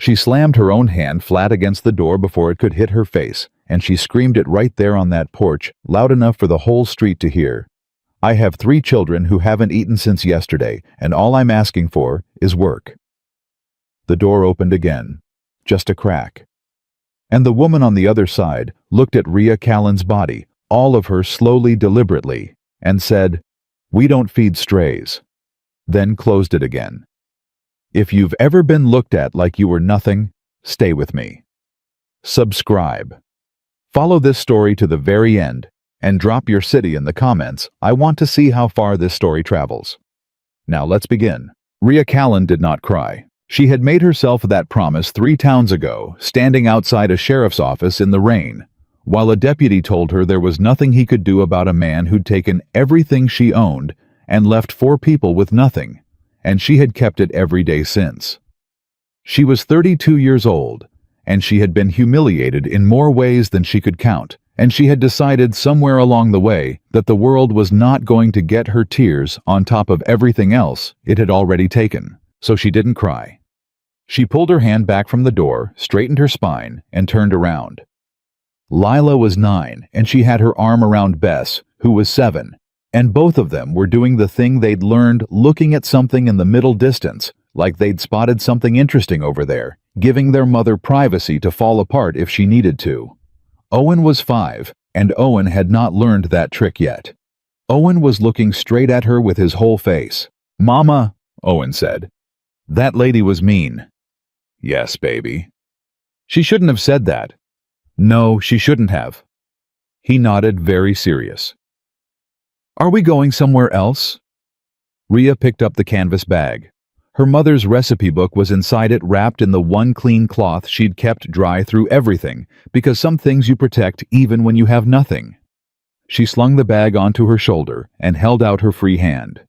She slammed her own hand flat against the door before it could hit her face, and she screamed it right there on that porch, loud enough for the whole street to hear. "I have 3 children who haven't eaten since yesterday, and all I'm asking for is work." The door opened again, just a crack. And the woman on the other side looked at Rhea Callan's body, all of her slowly, deliberately, and said, "We don't feed strays." Then closed it again. If you've ever been looked at like you were nothing, stay with me. Subscribe. Follow this story to the very end, and drop your city in the comments. I want to see how far this story travels. Now let's begin. Rhea Callan did not cry. She had made herself that promise 3 towns ago, standing outside a sheriff's office in the rain, while a deputy told her there was nothing he could do about a man who'd taken everything she owned and left 4 people with nothing, and she had kept it every day since. She was 32 years old, and she had been humiliated in more ways than she could count, and she had decided somewhere along the way that the world was not going to get her tears on top of everything else it had already taken, so she didn't cry. She pulled her hand back from the door, straightened her spine, and turned around. Lila was 9, and she had her arm around Bess, who was 7, and both of them were doing the thing they'd learned looking at something in the middle distance, like they'd spotted something interesting over there, giving their mother privacy to fall apart if she needed to. Owen was 5, and Owen had not learned that trick yet. Owen was looking straight at her with his whole face. "Mama," Owen said, "that lady was mean." "Yes, baby." "She shouldn't have said that." "No, she shouldn't have." He nodded, very serious. "Are we going somewhere else?" Rhea picked up the canvas bag. Her mother's recipe book was inside it, wrapped in the one clean cloth she'd kept dry through everything, because some things you protect even when you have nothing. She slung the bag onto her shoulder and held out her free hand.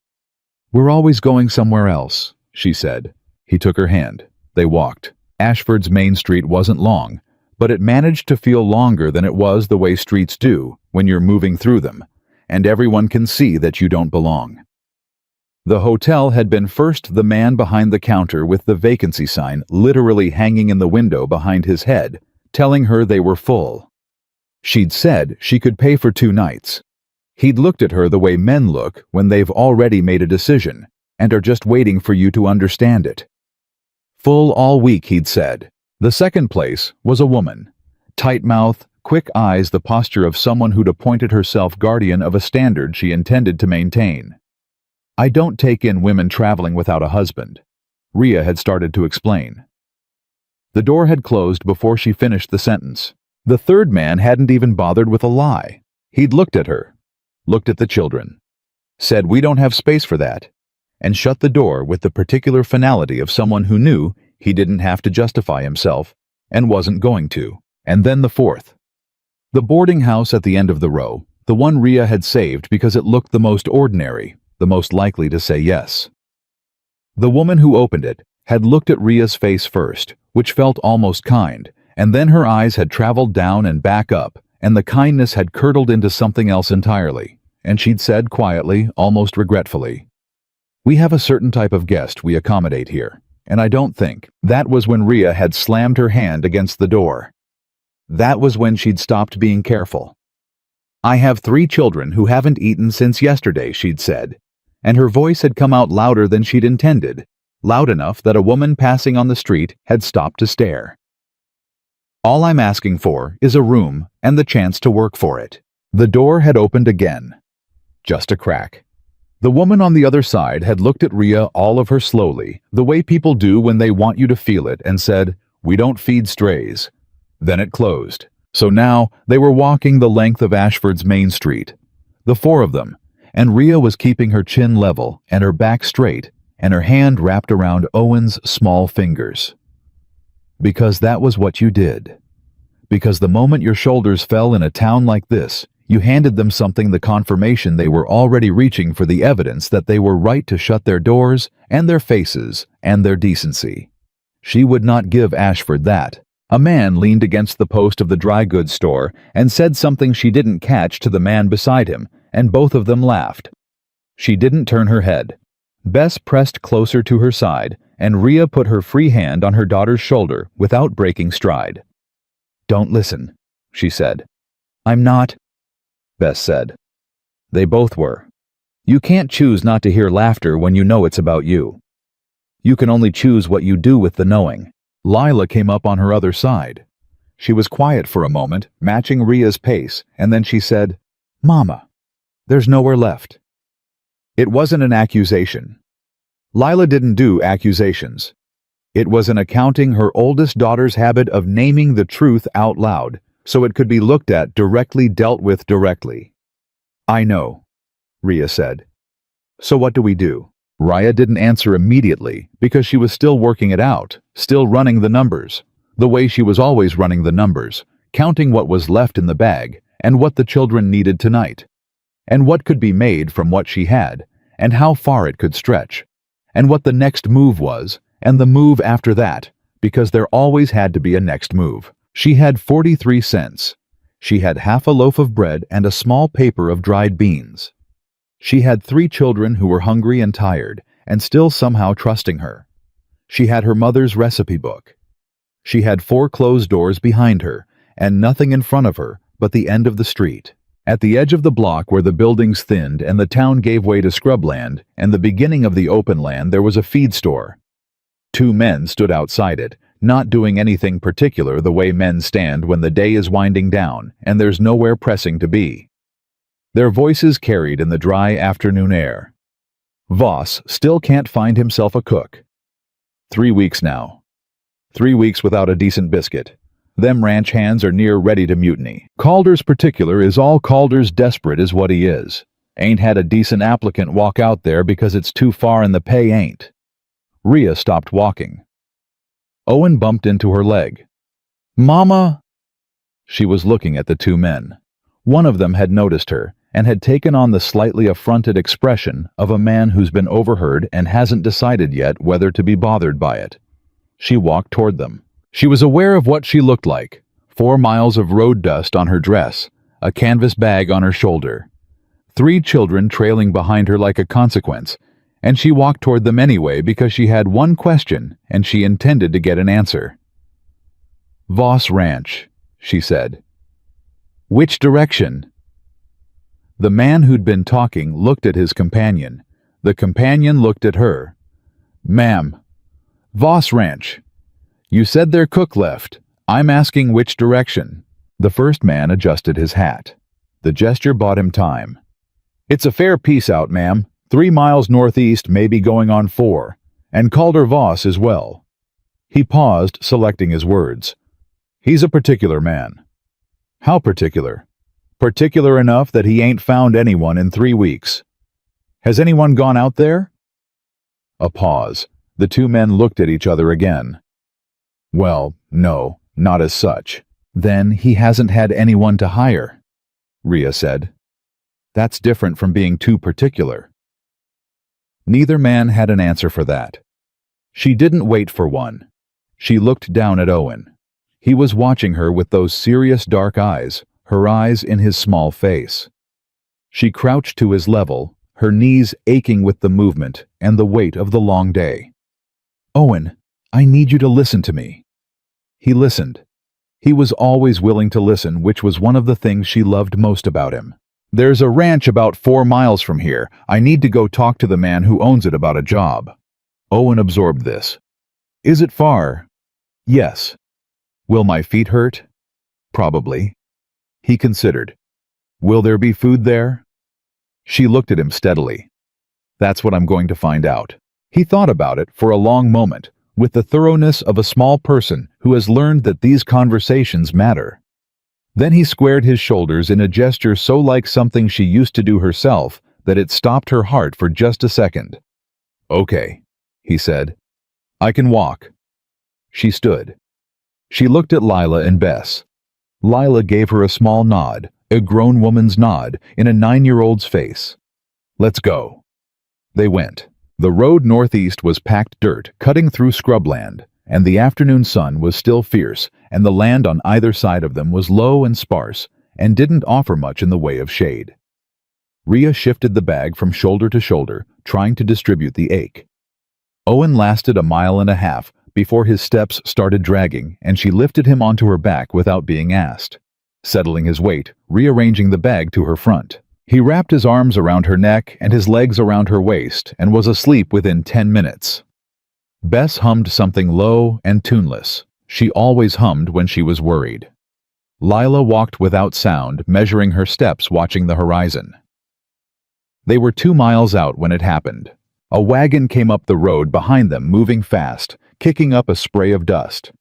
"We're always going somewhere else," she said. He took her hand. They walked. Ashford's main street wasn't long, but it managed to feel longer than it was the way streets do when you're moving through them, and everyone can see that you don't belong. The hotel had been first the man behind the counter with the vacancy sign literally hanging in the window behind his head, telling her they were full. She'd said she could pay for 2 nights. He'd looked at her the way men look when they've already made a decision and are just waiting for you to understand it. Full all week, he'd said. The second place was a woman. Tight mouth, quick eyes, the posture of someone who'd appointed herself guardian of a standard she intended to maintain. "I don't take in women traveling without a husband," Rhea had started to explain. The door had closed before she finished the sentence. The third man hadn't even bothered with a lie. He'd looked at her, looked at the children, said, "We don't have space for that," and shut the door with the particular finality of someone who knew he didn't have to justify himself and wasn't going to. And then the fourth. The boarding house at the end of the row, the one Rhea had saved because it looked the most ordinary, the most likely to say yes. The woman who opened it had looked at Rhea's face first, which felt almost kind, and then her eyes had traveled down and back up, and the kindness had curdled into something else entirely, and she'd said quietly, almost regretfully, "We have a certain type of guest we accommodate here, and I don't think." That was when Rhea had slammed her hand against the door. That was when she'd stopped being careful. "I have 3 children who haven't eaten since yesterday," she'd said, and her voice had come out louder than she'd intended, loud enough that a woman passing on the street had stopped to stare. "All I'm asking for is a room and the chance to work for it." The door had opened again. Just a crack. The woman on the other side had looked at Rhea, all of her slowly, the way people do when they want you to feel it, and said, "We don't feed strays." Then it closed. So now they were walking the length of Ashford's main street, the 4 of them, and Rhea was keeping her chin level and her back straight and her hand wrapped around Owen's small fingers. Because that was what you did. Because the moment your shoulders fell in a town like this, you handed them something, the confirmation they were already reaching for, the evidence that they were right to shut their doors and their faces and their decency. She would not give Ashford that. A man leaned against the post of the dry goods store and said something she didn't catch to the man beside him, and both of them laughed. She didn't turn her head. Bess pressed closer to her side, and Rhea put her free hand on her daughter's shoulder without breaking stride. "Don't listen," she said. "I'm not," Bess said. They both were. You can't choose not to hear laughter when you know it's about you. You can only choose what you do with the knowing. Lila came up on her other side. She was quiet for a moment, matching Rhea's pace, and then she said, "Mama, there's nowhere left." It wasn't an accusation. Lila didn't do accusations. It was an accounting her oldest daughter's habit of naming the truth out loud, so it could be looked at directly, dealt with directly. "I know," Rhea said. "So what do we do?" Rhea didn't answer immediately because she was still working it out, still running the numbers, the way she was always running the numbers, counting what was left in the bag and what the children needed tonight, and what could be made from what she had, and how far it could stretch, and what the next move was, and the move after that, because there always had to be a next move. She had 43 cents. She had half a loaf of bread and a small paper of dried beans. She had 3 children who were hungry and tired, and still somehow trusting her. She had her mother's recipe book. She had 4 closed doors behind her, and nothing in front of her but the end of the street. At the edge of the block where the buildings thinned and the town gave way to scrubland, and the beginning of the open land, there was a feed store. 2 men stood outside it, not doing anything particular the way men stand when the day is winding down and there's nowhere pressing to be. Their voices carried in the dry afternoon air. Voss still can't find himself a cook. 3 weeks now. 3 weeks without a decent biscuit. Them ranch hands are near ready to mutiny. Calder's particular is all Calder's desperate is what he is. Ain't had a decent applicant walk out there because it's too far and the pay ain't. Rhea stopped walking. Owen bumped into her leg. "Mama!" She was looking at the 2 men. One of them had noticed her and had taken on the slightly affronted expression of a man who's been overheard and hasn't decided yet whether to be bothered by it. She walked toward them. She was aware of what she looked like: 4 miles of road dust on her dress, a canvas bag on her shoulder, 3 children trailing behind her like a consequence, and she walked toward them anyway because she had one question and she intended to get an answer. "Voss Ranch," she said. "Which direction?" The man who'd been talking looked at his companion. The companion looked at her. "Ma'am, Voss Ranch. You said their cook left. I'm asking which direction." The first man adjusted his hat. The gesture bought him time. "It's a fair piece out, ma'am. 3 miles northeast, maybe going on 4. And Calder Voss as well." He paused, selecting his words. "He's a particular man." "How particular?" "Particular enough that he ain't found anyone in 3 weeks." "Has anyone gone out there?" A pause. The 2 men looked at each other again. "Well, no, not as such." "Then he hasn't had anyone to hire," Rhea said. "That's different from being too particular." Neither man had an answer for that. She didn't wait for one. She looked down at Owen. He was watching her with those serious dark eyes, her eyes in his small face. She crouched to his level, her knees aching with the movement and the weight of the long day. "Owen, I need you to listen to me." He listened. He was always willing to listen, which was one of the things she loved most about him. "There's a ranch about 4 miles from here. I need to go talk to the man who owns it about a job." Owen absorbed this. "Is it far?" "Yes." "Will my feet hurt?" "Probably." He considered. "Will there be food there?" She looked at him steadily. "That's what I'm going to find out." He thought about it for a long moment, with the thoroughness of a small person who has learned that these conversations matter. Then he squared his shoulders in a gesture so like something she used to do herself that it stopped her heart for just a second. "Okay," he said. "I can walk." She stood. She looked at Lila and Bess. Lila gave her a small nod, a grown woman's nod, in a 9-year-old's face. "Let's go." They went. The road northeast was packed dirt, cutting through scrubland, and the afternoon sun was still fierce, and the land on either side of them was low and sparse, and didn't offer much in the way of shade. Rhea shifted the bag from shoulder to shoulder, trying to distribute the ache. Owen lasted a mile and a half before his steps started dragging, and she lifted him onto her back without being asked, settling his weight, rearranging the bag to her front. He wrapped his arms around her neck and his legs around her waist and was asleep within 10 minutes. Bess hummed something low and tuneless. She always hummed when she was worried. Lila walked without sound, measuring her steps, watching the horizon. They were 2 miles out when it happened. A wagon came up the road behind them, moving fast, kicking up a spray of dust.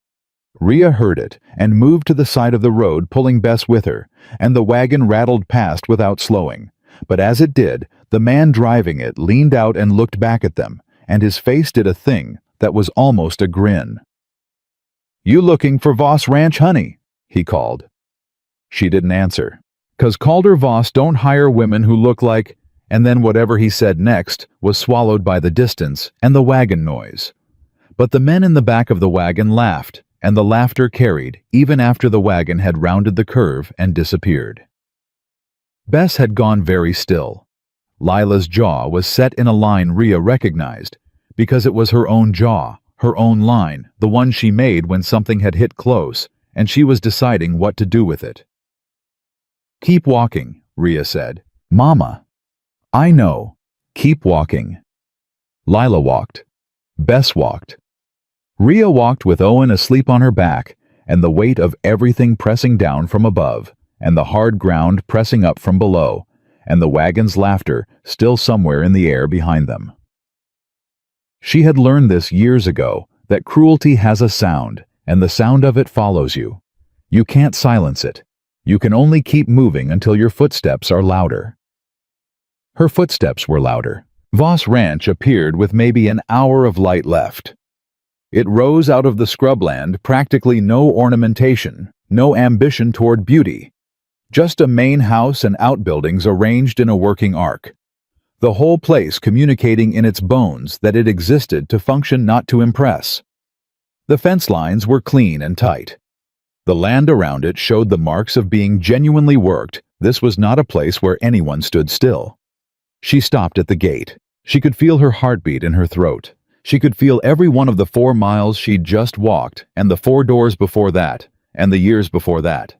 Rhea heard it and moved to the side of the road, pulling Bess with her, and the wagon rattled past without slowing. But as it did, the man driving it leaned out and looked back at them, and his face did a thing that was almost a grin. "You looking for Voss Ranch, honey?" he called. She didn't answer. "'Cause Calder Voss don't hire women who look like—" And then whatever he said next was swallowed by the distance and the wagon noise. But the men in the back of the wagon laughed, and the laughter carried even after the wagon had rounded the curve and disappeared. Bess had gone very still. Lila's jaw was set in a line Rhea recognized, because it was her own jaw, her own line, the one she made when something had hit close, and she was deciding what to do with it. "Keep walking," Rhea said. "Mama." "I know. Keep walking." Lila walked. Bess walked. Rhea walked with Owen asleep on her back, and the weight of everything pressing down from above, and the hard ground pressing up from below, and the wagon's laughter still somewhere in the air behind them. She had learned this years ago, that cruelty has a sound, and the sound of it follows you. You can't silence it. You can only keep moving until your footsteps are louder. Her footsteps were louder. Voss Ranch appeared with maybe an hour of light left. It rose out of the scrubland, practically no ornamentation, no ambition toward beauty. Just a main house and outbuildings arranged in a working arc. The whole place communicating in its bones that it existed to function, not to impress. The fence lines were clean and tight. The land around it showed the marks of being genuinely worked. This was not a place where anyone stood still. She stopped at the gate. She could feel her heartbeat in her throat. She could feel every one of the 4 miles she'd just walked, and the 4 doors before that, and the years before that.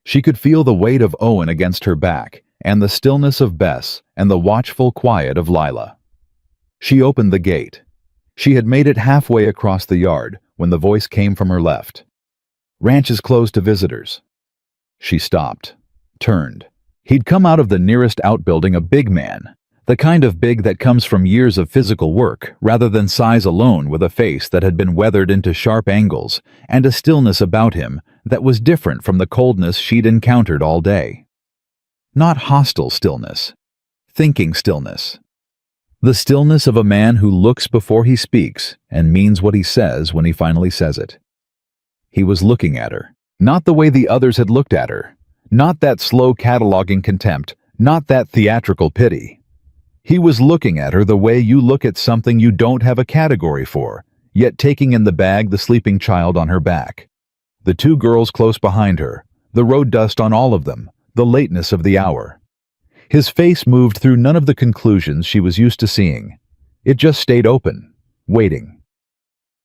She could feel the weight of Owen against her back, and the stillness of Bess, and the watchful quiet of Lila. She opened the gate. She had made it halfway across the yard when the voice came from her left. "Ranch is closed to visitors." She stopped, turned. He'd come out of the nearest outbuilding, a big man, the kind of big that comes from years of physical work rather than size alone, with a face that had been weathered into sharp angles and a stillness about him that was different from the coldness she'd encountered all day. Not hostile stillness, thinking stillness. The stillness of a man who looks before he speaks and means what he says when he finally says it. He was looking at her, not the way the others had looked at her, not that slow cataloging contempt, not that theatrical pity. He was looking at her the way you look at something you don't have a category for, yet taking in the bag the sleeping child on her back. The 2 girls close behind her, the road dust on all of them, the lateness of the hour. His face moved through none of the conclusions she was used to seeing. It just stayed open, waiting.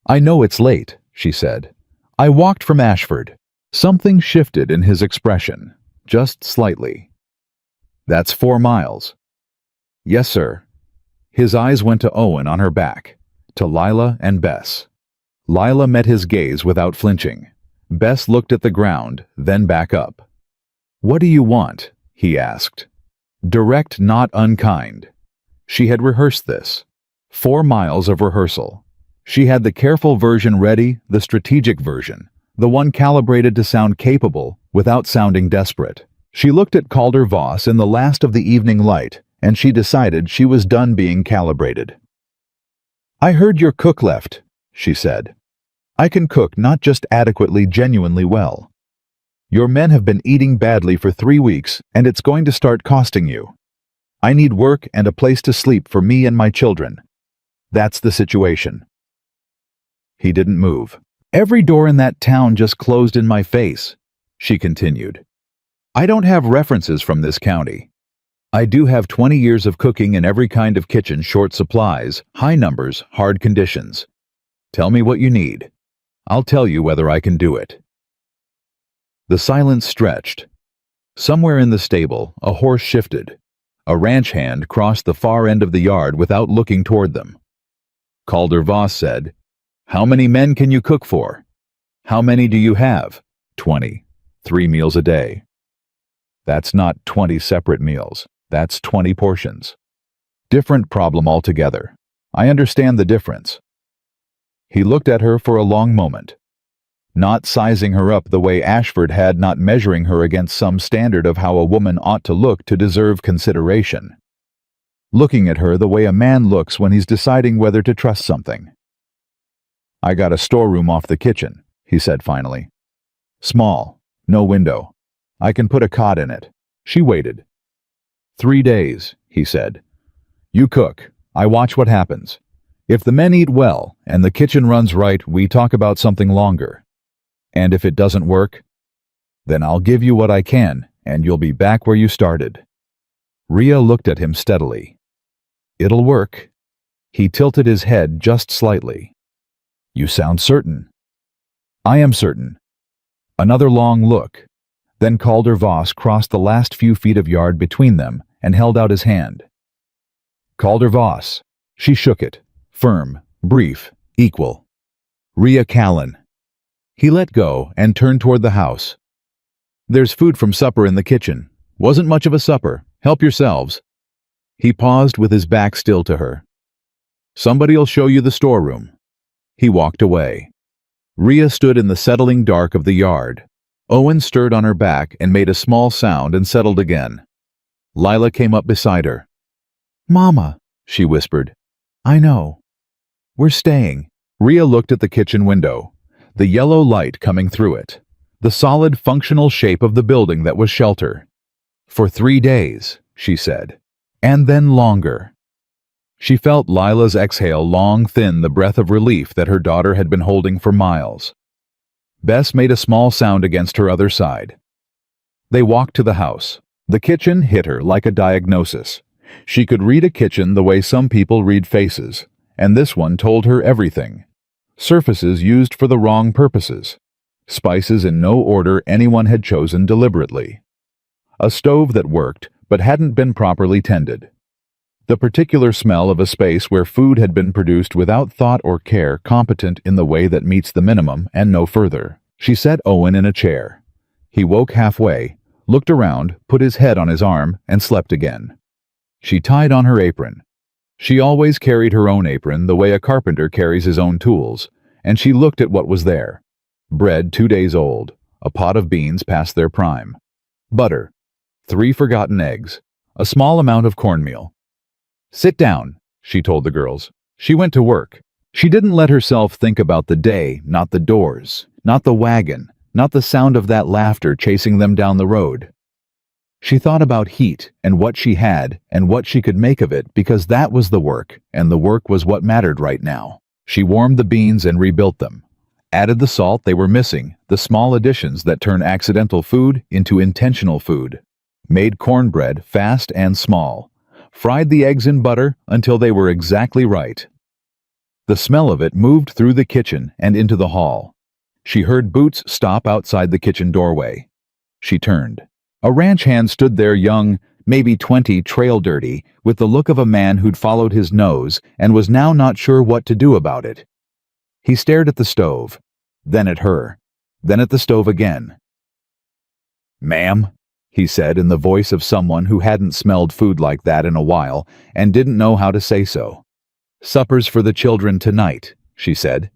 "I know it's late," she said. "I walked from Ashford." Something shifted in his expression, just slightly. "That's 4 miles. "Yes, sir." His eyes went to Owen on her back, to Lila and Bess. Lila met his gaze without flinching. Bess looked at the ground, then back up. "What do you want?" he asked. Direct, not unkind. She had rehearsed this. 4 miles of rehearsal. She had the careful version ready, the strategic version, the one calibrated to sound capable without sounding desperate. She looked at Calder Voss in the last of the evening light, and she decided she was done being calibrated. "I heard your cook left," she said. "I can cook, not just adequately, genuinely well. Your men have been eating badly for 3 weeks, and it's going to start costing you. I need work and a place to sleep for me and my children. That's the situation." He didn't move. "Every door in that town just closed in my face," she continued. "I don't have references from this county. I do have 20 years of cooking in every kind of kitchen, short supplies, high numbers, hard conditions. Tell me what you need. I'll tell you whether I can do it." The silence stretched. Somewhere in the stable, a horse shifted. A ranch hand crossed the far end of the yard without looking toward them. Calder Voss said, "How many men can you cook for?" "How many do you have?" 20. 3 meals a day." "That's not 20 separate meals. That's 20 portions. Different problem altogether. I understand the difference." He looked at her for a long moment, not sizing her up the way Ashford had, not measuring her against some standard of how a woman ought to look to deserve consideration. Looking at her the way a man looks when he's deciding whether to trust something. "I got a storeroom off the kitchen," he said finally. "Small, no window. I can put a cot in it." She waited. 3 days, he said. "You cook. I watch what happens. If the men eat well and the kitchen runs right, we talk about something longer. And if it doesn't work, then I'll give you what I can, and you'll be back where you started." Rhea looked at him steadily. "It'll work." He tilted his head just slightly. "You sound certain." "I am certain." Another long look. Then Calder Voss crossed the last few feet of yard between them and held out his hand. "Calder Voss." She shook it. Firm, brief, equal. "Rhea Callan." He let go and turned toward the house. "There's food from supper in the kitchen. Wasn't much of a supper. Help yourselves." He paused with his back still to her. "Somebody'll show you the storeroom." He walked away. Rhea stood in the settling dark of the yard. Owen stirred on her back and made a small sound and settled again. Lila came up beside her. "Mama," she whispered. "I know. We're staying." Rhea looked at the kitchen window, the yellow light coming through it, the solid, functional shape of the building that was shelter. "For 3 days," she said, "and then longer." She felt Lila's exhale long, thin, the breath of relief that her daughter had been holding for miles. Bess made a small sound against her other side. They walked to the house. The kitchen hit her like a diagnosis. She could read a kitchen the way some people read faces, and this one told her everything. Surfaces used for the wrong purposes. Spices in no order anyone had chosen deliberately. A stove that worked but hadn't been properly tended. The particular smell of a space where food had been produced without thought or care, competent in the way that meets the minimum and no further. She set Owen in a chair. He woke halfway, looked around, put his head on his arm, and slept again. She tied on her apron. She always carried her own apron the way a carpenter carries his own tools, and she looked at what was there. Bread 2 days old, a pot of beans past their prime. Butter, 3 forgotten eggs, a small amount of cornmeal. "Sit down," she told the girls. She went to work. She didn't let herself think about the day, not the doors, not the wagon, not the sound of that laughter chasing them down the road. She thought about heat and what she had and what she could make of it, because that was the work, and the work was what mattered right now. She warmed the beans and rebuilt them. Added the salt they were missing, the small additions that turn accidental food into intentional food. Made cornbread fast and small. Fried the eggs in butter until they were exactly right. The smell of it moved through the kitchen and into the hall. She heard boots stop outside the kitchen doorway. She turned. A ranch hand stood there, young, maybe 20, trail dirty, with the look of a man who'd followed his nose and was now not sure what to do about it. He stared at the stove, then at her, then at the stove again. "Ma'am," he said in the voice of someone who hadn't smelled food like that in a while and didn't know how to say so. "Supper's for the children tonight," she said.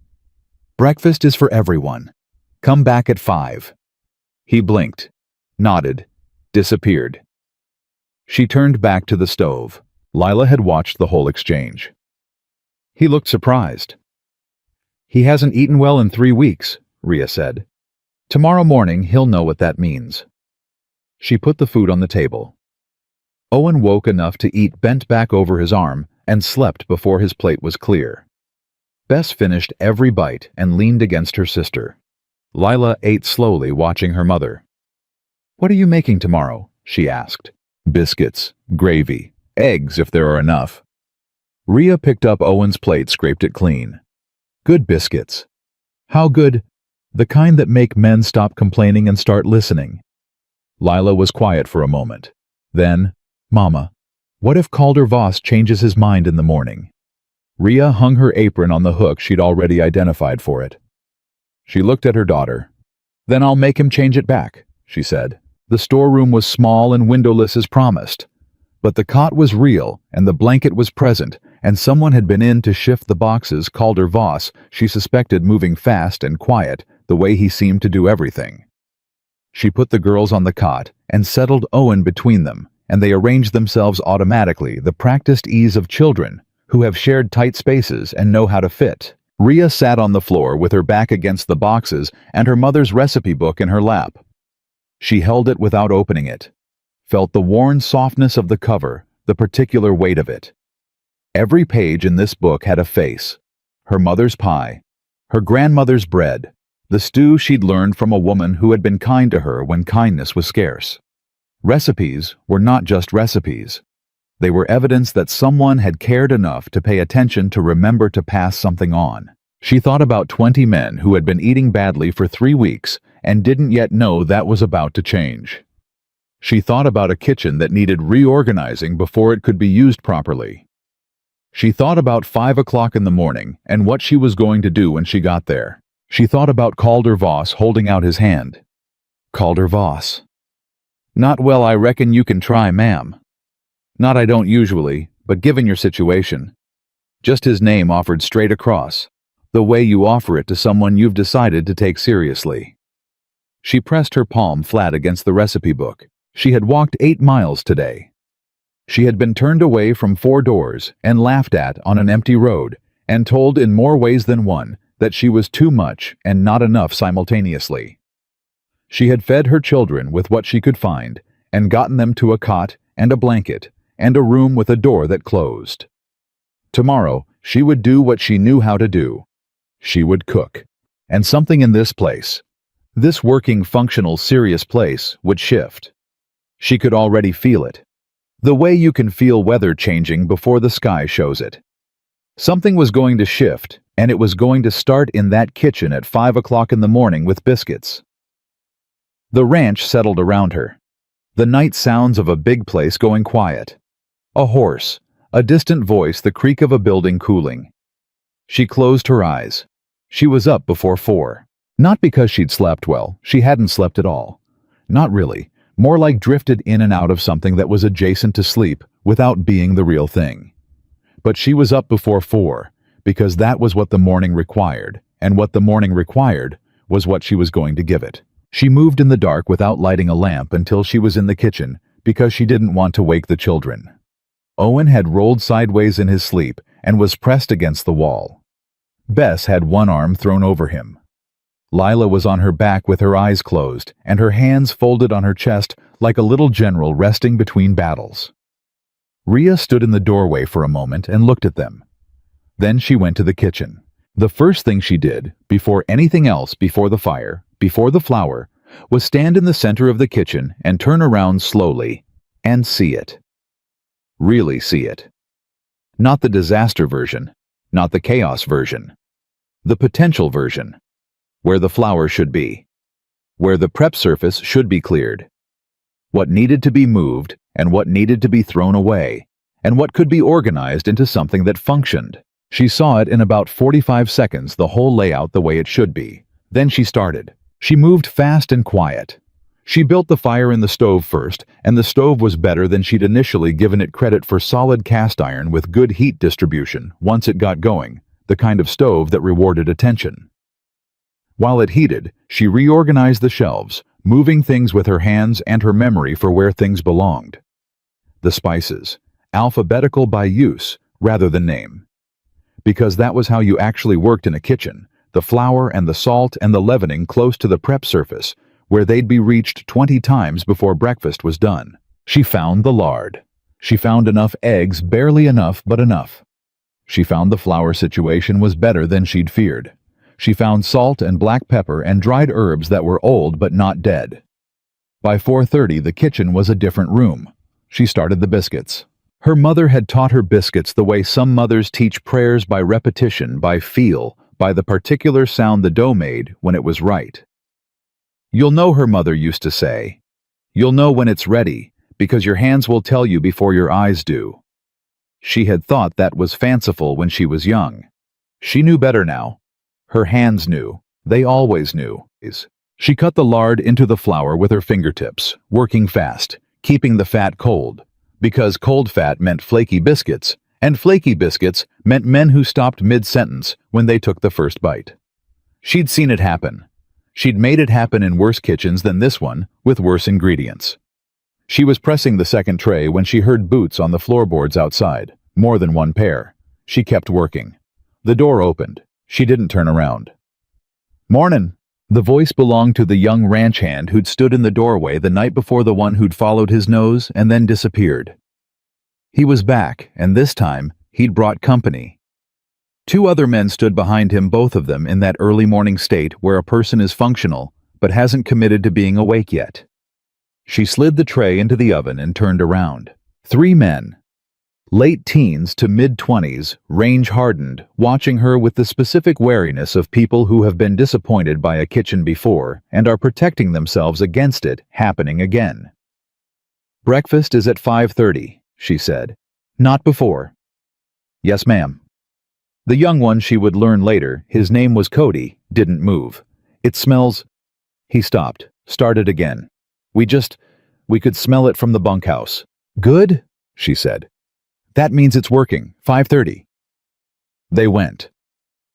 "Breakfast is for everyone. Come back at 5. He blinked, nodded, disappeared. She turned back to the stove. Lila had watched the whole exchange. He looked surprised. "He hasn't eaten well in 3 weeks, Rhea said. "Tomorrow morning he'll know what that means." She put the food on the table. Owen woke enough to eat, bent back over his arm, and slept before his plate was clear. Bess finished every bite and leaned against her sister. Lila ate slowly, watching her mother. "What are you making tomorrow?" she asked. Biscuits, gravy, eggs if there are enough. Rhea picked up Owen's plate, scraped it clean. Good biscuits. How good? The kind that make men stop complaining and start listening. Lila was quiet for a moment. Then, Mama, what if Calder Voss changes his mind in the morning? Rhea hung her apron on the hook she'd already identified for it. She looked at her daughter. Then I'll make him change it back, she said. The storeroom was small and windowless as promised. But the cot was real, and the blanket was present, and someone had been in to shift the boxes. Calder Voss, she suspected, moving fast and quiet, the way he seemed to do everything. She put the girls on the cot and settled Owen between them, and they arranged themselves automatically, the practiced ease of children who have shared tight spaces and know how to fit. Rhea sat on the floor with her back against the boxes and her mother's recipe book in her lap. She held it without opening it, felt the worn softness of the cover, the particular weight of it. Every page in this book had a face. Her mother's pie, her grandmother's bread, the stew she'd learned from a woman who had been kind to her when kindness was scarce. Recipes were not just recipes. They were evidence that someone had cared enough to pay attention to remember to pass something on. She thought about 20 men who had been eating badly for 3 weeks and didn't yet know that was about to change. She thought about a kitchen that needed reorganizing before it could be used properly. She thought about 5 o'clock in the morning and what she was going to do when she got there. She thought about Calder Voss holding out his hand. Calder Voss. Not well, I reckon you can try, ma'am. Not I don't usually, but given your situation. Just his name offered straight across, the way you offer it to someone you've decided to take seriously. She pressed her palm flat against the recipe book. She had walked 8 miles today. She had been turned away from 4 doors and laughed at on an empty road, and told in more ways than one that she was too much and not enough simultaneously. She had fed her children with what she could find and gotten them to a cot and a blanket and a room with a door that closed. Tomorrow, she would do what she knew how to do. She would cook. And something in this place, this working, functional, serious place, would shift. She could already feel it. The way you can feel weather changing before the sky shows it. Something was going to shift, and it was going to start in that kitchen at 5 o'clock in the morning with biscuits. The ranch settled around her. The night sounds of a big place going quiet. A horse, a distant voice, the creak of a building cooling. She closed her eyes. She was up before 4. Not because she'd slept well, she hadn't slept at all. Not really, more like drifted in and out of something that was adjacent to sleep without being the real thing. But she was up before 4, because that was what the morning required, and what the morning required was what she was going to give it. She moved in the dark without lighting a lamp until she was in the kitchen, because she didn't want to wake the children. Owen had rolled sideways in his sleep and was pressed against the wall. Bess had one arm thrown over him. Lila was on her back with her eyes closed and her hands folded on her chest like a little general resting between battles. Rhea stood in the doorway for a moment and looked at them. Then she went to the kitchen. The first thing she did, before anything else, before the fire, before the flour, was stand in the center of the kitchen and turn around slowly and see it. Really see it. Not the disaster version, not the chaos version. The potential version. Where the flour should be. Where the prep surface should be cleared. What needed to be moved and what needed to be thrown away, and what could be organized into something that functioned. She saw it in about 45 seconds, the whole layout the way it should be. Then she started. She moved fast and quiet. She built the fire in the stove first, and the stove was better than she'd initially given it credit for. Solid cast iron with good heat distribution once it got going, the kind of stove that rewarded attention. While it heated, she reorganized the shelves, moving things with her hands and her memory for where things belonged. The spices, alphabetical by use rather than name. Because that was how you actually worked in a kitchen, the flour and the salt and the leavening close to the prep surface, where they'd be reached 20 times before breakfast was done. She found the lard. She found enough eggs, barely enough, but enough. She found the flour situation was better than she'd feared. She found salt and black pepper and dried herbs that were old but not dead. By 4:30 the kitchen was a different room. She started the biscuits. Her mother had taught her biscuits the way some mothers teach prayers, by repetition, by feel, by the particular sound the dough made when it was right. You'll know, her mother used to say. You'll know when it's ready, because your hands will tell you before your eyes do. She had thought that was fanciful when she was young. She knew better now. Her hands knew. They always knew. She cut the lard into the flour with her fingertips, working fast, keeping the fat cold, because cold fat meant flaky biscuits, and flaky biscuits meant men who stopped mid-sentence when they took the first bite. She'd seen it happen. She'd made it happen in worse kitchens than this one, with worse ingredients. She was pressing the second tray when she heard boots on the floorboards outside, more than one pair. She kept working. The door opened. She didn't turn around. "Mornin'." The voice belonged to the young ranch hand who'd stood in the doorway the night before, the one who'd followed his nose and then disappeared. He was back, and this time, he'd brought company. Two other men stood behind him, both of them in that early morning state where a person is functional, but hasn't committed to being awake yet. She slid the tray into the oven and turned around. Three men, late teens to mid-20s, range-hardened, watching her with the specific wariness of people who have been disappointed by a kitchen before and are protecting themselves against it happening again. "Breakfast is at 5:30, she said. "Not before." "Yes, ma'am." The young one, she would learn later, his name was Cody, didn't move. "It smells—" He stopped, started again. We could smell it from the bunkhouse." "Good," she said. "That means it's working. 5:30. They went.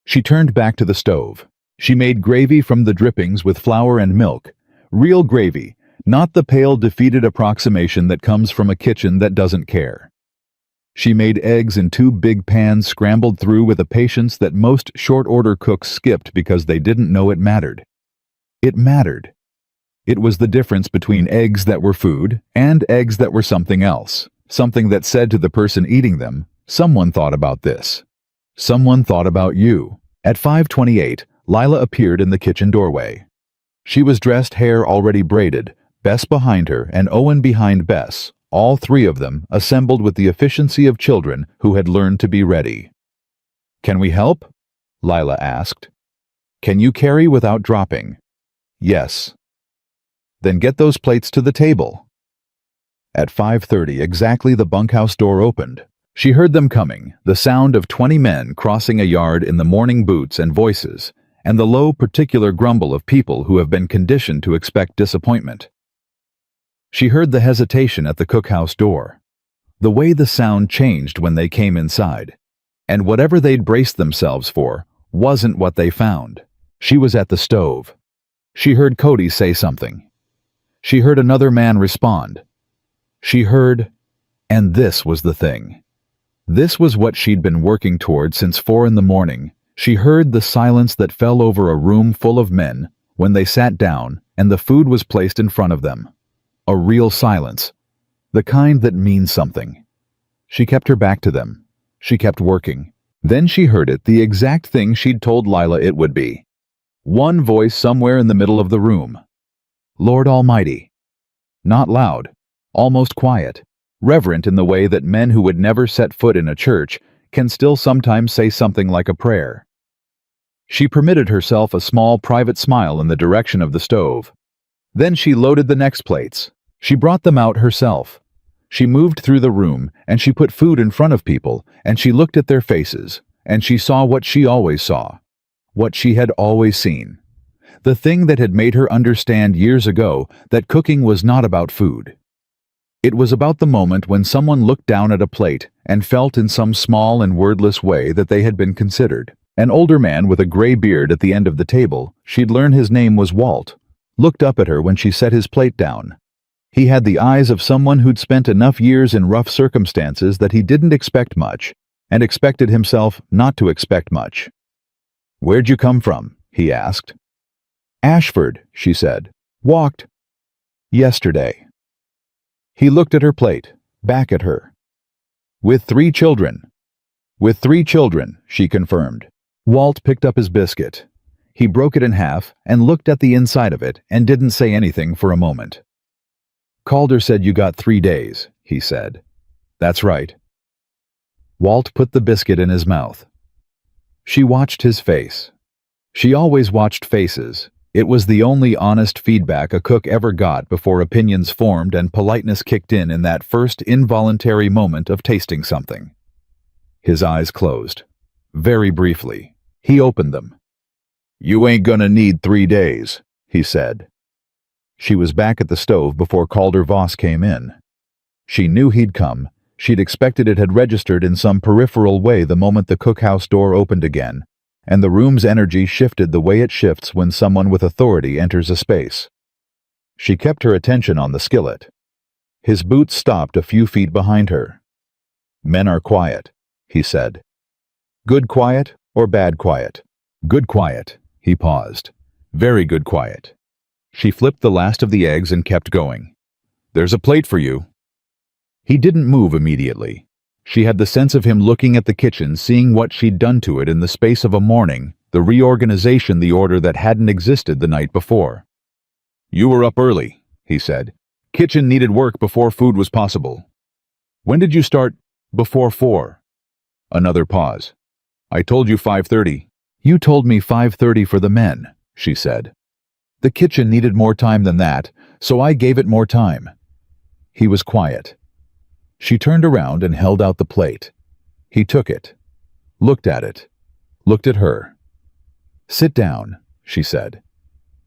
She turned back to the stove. She made gravy from the drippings with flour and milk. Real gravy, not the pale, defeated approximation that comes from a kitchen that doesn't care. She made eggs in 2 big pans, scrambled through with a patience that most short-order cooks skipped because they didn't know it mattered. It mattered. It was the difference between eggs that were food and eggs that were something else. Something that said to the person eating them, "Someone thought about this. Someone thought about you." At 5:28, Lila appeared in the kitchen doorway. She was dressed, hair already braided, Bess behind her and Owen behind Bess, all three of them assembled with the efficiency of children who had learned to be ready. "Can we help?" Lila asked. "Can you carry without dropping?" "Yes." "Then get those plates to the table." At 5:30 exactly, the bunkhouse door opened. She heard them coming, the sound of 20 men crossing a yard in the morning boots and voices, and the low, particular grumble of people who have been conditioned to expect disappointment. She heard the hesitation at the cookhouse door, the way the sound changed when they came inside, and whatever they'd braced themselves for wasn't what they found. She was at the stove. She heard Cody say something. She heard another man respond. She heard, and this was the thing. This was what she'd been working toward since 4 in the morning. She heard the silence that fell over a room full of men when they sat down and the food was placed in front of them. A real silence. The kind that means something. She kept her back to them. She kept working. Then she heard it, the exact thing she'd told Lila it would be. One voice somewhere in the middle of the room. "Lord Almighty." Not loud, almost quiet, reverent in the way that men who would never set foot in a church can still sometimes say something like a prayer. She permitted herself a small private smile in the direction of the stove. Then she loaded the next plates. She brought them out herself. She moved through the room, and she put food in front of people, and she looked at their faces, and she saw what she always saw, what she had always seen. The thing that had made her understand years ago that cooking was not about food. It was about the moment when someone looked down at a plate and felt in some small and wordless way that they had been considered. An older man with a gray beard at the end of the table, she'd learned his name was Walt, looked up at her when she set his plate down. He had the eyes of someone who'd spent enough years in rough circumstances that he didn't expect much, and expected himself not to expect much. "Where'd you come from?" he asked. "Ashford," she said. "Walked." "Yesterday." He looked at her plate, back at her. "With 3 children." "With 3 children," she confirmed. Walt picked up his biscuit. He broke it in half and looked at the inside of it and didn't say anything for a moment. Calder said you got 3 days, he said. That's right. Walt put the biscuit in his mouth. She watched his face. She always watched faces. It was the only honest feedback a cook ever got before opinions formed and politeness kicked in that first involuntary moment of tasting something. His eyes closed. Very briefly. He opened them. You ain't gonna need 3 days, he said. She was back at the stove before Calder Voss came in. She knew he'd come. She'd expected it had registered in some peripheral way the moment the cookhouse door opened again, and the room's energy shifted the way it shifts when someone with authority enters a space. She kept her attention on the skillet. His boots stopped a few feet behind her. Men are quiet, he said. Good quiet or bad quiet? Good quiet, he paused. Very good quiet. She flipped the last of the eggs and kept going. There's a plate for you. He didn't move immediately. She had the sense of him looking at the kitchen, seeing what she'd done to it in the space of a morning, the reorganization, the order that hadn't existed the night before. You were up early, he said. Kitchen needed work before food was possible. When did you start? Before 4. Another pause. I told you 5:30. You told me 5:30 for the men, she said. The kitchen needed more time than that, so I gave it more time. He was quiet. She turned around and held out the plate. He took it, looked at it, looked at her. Sit down, she said.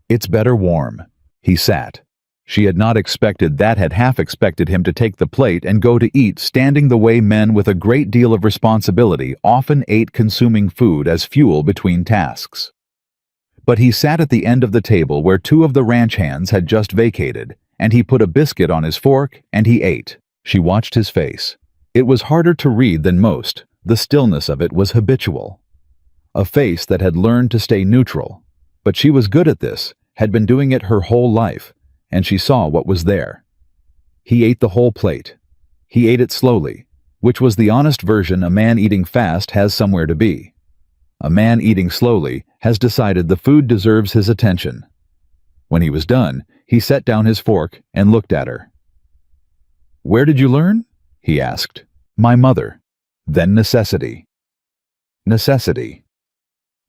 It's better warm. He sat. She had not expected that, had half expected him to take the plate and go to eat, standing the way men with a great deal of responsibility often ate, consuming food as fuel between tasks. But he sat at the end of the table where 2 of the ranch hands had just vacated, and he put a biscuit on his fork and he ate. She watched his face. It was harder to read than most. The stillness of it was habitual. A face that had learned to stay neutral. But she was good at this, had been doing it her whole life, and she saw what was there. He ate the whole plate. He ate it slowly, which was the honest version a man eating fast has somewhere to be. A man eating slowly has decided the food deserves his attention. When he was done, he set down his fork and looked at her. Where did you learn? He asked. My mother. Then necessity. Necessity.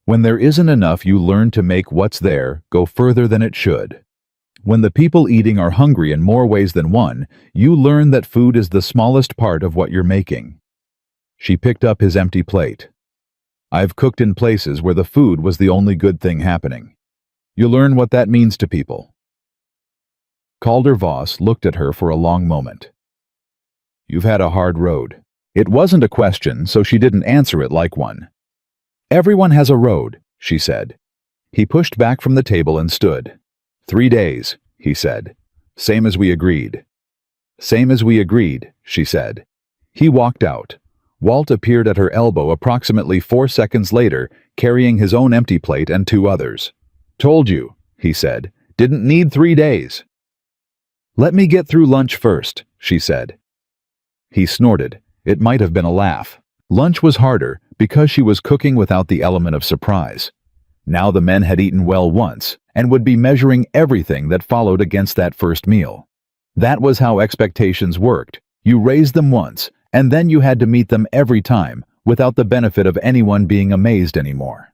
When there isn't enough, you learn to make what's there go further than it should. When the people eating are hungry in more ways than one, you learn that food is the smallest part of what you're making. She picked up his empty plate. I've cooked in places where the food was the only good thing happening. You learn what that means to people. Calder Voss looked at her for a long moment. You've had a hard road. It wasn't a question, so she didn't answer it like one. Everyone has a road, she said. He pushed back from the table and stood. 3 days, he said. Same as we agreed. Same as we agreed, she said. He walked out. Walt appeared at her elbow approximately 4 seconds later, carrying his own empty plate and 2 others. Told you, he said. Didn't need 3 days. Let me get through lunch first, she said. He snorted. It might have been a laugh. Lunch was harder because she was cooking without the element of surprise. Now the men had eaten well once and would be measuring everything that followed against that first meal. That was how expectations worked. You raised them once, and then you had to meet them every time without the benefit of anyone being amazed anymore.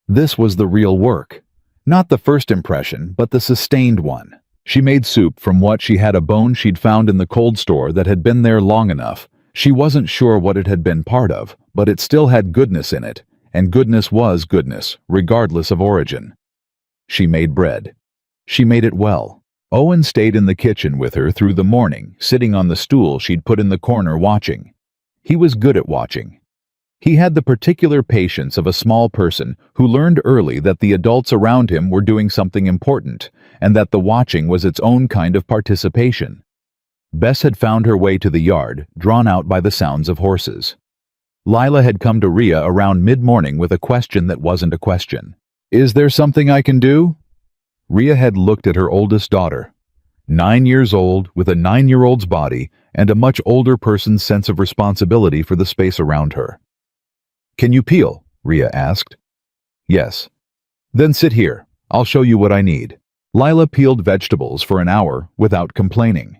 This was the real work. Not the first impression, but the sustained one. She made soup from what she had, a bone she'd found in the cold store that had been there long enough. She wasn't sure what it had been part of, but it still had goodness in it, and goodness was goodness, regardless of origin. She made bread. She made it well. Owen stayed in the kitchen with her through the morning, sitting on the stool she'd put in the corner watching. He was good at watching. He had the particular patience of a small person who learned early that the adults around him were doing something important, and that the watching was its own kind of participation. Bess had found her way to the yard, drawn out by the sounds of horses. Lila had come to Rhea around mid-morning with a question that wasn't a question. Is there something I can do? Rhea had looked at her oldest daughter. 9 years old, with a 9-year-old's body, and a much older person's sense of responsibility for the space around her. Can you peel? Rhea asked. Yes. Then sit here. I'll show you what I need. Lila peeled vegetables for an hour without complaining.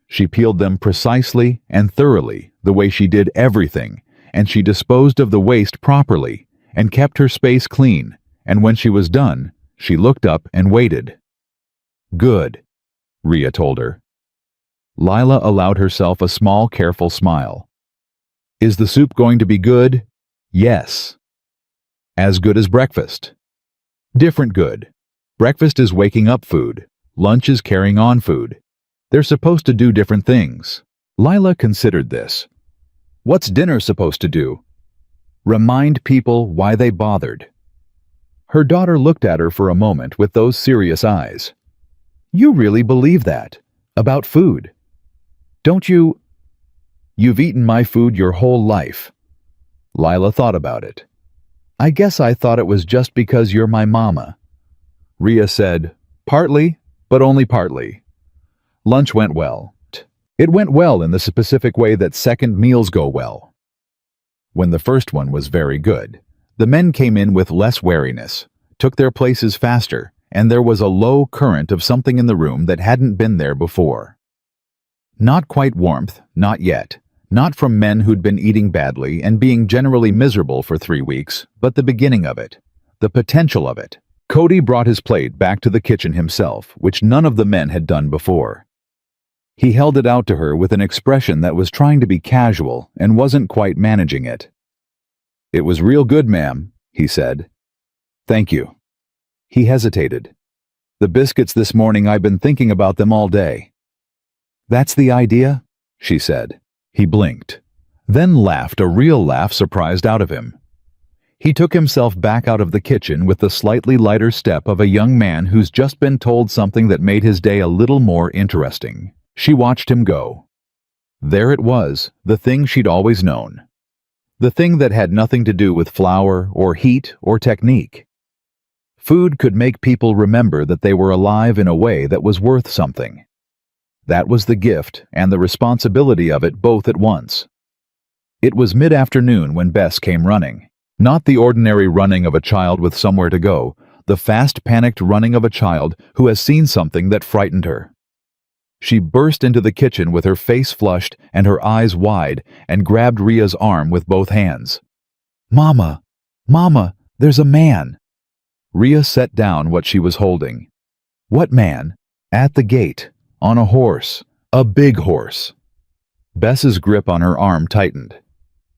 She peeled them precisely and thoroughly, the way she did everything, and she disposed of the waste properly and kept her space clean, and when she was done, she looked up and waited. "Good," Rhea told her. Lila allowed herself a small, careful smile. "Is the soup going to be good?" "Yes." "As good as breakfast?" "Different good. Breakfast is waking up food. Lunch is carrying on food. They're supposed to do different things." Lila considered this. "What's dinner supposed to do?" "Remind people why they bothered." Her daughter looked at her for a moment with those serious eyes. "You really believe that? About food? Don't you?" "You've eaten my food your whole life." Lila thought about it. "I guess I thought it was just because you're my mama." Rhea said, "Partly, but only partly." Lunch went well. It went well in the specific way that second meals go well. When the first one was very good, the men came in with less wariness, took their places faster, and there was a low current of something in the room that hadn't been there before. Not quite warmth, not yet. Not from men who'd been eating badly and being generally miserable for 3 weeks, but the beginning of it. The potential of it. Cody brought his plate back to the kitchen himself, which none of the men had done before. He held it out to her with an expression that was trying to be casual and wasn't quite managing it. "It was real good, ma'am," he said. "Thank you." He hesitated. "The biscuits this morning, I've been thinking about them all day." "That's the idea?" she said. He blinked, then laughed, a real laugh surprised out of him. He took himself back out of the kitchen with the slightly lighter step of a young man who's just been told something that made his day a little more interesting. She watched him go. There it was, the thing she'd always known. The thing that had nothing to do with flour or heat or technique. Food could make people remember that they were alive in a way that was worth something. That was the gift and the responsibility of it both at once. It was mid-afternoon when Bess came running. Not the ordinary running of a child with somewhere to go, the fast, panicked running of a child who has seen something that frightened her. She burst into the kitchen with her face flushed and her eyes wide and grabbed Rhea's arm with both hands. "Mama! Mama! There's a man!" Rhea set down what she was holding. "What man?" "At the gate. On a horse. A big horse." Bess's grip on her arm tightened.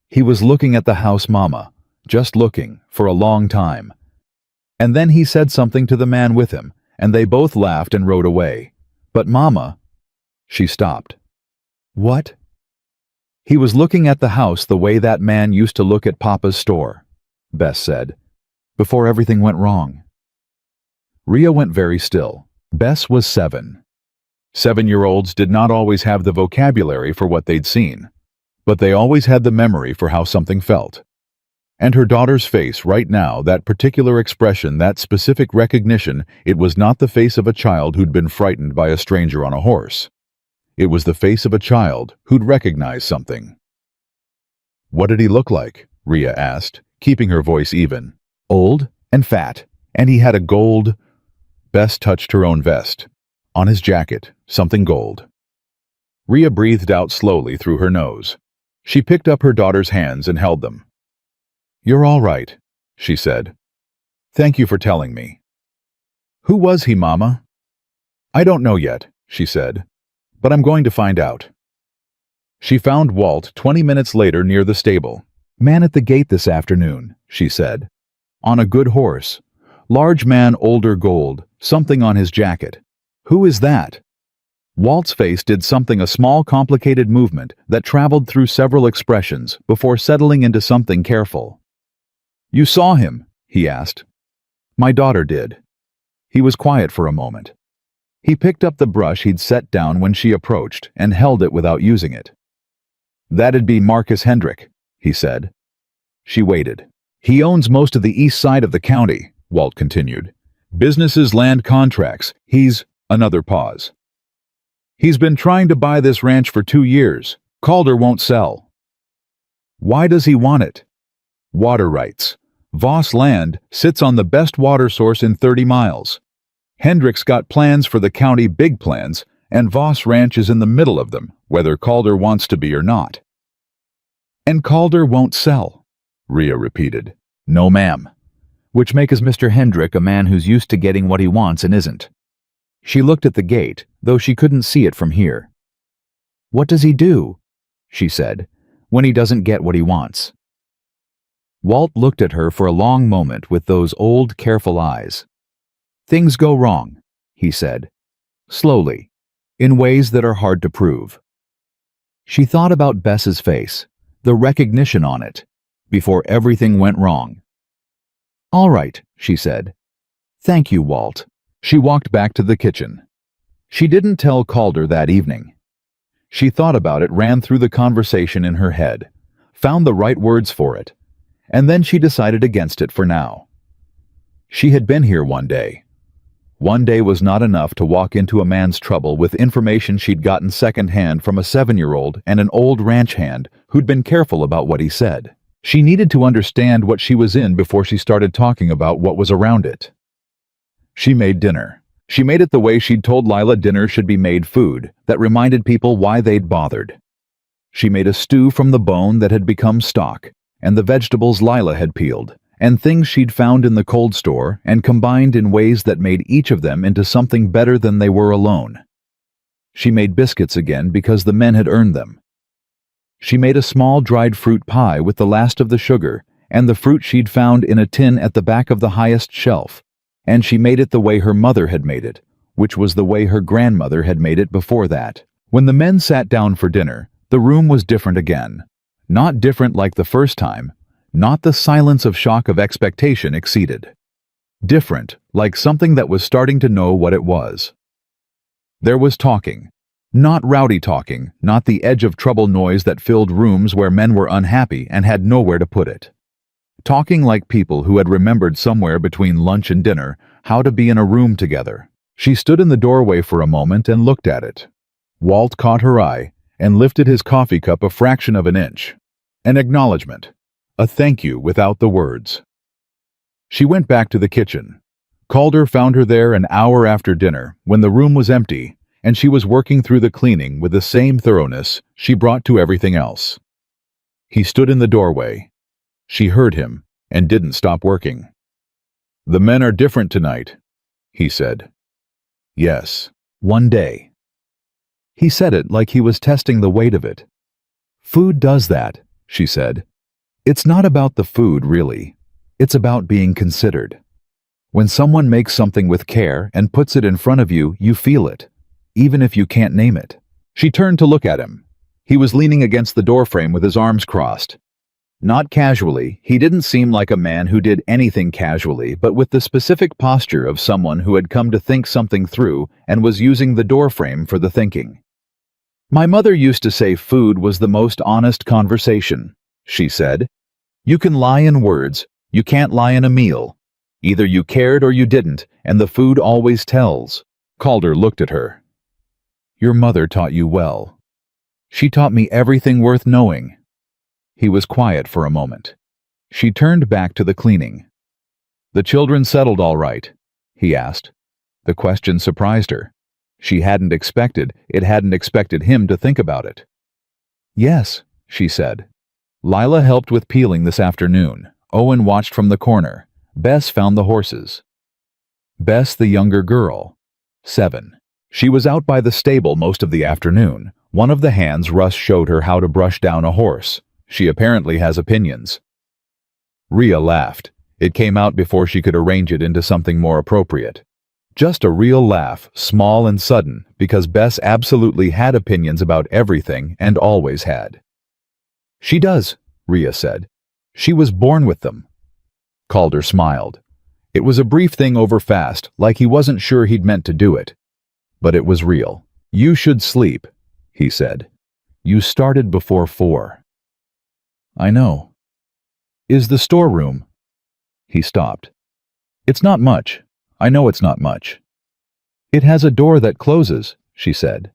He was looking at the house, Mama. Just looking, for a long time. And then he said something to the man with him, and they both laughed and rode away. "But Mama..." She stopped. "What?" "He was looking at the house the way that man used to look at Papa's store," Bess said, "before everything went wrong." Rhea went very still. Bess was 7. 7-year-olds did not always have the vocabulary for what they'd seen, but they always had the memory for how something felt. And her daughter's face right now, that particular expression, that specific recognition, it was not the face of a child who'd been frightened by a stranger on a horse. It was the face of a child who'd recognized something. "What did he look like?" Rhea asked, keeping her voice even. "Old and fat, and he had a gold..." Bess touched her own vest. "On his jacket, something gold." Rhea breathed out slowly through her nose. She picked up her daughter's hands and held them. "You're all right," she said. "Thank you for telling me." "Who was he, Mama?" "I don't know yet," she said, "but I'm going to find out." She found Walt 20 minutes later near the stable. "Man at the gate this afternoon," she said. "On a good horse. Large man, older gold, something on his jacket. Who is that?" Walt's face did something, a small complicated movement that traveled through several expressions before settling into something careful. "You saw him?" he asked. "My daughter did." He was quiet for a moment. He picked up the brush he'd set down when she approached and held it without using it. "That'd be Marcus Hendrick," he said. She waited. "He owns most of the east side of the county," Walt continued. "Businesses, land contracts. He's..." Another pause. "He's been trying to buy this ranch for 2 years. Calder won't sell." "Why does he want it?" "Water rights. Voss Land sits on the best water source in 30 miles. Hendricks got plans for the county, big plans, and Voss Ranch is in the middle of them, whether Calder wants to be or not. And Calder won't sell, Rhea repeated. No, ma'am. Which makes Mr. Hendrick a man who's used to getting what he wants and isn't. She looked at the gate, though she couldn't see it from here. What does he do, she said, when he doesn't get what he wants? Walt looked at her for a long moment with those old, careful eyes. Things go wrong, he said, slowly, in ways that are hard to prove. She thought about Bess's face, the recognition on it, before everything went wrong. All right, she said. Thank you, Walt. She walked back to the kitchen. She didn't tell Calder that evening. She thought about it, ran through the conversation in her head, found the right words for it, and then she decided against it for now. She had been here one day. One day was not enough to walk into a man's trouble with information she'd gotten secondhand from a 7-year-old and an old ranch hand who'd been careful about what he said. She needed to understand what she was in before she started talking about what was around it. She made dinner. She made it the way she'd told Lila dinner should be made, food that reminded people why they'd bothered. She made a stew from the bone that had become stock, and the vegetables Lila had peeled, and things she'd found in the cold store and combined in ways that made each of them into something better than they were alone. She made biscuits again because the men had earned them. She made a small dried fruit pie with the last of the sugar and the fruit she'd found in a tin at the back of the highest shelf, and she made it the way her mother had made it, which was the way her grandmother had made it before that. When the men sat down for dinner, the room was different again. Not different like the first time, not the silence of shock of expectation exceeded. Different, like something that was starting to know what it was. There was talking. Not rowdy talking, not the edge of trouble noise that filled rooms where men were unhappy and had nowhere to put it. Talking like people who had remembered somewhere between lunch and dinner how to be in a room together. She stood in the doorway for a moment and looked at it. Walt caught her eye and lifted his coffee cup a fraction of an inch. An acknowledgement. A thank you without the words. She went back to the kitchen. Calder found her there an hour after dinner when the room was empty and she was working through the cleaning with the same thoroughness she brought to everything else. He stood in the doorway. She heard him and didn't stop working. The men are different tonight, he said. Yes, one day. He said it like he was testing the weight of it. Food does that, she said. It's not about the food, really. It's about being considered. When someone makes something with care and puts it in front of you, you feel it, even if you can't name it. She turned to look at him. He was leaning against the doorframe with his arms crossed. Not casually, he didn't seem like a man who did anything casually, but with the specific posture of someone who had come to think something through and was using the doorframe for the thinking. My mother used to say food was the most honest conversation, she said. You can lie in words, you can't lie in a meal. Either you cared or you didn't, and the food always tells. Calder looked at her. Your mother taught you well. She taught me everything worth knowing. He was quiet for a moment. She turned back to the cleaning. The children settled all right? He asked. The question surprised her. It hadn't expected him to think about it. Yes, she said. Lila helped with peeling this afternoon. Owen watched from the corner. Bess found the horses. Bess, the younger girl, 7. She was out by the stable most of the afternoon. One of the hands Russ showed her how to brush down a horse. She apparently has opinions. Rhea laughed. It came out before she could arrange it into something more appropriate. Just a real laugh, small and sudden, because Bess absolutely had opinions about everything and always had. She does, Rhea said. She was born with them. Calder smiled. It was a brief thing over fast, like he wasn't sure he'd meant to do it. But it was real. You should sleep, he said. You started before 4. I know. Is the storeroom? He stopped. It's not much. I know it's not much. It has a door that closes, she said.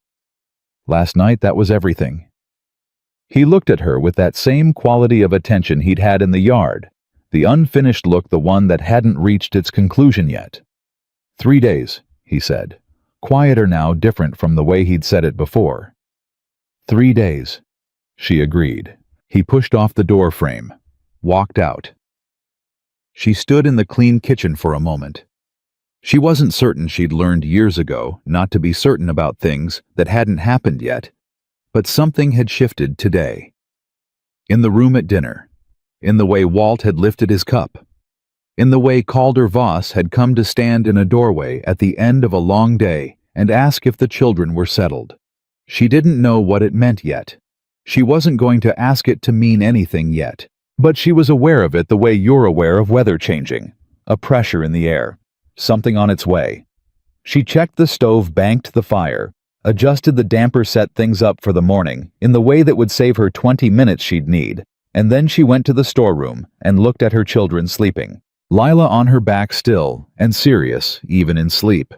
Last night that was everything. He looked at her with that same quality of attention he'd had in the yard, the unfinished look, the one that hadn't reached its conclusion yet. 3 days, he said, quieter now, different from the way he'd said it before. 3 days, she agreed. He pushed off the door frame, walked out. She stood in the clean kitchen for a moment. She wasn't certain she'd learned years ago not to be certain about things that hadn't happened yet, but something had shifted today. In the room at dinner, in the way Walt had lifted his cup, in the way Calder Voss had come to stand in a doorway at the end of a long day and ask if the children were settled. She didn't know what it meant yet. She wasn't going to ask it to mean anything yet, but she was aware of it the way you're aware of weather changing, a pressure in the air, something on its way. She checked the stove, banked the fire, adjusted the damper, set things up for the morning in the way that would save her 20 minutes she'd need, and then she went to the storeroom and looked at her children sleeping. Lila on her back still, and serious, even in sleep.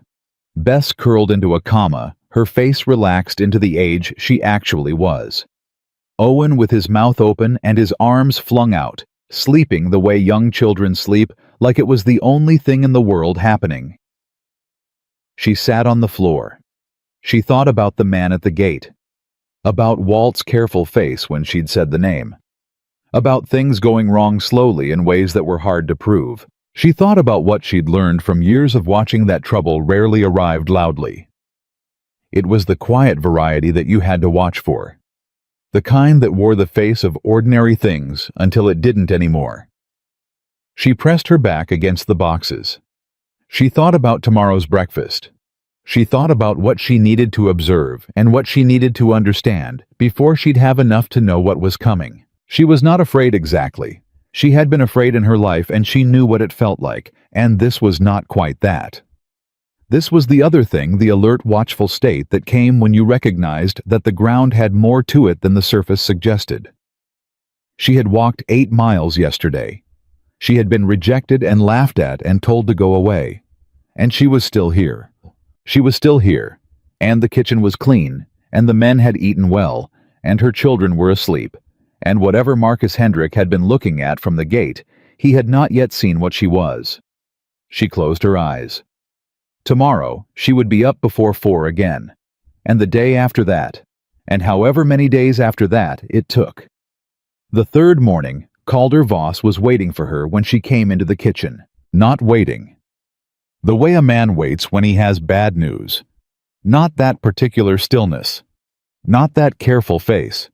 Bess curled into a comma, her face relaxed into the age she actually was. Owen with his mouth open and his arms flung out, sleeping the way young children sleep, like it was the only thing in the world happening. She sat on the floor. She thought about the man at the gate, about Walt's careful face when she'd said the name, about things going wrong slowly in ways that were hard to prove. She thought about what she'd learned from years of watching that trouble rarely arrived loudly. It was the quiet variety that you had to watch for, the kind that wore the face of ordinary things until it didn't anymore. She pressed her back against the boxes. She thought about tomorrow's breakfast. She thought about what she needed to observe and what she needed to understand before she'd have enough to know what was coming. She was not afraid exactly. She had been afraid in her life and she knew what it felt like, and this was not quite that. This was the other thing, the alert, watchful state that came when you recognized that the ground had more to it than the surface suggested. She had walked 8 miles yesterday. She had been rejected and laughed at and told to go away. And she was still here. She was still here, and the kitchen was clean, and the men had eaten well, and her children were asleep, and whatever Marcus Hendrick had been looking at from the gate, he had not yet seen what she was. She closed her eyes. Tomorrow, she would be up before 4 again, and the day after that, and however many days after that it took. The third morning, Calder Voss was waiting for her when she came into the kitchen. Not waiting. The way a man waits when he has bad news. Not that particular stillness. Not that careful face.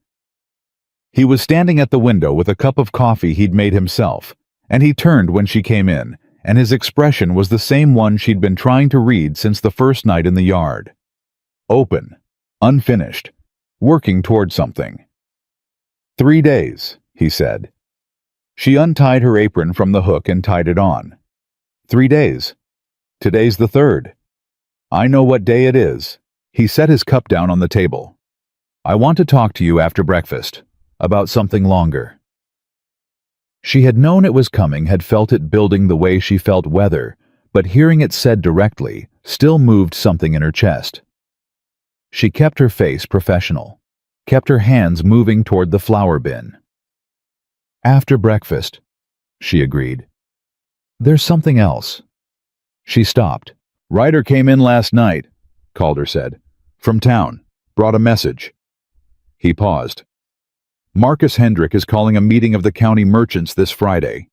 He was standing at the window with a cup of coffee he'd made himself, and he turned when she came in, and his expression was the same one she'd been trying to read since the first night in the yard. Open, unfinished, working toward something. 3 days, he said. She untied her apron from the hook and tied it on. 3 days. Today's the 3rd. I know what day it is. He set his cup down on the table. I want to talk to you after breakfast, about something longer. She had known it was coming, had felt it building the way she felt weather, but hearing it said directly still moved something in her chest. She kept her face professional, kept her hands moving toward the flour bin. After breakfast, she agreed. There's something else. She stopped. Ryder came in last night, Calder said. From town. Brought a message. He paused. Marcus Hendrick is calling a meeting of the county merchants this Friday.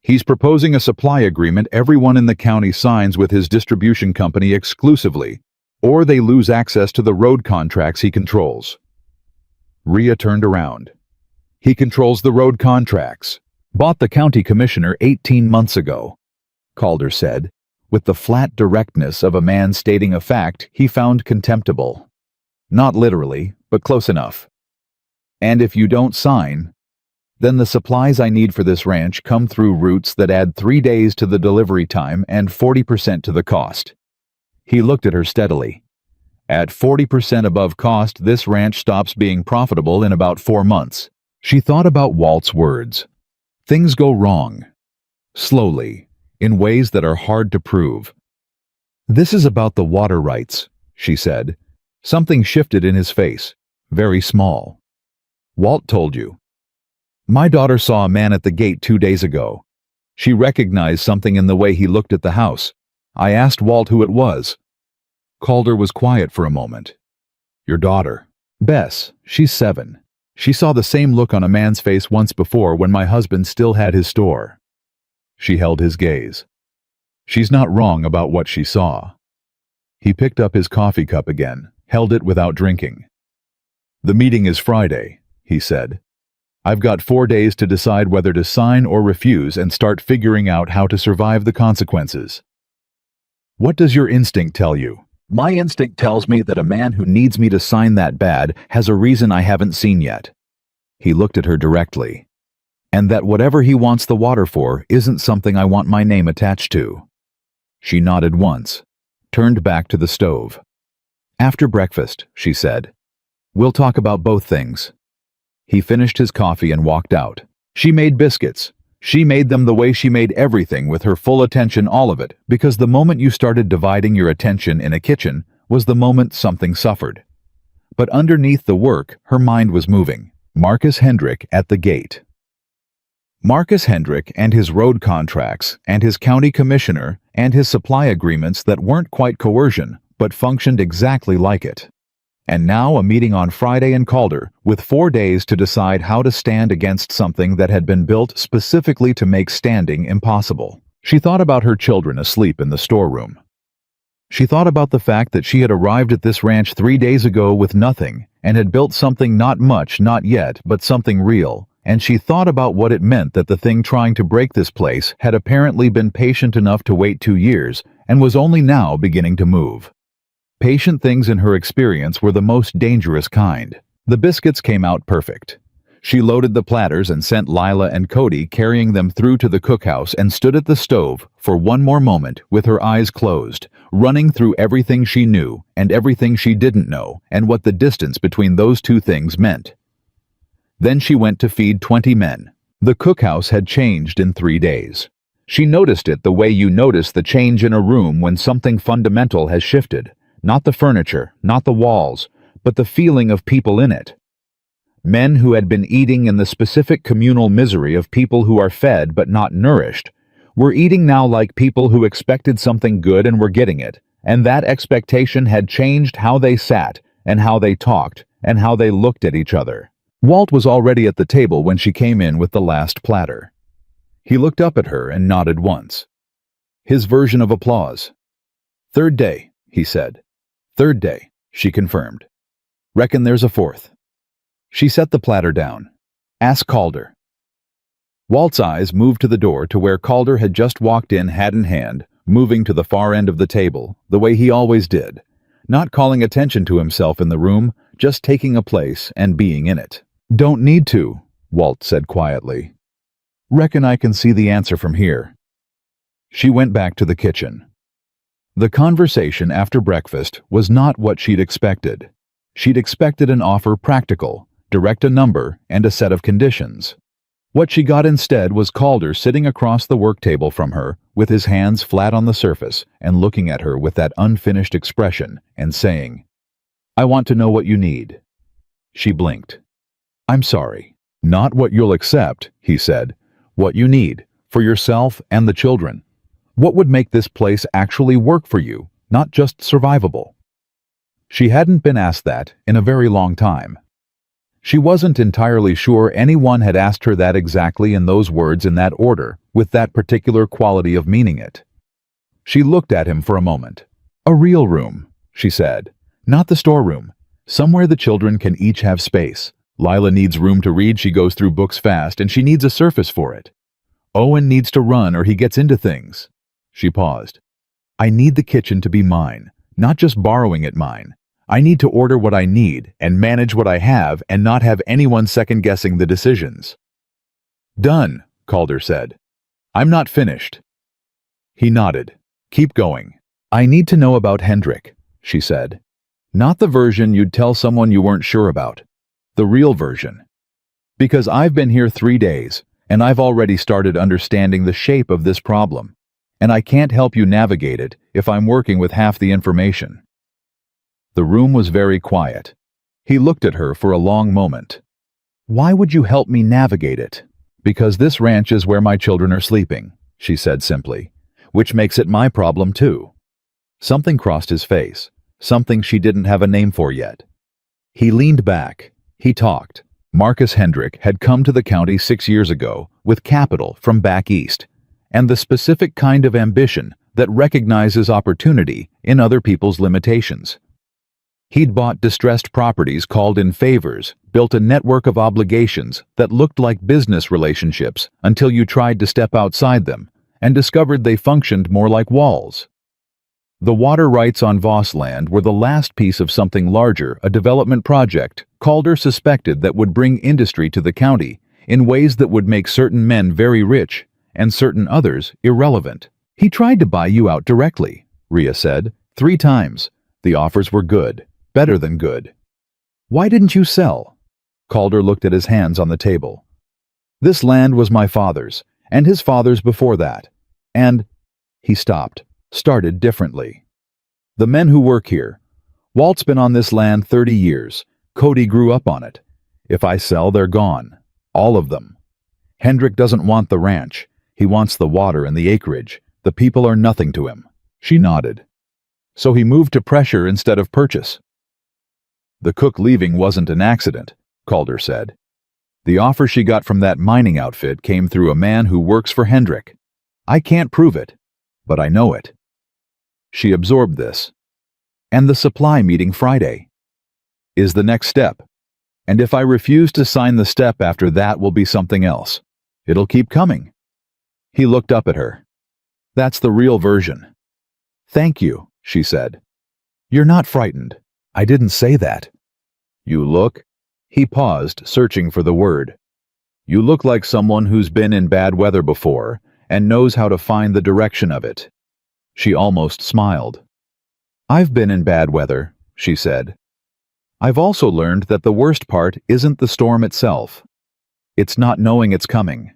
He's proposing a supply agreement everyone in the county signs with his distribution company exclusively, or they lose access to the road contracts he controls. Rhea turned around. He controls the road contracts. Bought the county commissioner 18 months ago, Calder said, with the flat directness of a man stating a fact he found contemptible. Not literally, but close enough. And if you don't sign, then the supplies I need for this ranch come through routes that add 3 days to the delivery time and 40% to the cost. He looked at her steadily. At 40% above cost, this ranch stops being profitable in about 4 months. She thought about Walt's words. Things go wrong. Slowly. In ways that are hard to prove. This is about the water rights, she said. Something shifted in his face, very small. Walt told you. My daughter saw a man at the gate 2 days ago. She recognized something in the way he looked at the house. I asked Walt who it was. Calder was quiet for a moment. Your daughter. Bess, she's 7. She saw the same look on a man's face once before when my husband still had his store. She held his gaze. She's not wrong about what she saw. He picked up his coffee cup again, held it without drinking. The meeting is Friday, he said. I've got 4 days to decide whether to sign or refuse and start figuring out how to survive the consequences. What does your instinct tell you? My instinct tells me that a man who needs me to sign that bad has a reason I haven't seen yet. He looked at her directly. And that whatever he wants the water for isn't something I want my name attached to. She nodded once, turned back to the stove. After breakfast, she said. We'll talk about both things. He finished his coffee and walked out. She made biscuits. She made them the way she made everything, with her full attention, all of it, because the moment you started dividing your attention in a kitchen was the moment something suffered. But underneath the work, her mind was moving. Marcus Hendrick at the gate. Marcus Hendrick and his road contracts and his county commissioner and his supply agreements that weren't quite coercion, but functioned exactly like it. And now a meeting on Friday in Calder, with 4 days to decide how to stand against something that had been built specifically to make standing impossible. She thought about her children asleep in the storeroom. She thought about the fact that she had arrived at this ranch 3 days ago with nothing, and had built something not much, not yet, but something real. And she thought about what it meant that the thing trying to break this place had apparently been patient enough to wait 2 years, and was only now beginning to move. Patient things in her experience were the most dangerous kind. The biscuits came out perfect. She loaded the platters and sent Lila and Cody carrying them through to the cookhouse and stood at the stove for one more moment with her eyes closed, running through everything she knew and everything she didn't know and what the distance between those two things meant. Then she went to feed 20 men. The cookhouse had changed in 3 days. She noticed it the way you notice the change in a room when something fundamental has shifted. Not the furniture, not the walls, but the feeling of people in it. Men who had been eating in the specific communal misery of people who are fed but not nourished, were eating now like people who expected something good and were getting it, and that expectation had changed how they sat, and how they talked, and how they looked at each other. Walt was already at the table when she came in with the last platter. He looked up at her and nodded once. His version of applause. "Third day," he said. "Third day," she confirmed. "Reckon there's a fourth." She set the platter down. "Ask Calder." Walt's eyes moved to the door to where Calder had just walked in hat in hand, moving to the far end of the table, the way he always did, not calling attention to himself in the room, just taking a place and being in it. "Don't need to," Walt said quietly. "Reckon I can see the answer from here." She went back to the kitchen. The conversation after breakfast was not what she'd expected. She'd expected an offer practical, direct a number, and a set of conditions. What she got instead was Calder sitting across the work table from her, with his hands flat on the surface, and looking at her with that unfinished expression, and saying, "I want to know what you need." She blinked. "I'm sorry. Not what you'll accept," he said. "What you need, for yourself and the children. What would make this place actually work for you, not just survivable?" She hadn't been asked that in a very long time. She wasn't entirely sure anyone had asked her that exactly in those words in that order, with that particular quality of meaning it. She looked at him for a moment. "A real room," she said. "Not the storeroom. Somewhere the children can each have space. Lila needs room to read, she goes through books fast, and she needs a surface for it. Owen needs to run or he gets into things." She paused. "I need the kitchen to be mine, not just borrowing it mine. I need to order what I need and manage what I have and not have anyone second-guessing the decisions." "Done," Calder said. "I'm not finished." He nodded. "Keep going." "I need to know about Hendrick," she said. "Not the version you'd tell someone you weren't sure about. The real version. Because I've been here 3 days, and I've already started understanding the shape of this problem. And I can't help you navigate it if I'm working with half the information." The room was very quiet. He looked at her for a long moment. "Why would you help me navigate it?" "Because this ranch is where my children are sleeping," she said simply. which makes it my problem too. Something crossed his face, something she didn't have a name for yet. He leaned back. He talked. Marcus Hendrick had come to the county 6 years ago with capital from back east, and the specific kind of ambition that recognizes opportunity in other people's limitations. He'd bought distressed properties, called in favors, built a network of obligations that looked like business relationships until you tried to step outside them and discovered they functioned more like walls. The water rights on Voss land were the last piece of something larger, a development project Calder suspected that would bring industry to the county in ways that would make certain men very rich and certain others irrelevant. He tried to buy you out directly, Rhea said, 3 times. The offers were good, better than good. Why didn't you sell? Calder looked at his hands on the table. This land was my father's, and his father's before that. And, he stopped, started differently. The men who work here. Walt's been on this land 30 years. Cody grew up on it. If I sell, they're gone. All of them. Hendrick doesn't want the ranch. He wants the water and the acreage. The people are nothing to him. She nodded. So he moved to pressure instead of purchase. The cook leaving wasn't an accident, Calder said. The offer she got from that mining outfit came through a man who works for Hendrick. I can't prove it, but I know it. She absorbed this. And the supply meeting Friday is the next step. And if I refuse to sign the step after that will be something else. It'll keep coming. He looked up at her. That's the real version. Thank you, she said. You're not frightened. I didn't say that. You look. He paused, searching for the word. You look like someone who's been in bad weather before and knows how to find the direction of it. She almost smiled. I've been in bad weather, she said. I've also learned that the worst part isn't the storm itself. It's not knowing it's coming.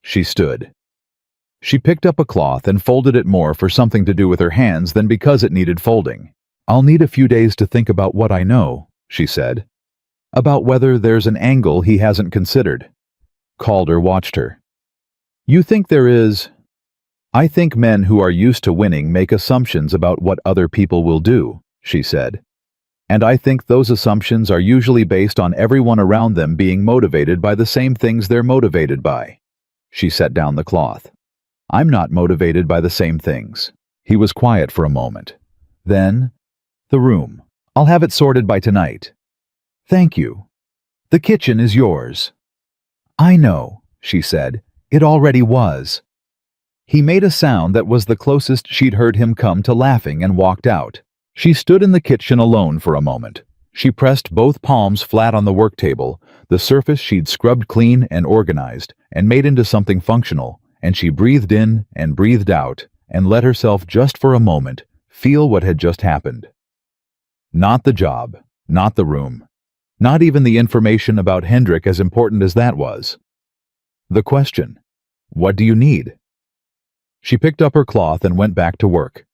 She stood. She picked up a cloth and folded it more for something to do with her hands than because it needed folding. I'll need a few days to think about what I know, she said. About whether there's an angle he hasn't considered. Calder watched her. You think there is? I think men who are used to winning make assumptions about what other people will do, she said. And I think those assumptions are usually based on everyone around them being motivated by the same things they're motivated by. She set down the cloth. I'm not motivated by the same things. He was quiet for a moment. Then, the room. I'll have it sorted by tonight. Thank you. The kitchen is yours. I know, she said. It already was. He made a sound that was the closest she'd heard him come to laughing and walked out. She stood in the kitchen alone for a moment. She pressed both palms flat on the work table, the surface she'd scrubbed clean and organized and made into something functional, and she breathed in and breathed out and let herself just for a moment feel what had just happened. Not the job, not the room, not even the information about Hendrick, as important as that was. The question, what do you need? She picked up her cloth and went back to work.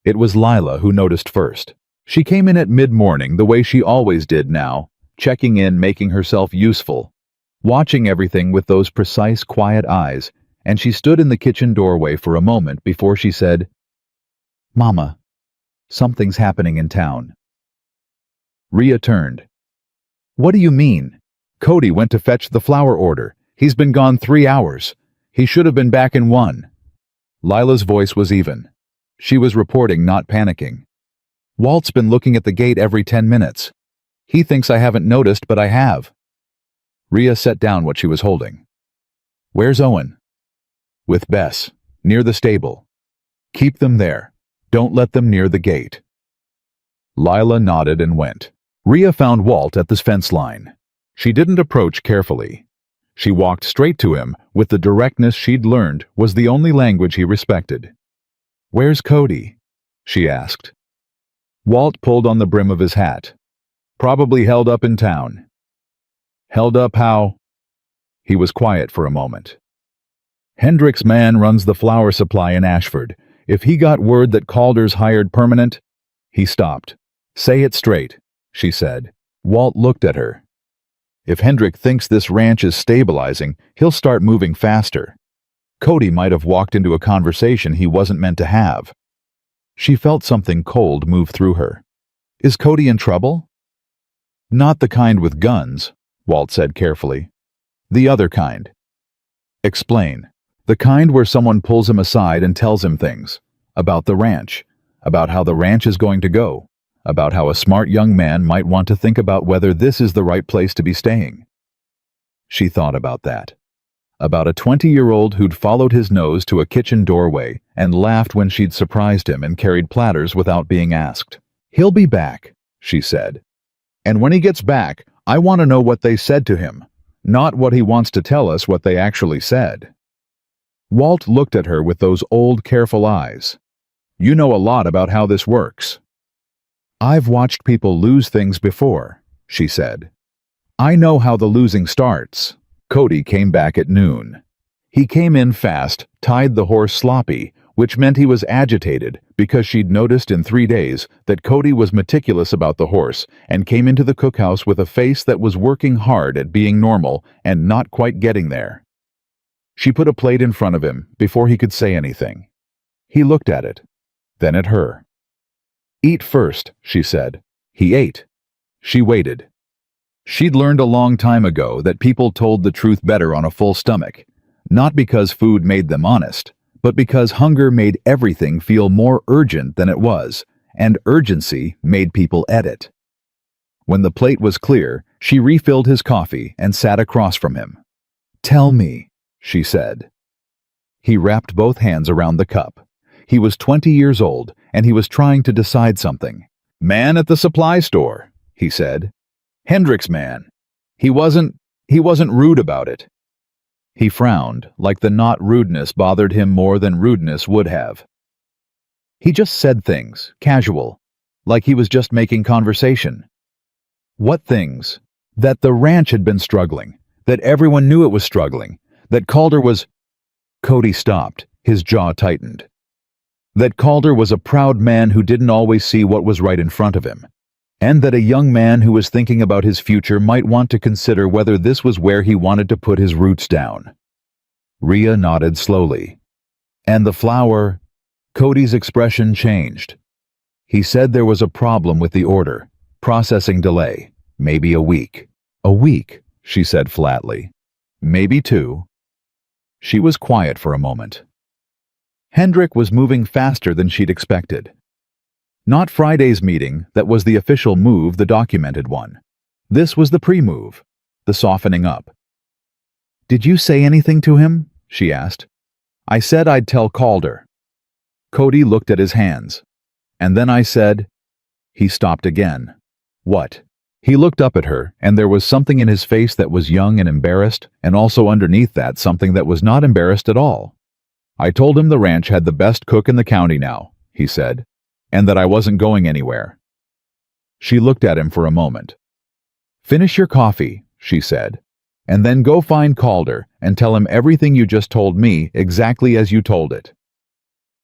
It was Lila who noticed first. She came in at mid-morning the way she always did now, checking in, making herself useful, watching everything with those precise, quiet eyes, and she stood in the kitchen doorway for a moment before she said, Mama, something's happening in town. Rhea turned. What do you mean? Cody went to fetch the flower order. He's been gone 3 hours. He should have been back in 1. Lila's voice was even. She was reporting, not panicking. Walt's been looking at the gate every 10 minutes. He thinks I haven't noticed, but I have. Rhea set down what she was holding. Where's Owen? With Bess, near the stable. Keep them there. Don't let them near the gate. Lila nodded and went. Rhea found Walt at the fence line. She didn't approach carefully. She walked straight to him with the directness she'd learned was the only language he respected. Where's Cody? She asked. Walt pulled on the brim of his hat. Probably held up in town. Held up how? He was quiet for a moment. Hendrick's man runs the flower supply in Ashford. If he got word that Calder's hired permanent... He stopped. Say it straight, she said. Walt looked at her. If Hendrick thinks this ranch is stabilizing, he'll start moving faster. Cody might have walked into a conversation he wasn't meant to have. She felt something cold move through her. Is Cody in trouble? Not the kind with guns, Walt said carefully. The other kind. Explain. The kind where someone pulls him aside and tells him things. About the ranch. About how the ranch is going to go. About how a smart young man might want to think about whether this is the right place to be staying. She thought about that. About a 20-year-old who'd followed his nose to a kitchen doorway and laughed when she'd surprised him and carried platters without being asked. He'll be back, she said. And when he gets back, I want to know what they said to him, not what he wants to tell us what they actually said. Walt looked at her with those old, careful eyes. You know a lot about how this works. I've watched people lose things before, she said. I know how the losing starts. Cody came back at noon. He came in fast, tied the horse sloppy, which meant he was agitated because she'd noticed in 3 days that Cody was meticulous about the horse and came into the cookhouse with a face that was working hard at being normal and not quite getting there. She put a plate in front of him before he could say anything. He looked at it, then at her. Eat first, she said. He ate. She waited. She'd learned a long time ago that people told the truth better on a full stomach, not because food made them honest, but because hunger made everything feel more urgent than it was, and urgency made people edit. When the plate was clear, she refilled his coffee and sat across from him. Tell me, she said. He wrapped both hands around the cup. He was 20 years old, and he was trying to decide something. Man at the supply store, he said. Hendricks man. He wasn't rude about it. He frowned, like the not rudeness bothered him more than rudeness would have. He just said things, casual, like he was just making conversation. What things? That the ranch had been struggling, that everyone knew it was struggling, that Calder was... Cody stopped, his jaw tightened. That Calder was a proud man who didn't always see what was right in front of him, and that a young man who was thinking about his future might want to consider whether this was where he wanted to put his roots down. Rhea nodded slowly. And the flower... Cody's expression changed. He said there was a problem with the order, processing delay, maybe a week. A week, she said flatly. Maybe 2. She was quiet for a moment. Hendrick was moving faster than she'd expected. Not Friday's meeting, that was the official move, the documented one. This was the pre-move, the softening up. Did you say anything to him? She asked. I said I'd tell Calder. Cody looked at his hands. And then I said... He stopped again. What? He looked up at her, and there was something in his face that was young and embarrassed, and also underneath that something that was not embarrassed at all. I told him the ranch had the best cook in the county now, he said, and that I wasn't going anywhere. She looked at him for a moment. Finish your coffee, she said, and then go find Calder and tell him everything you just told me exactly as you told it.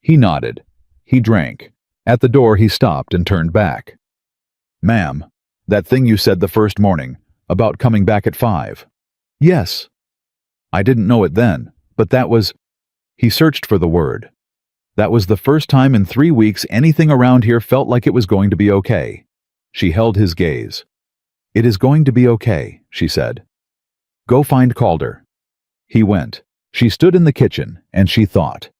He nodded. He drank. At the door he stopped and turned back. Ma'am, that thing you said the first morning, about coming back at 5. Yes. I didn't know it then, but that was... He searched for the word. That was the first time in 3 weeks anything around here felt like it was going to be okay. She held his gaze. It is going to be okay, she said. Go find Calder. He went. She stood in the kitchen, and she thought.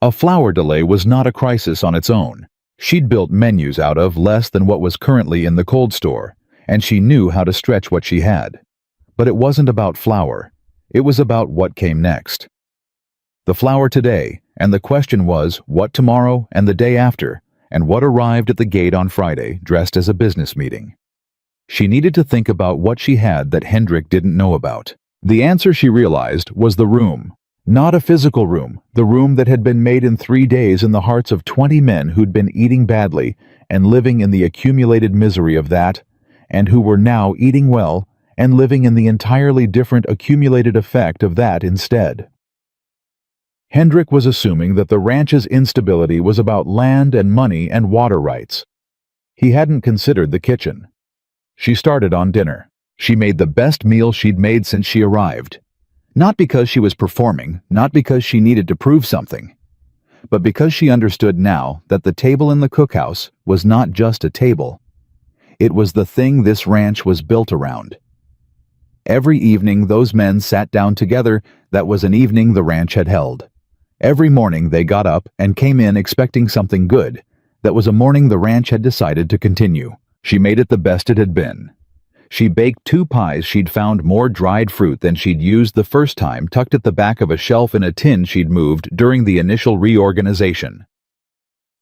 A flour delay was not a crisis on its own. She'd built menus out of less than what was currently in the cold store, and she knew how to stretch what she had. But it wasn't about flour. It was about what came next. The flour today, and the question was what tomorrow and the day after, and what arrived at the gate on Friday dressed as a business meeting. She needed to think about what she had that Hendrick didn't know about. The answer, she realized, was the room. Not a physical room, the room that had been made in 3 days in the hearts of 20 men who'd been eating badly and living in the accumulated misery of that, and who were now eating well and living in the entirely different accumulated effect of that instead. Hendrick was assuming that the ranch's instability was about land and money and water rights. He hadn't considered the kitchen. She started on dinner. She made the best meal she'd made since she arrived. Not because she was performing, not because she needed to prove something, but because she understood now that the table in the cookhouse was not just a table. It was the thing this ranch was built around. Every evening those men sat down together, that was an evening the ranch had held. Every morning they got up and came in expecting something good. That was a morning the ranch had decided to continue. She made it the best it had been. She baked 2 pies she'd found more dried fruit than she'd used the first time, tucked at the back of a shelf in a tin she'd moved during the initial reorganization.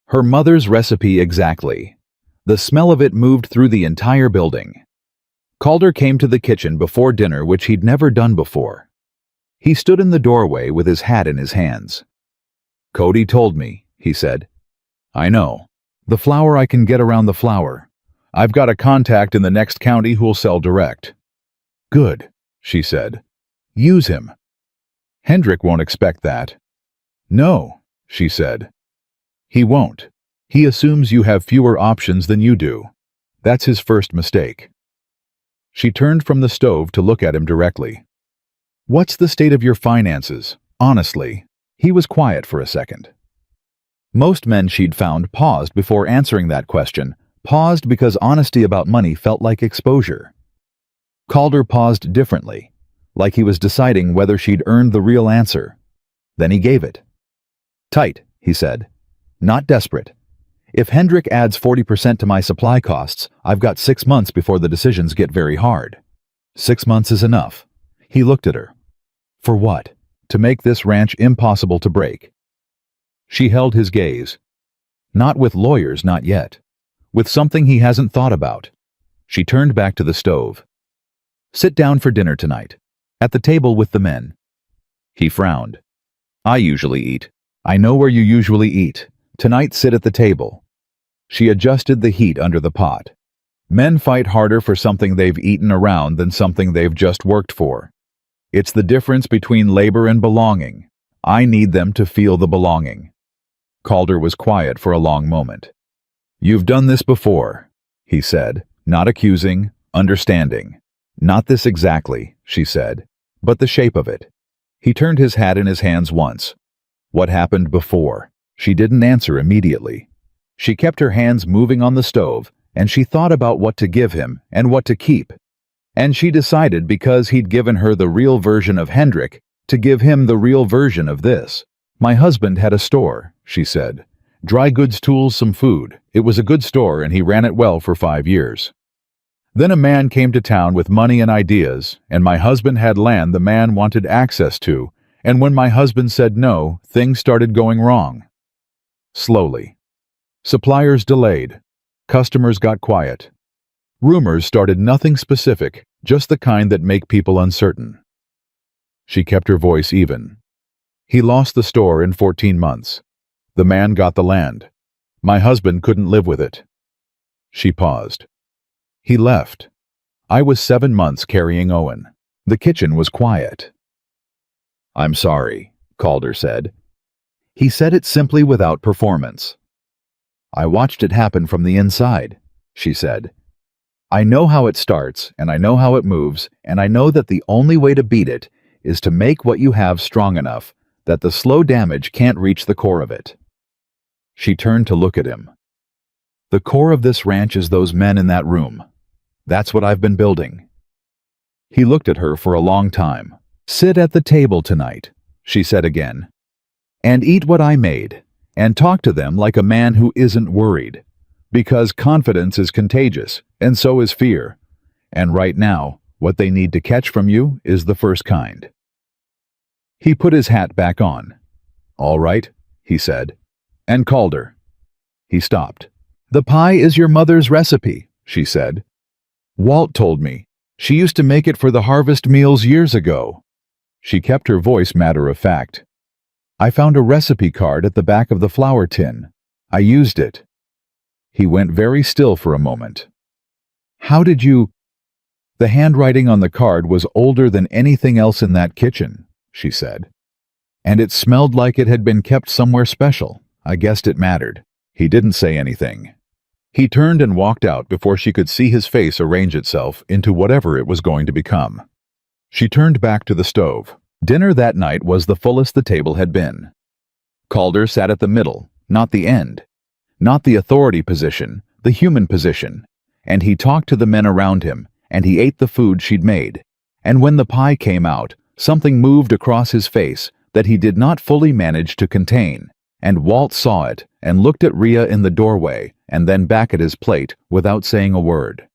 Her mother's recipe exactly. The smell of it moved through the entire building. Calder came to the kitchen before dinner, which he'd never done before. He stood in the doorway with his hat in his hands. "Cody told me," he said. "I know. The flour I can get around the flour. I've got a contact in the next county who'll sell direct." "Good," she said. "Use him." "Hendrik won't expect that." "No," she said. "He won't. He assumes you have fewer options than you do. That's his first mistake." She turned from the stove to look at him directly. "What's the state of your finances, honestly?" He was quiet for a second. Most men she'd found paused before answering that question, paused because honesty about money felt like exposure. Calder paused differently, like he was deciding whether she'd earned the real answer. Then he gave it. "Tight," he said. "Not desperate. If Hendrik adds 40% to my supply costs, I've got 6 months before the decisions get very hard." 6 months is enough. He looked at her. "For what? To make this ranch impossible to break." She held his gaze. "Not with lawyers, not yet. With something he hasn't thought about." She turned back to the stove. "Sit down for dinner tonight. At the table with the men." He frowned. "I usually eat." "I know where you usually eat. Tonight sit at the table." She adjusted the heat under the pot. Men fight harder for something they've eaten around than something they've just worked for. It's the difference between labor and belonging. I need them to feel the belonging. Calder was quiet for a long moment. "You've done this before," he said, not accusing, understanding. "Not this exactly," she said, "but the shape of it." He turned his hat in his hands once. "What happened before?" She didn't answer immediately. She kept her hands moving on the stove, and she thought about what to give him and what to keep. And she decided, because he'd given her the real version of Hendrik, to give him the real version of this. "My husband had a store," she said. "Dry goods, tools, some food. It was a good store and he ran it well for 5 years. Then a man came to town with money and ideas, and my husband had land the man wanted access to, and when my husband said no, things started going wrong. Slowly. Suppliers delayed. Customers got quiet. Rumors started, nothing specific, just the kind that make people uncertain." She kept her voice even. "He lost the store in 14 months. The man got the land. My husband couldn't live with it." She paused. "He left. I was 7 months carrying Owen." The kitchen was quiet. "I'm sorry," Calder said. He said it simply, without performance. "I watched it happen from the inside," she said. "I know how it starts, and I know how it moves, and I know that the only way to beat it is to make what you have strong enough that the slow damage can't reach the core of it." She turned to look at him. "The core of this ranch is those men in that room. That's what I've been building." He looked at her for a long time. "Sit at the table tonight," she said again, "and eat what I made, and talk to them like a man who isn't worried. Because confidence is contagious, and so is fear. And right now, what they need to catch from you is the first kind." He put his hat back on. "All right," he said. "And Calder." He stopped. "The pie is your mother's recipe," she said. "Walt told me. She used to make it for the harvest meals years ago." She kept her voice matter of fact. "I found a recipe card at the back of the flour tin. I used it." He went very still for a moment. "How did you—" "The handwriting on the card was older than anything else in that kitchen," she said. "And it smelled like it had been kept somewhere special. I guessed it mattered." He didn't say anything. He turned and walked out before she could see his face arrange itself into whatever it was going to become. She turned back to the stove. Dinner that night was the fullest the table had been. Calder sat at the middle, not the end. Not the authority position, the human position. And he talked to the men around him, and he ate the food she'd made. And when the pie came out, something moved across his face that he did not fully manage to contain. And Walt saw it and looked at Rhea in the doorway and then back at his plate without saying a word.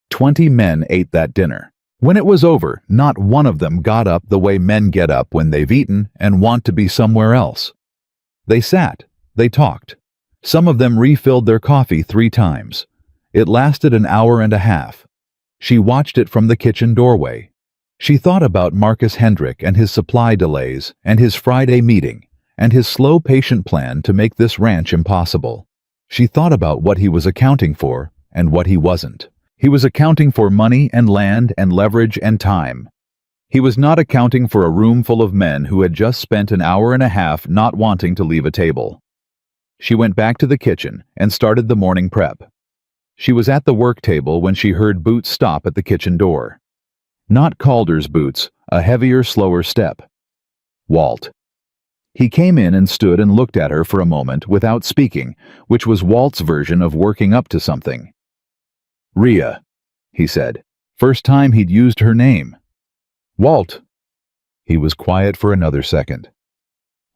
20 men ate that dinner. When it was over, not one of them got up the way men get up when they've eaten and want to be somewhere else. They sat, they talked. Some of them refilled their coffee 3 times. It lasted an hour and a half. She watched it from the kitchen doorway. She thought about Marcus Hendrick and his supply delays and his Friday meeting and his slow, patient plan to make this ranch impossible. She thought about what he was accounting for and what he wasn't. He was accounting for money and land and leverage and time. He was not accounting for a room full of men who had just spent an hour and a half not wanting to leave a table. She went back to the kitchen and started the morning prep. She was at the work table when she heard boots stop at the kitchen door. Not Calder's boots, a heavier, slower step. Walt. He came in and stood and looked at her for a moment without speaking, which was Walt's version of working up to something. Rhea, he said. First time he'd used her name. Walt. He was quiet for another second.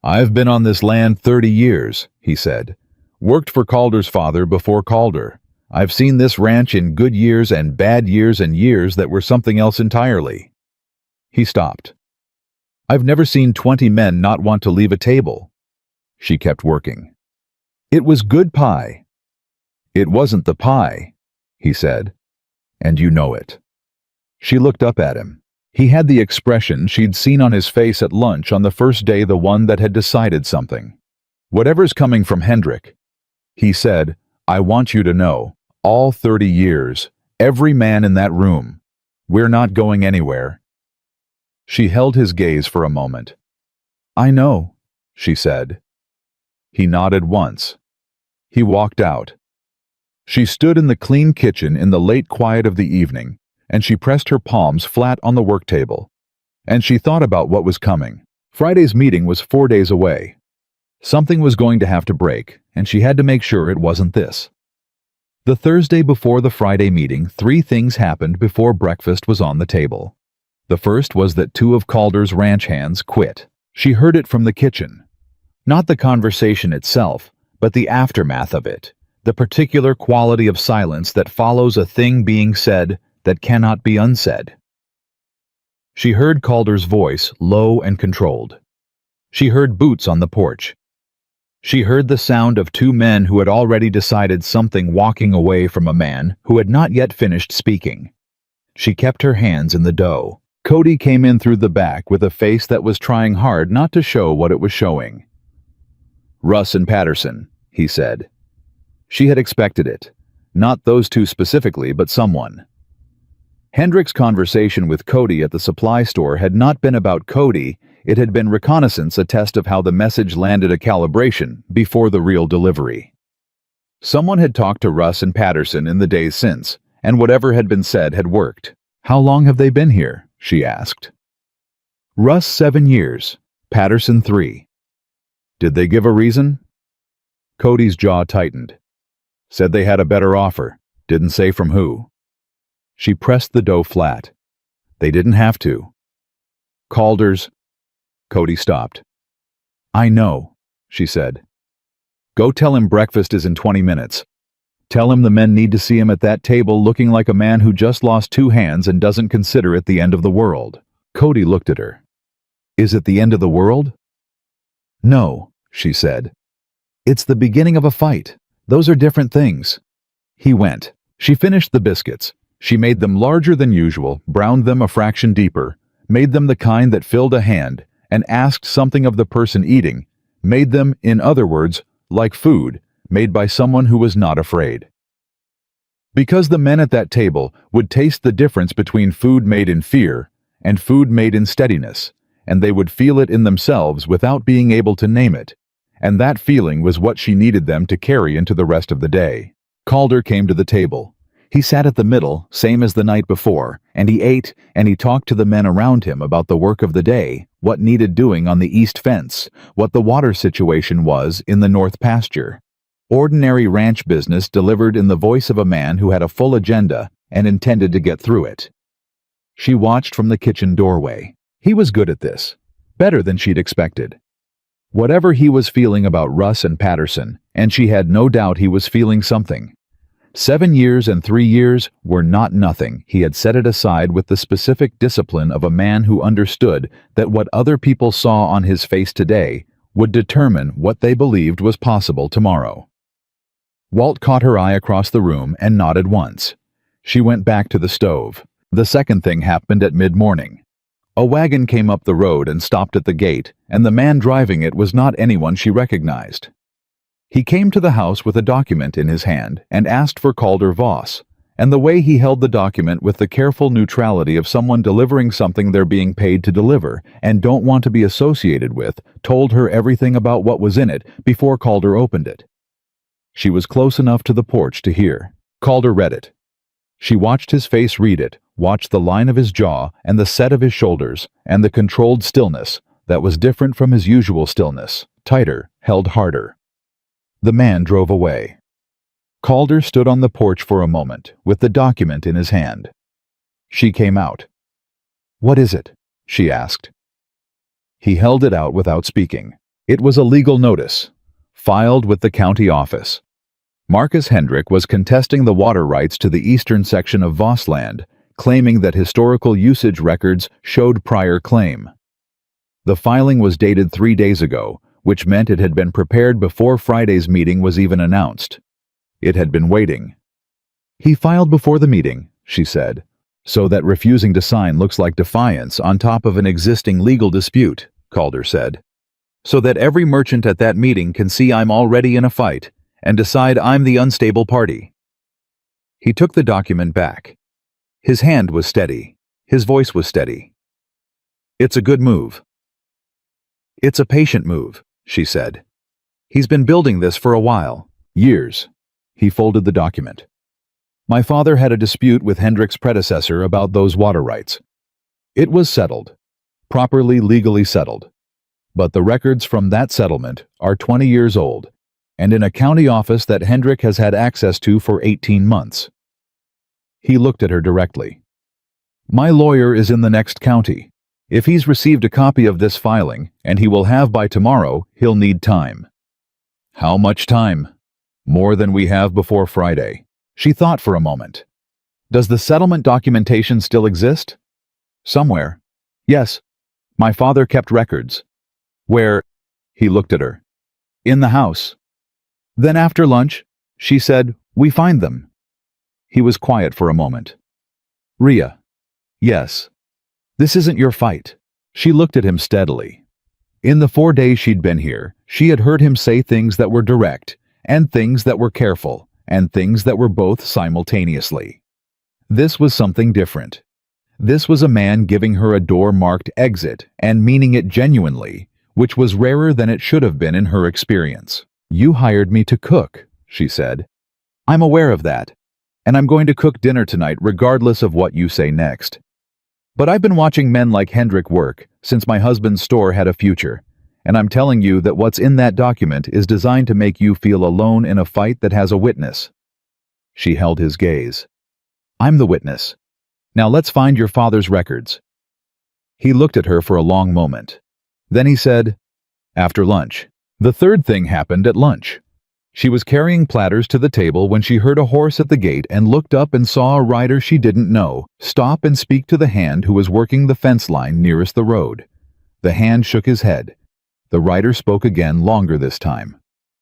I've been on this land 30 years, he said. Worked for Calder's father before Calder. I've seen this ranch in good years and bad years and years that were something else entirely. He stopped. I've never seen 20 men not want to leave a table. She kept working. It was good pie. It wasn't the pie, he said, and you know it. She looked up at him. He had the expression she'd seen on his face at lunch on the first day, the one that had decided something. Whatever's coming from Hendrick. He said, I want you to know, all 30 years, every man in that room, we're not going anywhere. She held his gaze for a moment. I know, she said. He nodded once. He walked out. She stood in the clean kitchen in the late quiet of the evening, and she pressed her palms flat on the work table. And she thought about what was coming. Friday's meeting was 4 days away. Something was going to have to break, and she had to make sure it wasn't this. The Thursday before the Friday meeting, 3 things happened before breakfast was on the table. The first was that 2 of Calder's ranch hands quit. She heard it from the kitchen. Not the conversation itself, but the aftermath of it. The particular quality of silence that follows a thing being said that cannot be unsaid. She heard Calder's voice, low and controlled. She heard boots on the porch. She heard the sound of 2 men who had already decided something walking away from a man who had not yet finished speaking. She kept her hands in the dough. Cody came in through the back with a face that was trying hard not to show what it was showing. Russ and Patterson, he said. She had expected it. Not those 2 specifically, but someone. Hendrick's conversation with Cody at the supply store had not been about Cody. It had been reconnaissance, a test of how the message landed, a calibration before the real delivery. Someone had talked to Russ and Patterson in the days since, and whatever had been said had worked. How long have they been here? She asked. Russ 7 years, Patterson 3. Did they give a reason? Cody's jaw tightened. Said they had a better offer. Didn't say from who. She pressed the dough flat. They didn't have to. Calder's. Cody stopped. I know, she said. Go tell him breakfast is in 20 minutes. Tell him the men need to see him at that table looking like a man who just lost 2 hands and doesn't consider it the end of the world. Cody looked at her. Is it the end of the world? No, she said. It's the beginning of a fight. Those are different things. He went. She finished the biscuits. She made them larger than usual, browned them a fraction deeper, made them the kind that filled a hand, and asked something of the person eating, made them, in other words, like food, made by someone who was not afraid. Because the men at that table would taste the difference between food made in fear and food made in steadiness, and they would feel it in themselves without being able to name it, and that feeling was what she needed them to carry into the rest of the day. Calder came to the table. He sat at the middle, same as the night before, and he ate and he talked to the men around him about the work of the day, what needed doing on the east fence, what the water situation was in the north pasture. Ordinary ranch business delivered in the voice of a man who had a full agenda and intended to get through it. She watched from the kitchen doorway. He was good at this, better than she'd expected. Whatever he was feeling about Russ and Patterson, and she had no doubt he was feeling something. 7 years and 3 years were not nothing. He had set it aside with the specific discipline of a man who understood that what other people saw on his face today would determine what they believed was possible tomorrow. Walt caught her eye across the room and nodded once. She went back to the stove. The second thing happened at mid-morning. A wagon came up the road and stopped at the gate, and the man driving it was not anyone she recognized. He came to the house with a document in his hand and asked for Calder Voss, and the way he held the document with the careful neutrality of someone delivering something they're being paid to deliver and don't want to be associated with told her everything about what was in it before Calder opened it. She was close enough to the porch to hear. Calder read it. She watched his face read it, watched the line of his jaw and the set of his shoulders and the controlled stillness that was different from his usual stillness, tighter, held harder. The man drove away. Calder stood on the porch for a moment, with the document in his hand. She came out. "What is it?" she asked. He held it out without speaking. It was a legal notice, filed with the county office. Marcus Hendrick was contesting the water rights to the eastern section of Vossland, claiming that historical usage records showed prior claim. The filing was dated 3 days ago, which meant it had been prepared before Friday's meeting was even announced. It had been waiting. "He filed before the meeting," she said, "so that refusing to sign looks like defiance on top of an existing legal dispute," Calder said. "So that every merchant at that meeting can see I'm already in a fight and decide I'm the unstable party." He took the document back. His hand was steady. His voice was steady. "It's a good move." "It's a patient move," she said. "He's been building this for a while. Years." He folded the document. "My father had a dispute with Hendrick's predecessor about those water rights. It was settled. Properly legally settled. But the records from that settlement are 20 years old, and in a county office that Hendrick has had access to for 18 months. He looked at her directly. "My lawyer is in the next county. If he's received a copy of this filing, and he will have by tomorrow, he'll need time." "How much time?" "More than we have before Friday." She thought for a moment. "Does the settlement documentation still exist?" "Somewhere. Yes. My father kept records." "Where?" He looked at her. "In the house." "Then after lunch," she said, "we find them." He was quiet for a moment. "Rhea." "Yes. This isn't your fight." She looked at him steadily. In the 4 days she'd been here, she had heard him say things that were direct, and things that were careful, and things that were both simultaneously. This was something different. This was a man giving her a door marked exit and meaning it genuinely, which was rarer than it should have been in her experience. "You hired me to cook," she said. "I'm aware of that, and I'm going to cook dinner tonight regardless of what you say next. But I've been watching men like Hendrick work since my husband's store had a future, and I'm telling you that what's in that document is designed to make you feel alone in a fight that has a witness." She held his gaze. "I'm the witness. Now let's find your father's records." He looked at her for a long moment. Then he said, "After lunch." The third thing happened at lunch. She was carrying platters to the table when she heard a horse at the gate and looked up and saw a rider she didn't know stop and speak to the hand who was working the fence line nearest the road. The hand shook his head. The rider spoke again, longer this time.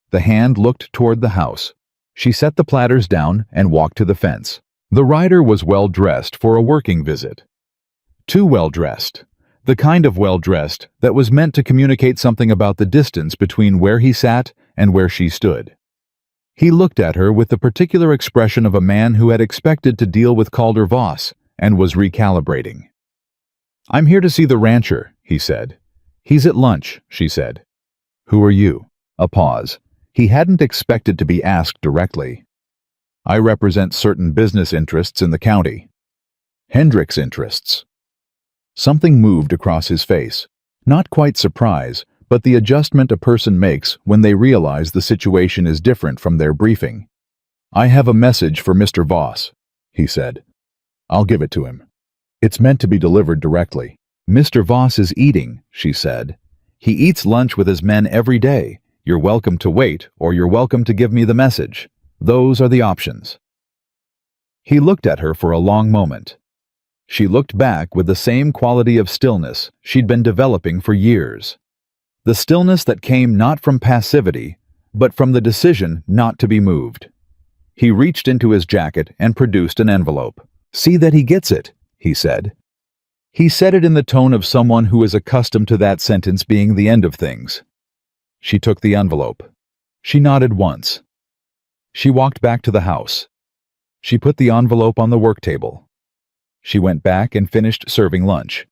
The hand looked toward the house. She set the platters down and walked to the fence. The rider was well-dressed for a working visit. Too well-dressed. The kind of well-dressed that was meant to communicate something about the distance between where he sat and where she stood. He looked at her with the particular expression of a man who had expected to deal with Calder Voss and was recalibrating. "I'm here to see the rancher," he said. "He's at lunch," she said. "Who are you?" A pause. He hadn't expected to be asked directly. "I represent certain business interests in the county." "Hendrick's interests." Something moved across his face. Not quite surprise, but the adjustment a person makes when they realize the situation is different from their briefing. "I have a message for Mr. Voss," he said. "I'll give it to him. It's meant to be delivered directly." "Mr. Voss is eating," she said. "He eats lunch with his men every day. You're welcome to wait, or you're welcome to give me the message. Those are the options." He looked at her for a long moment. She looked back with the same quality of stillness she'd been developing for years. The stillness that came not from passivity, but from the decision not to be moved. He reached into his jacket and produced an envelope. "See that he gets it," he said. He said it in the tone of someone who is accustomed to that sentence being the end of things. She took the envelope. She nodded once. She walked back to the house. She put the envelope on the work table. She went back and finished serving lunch.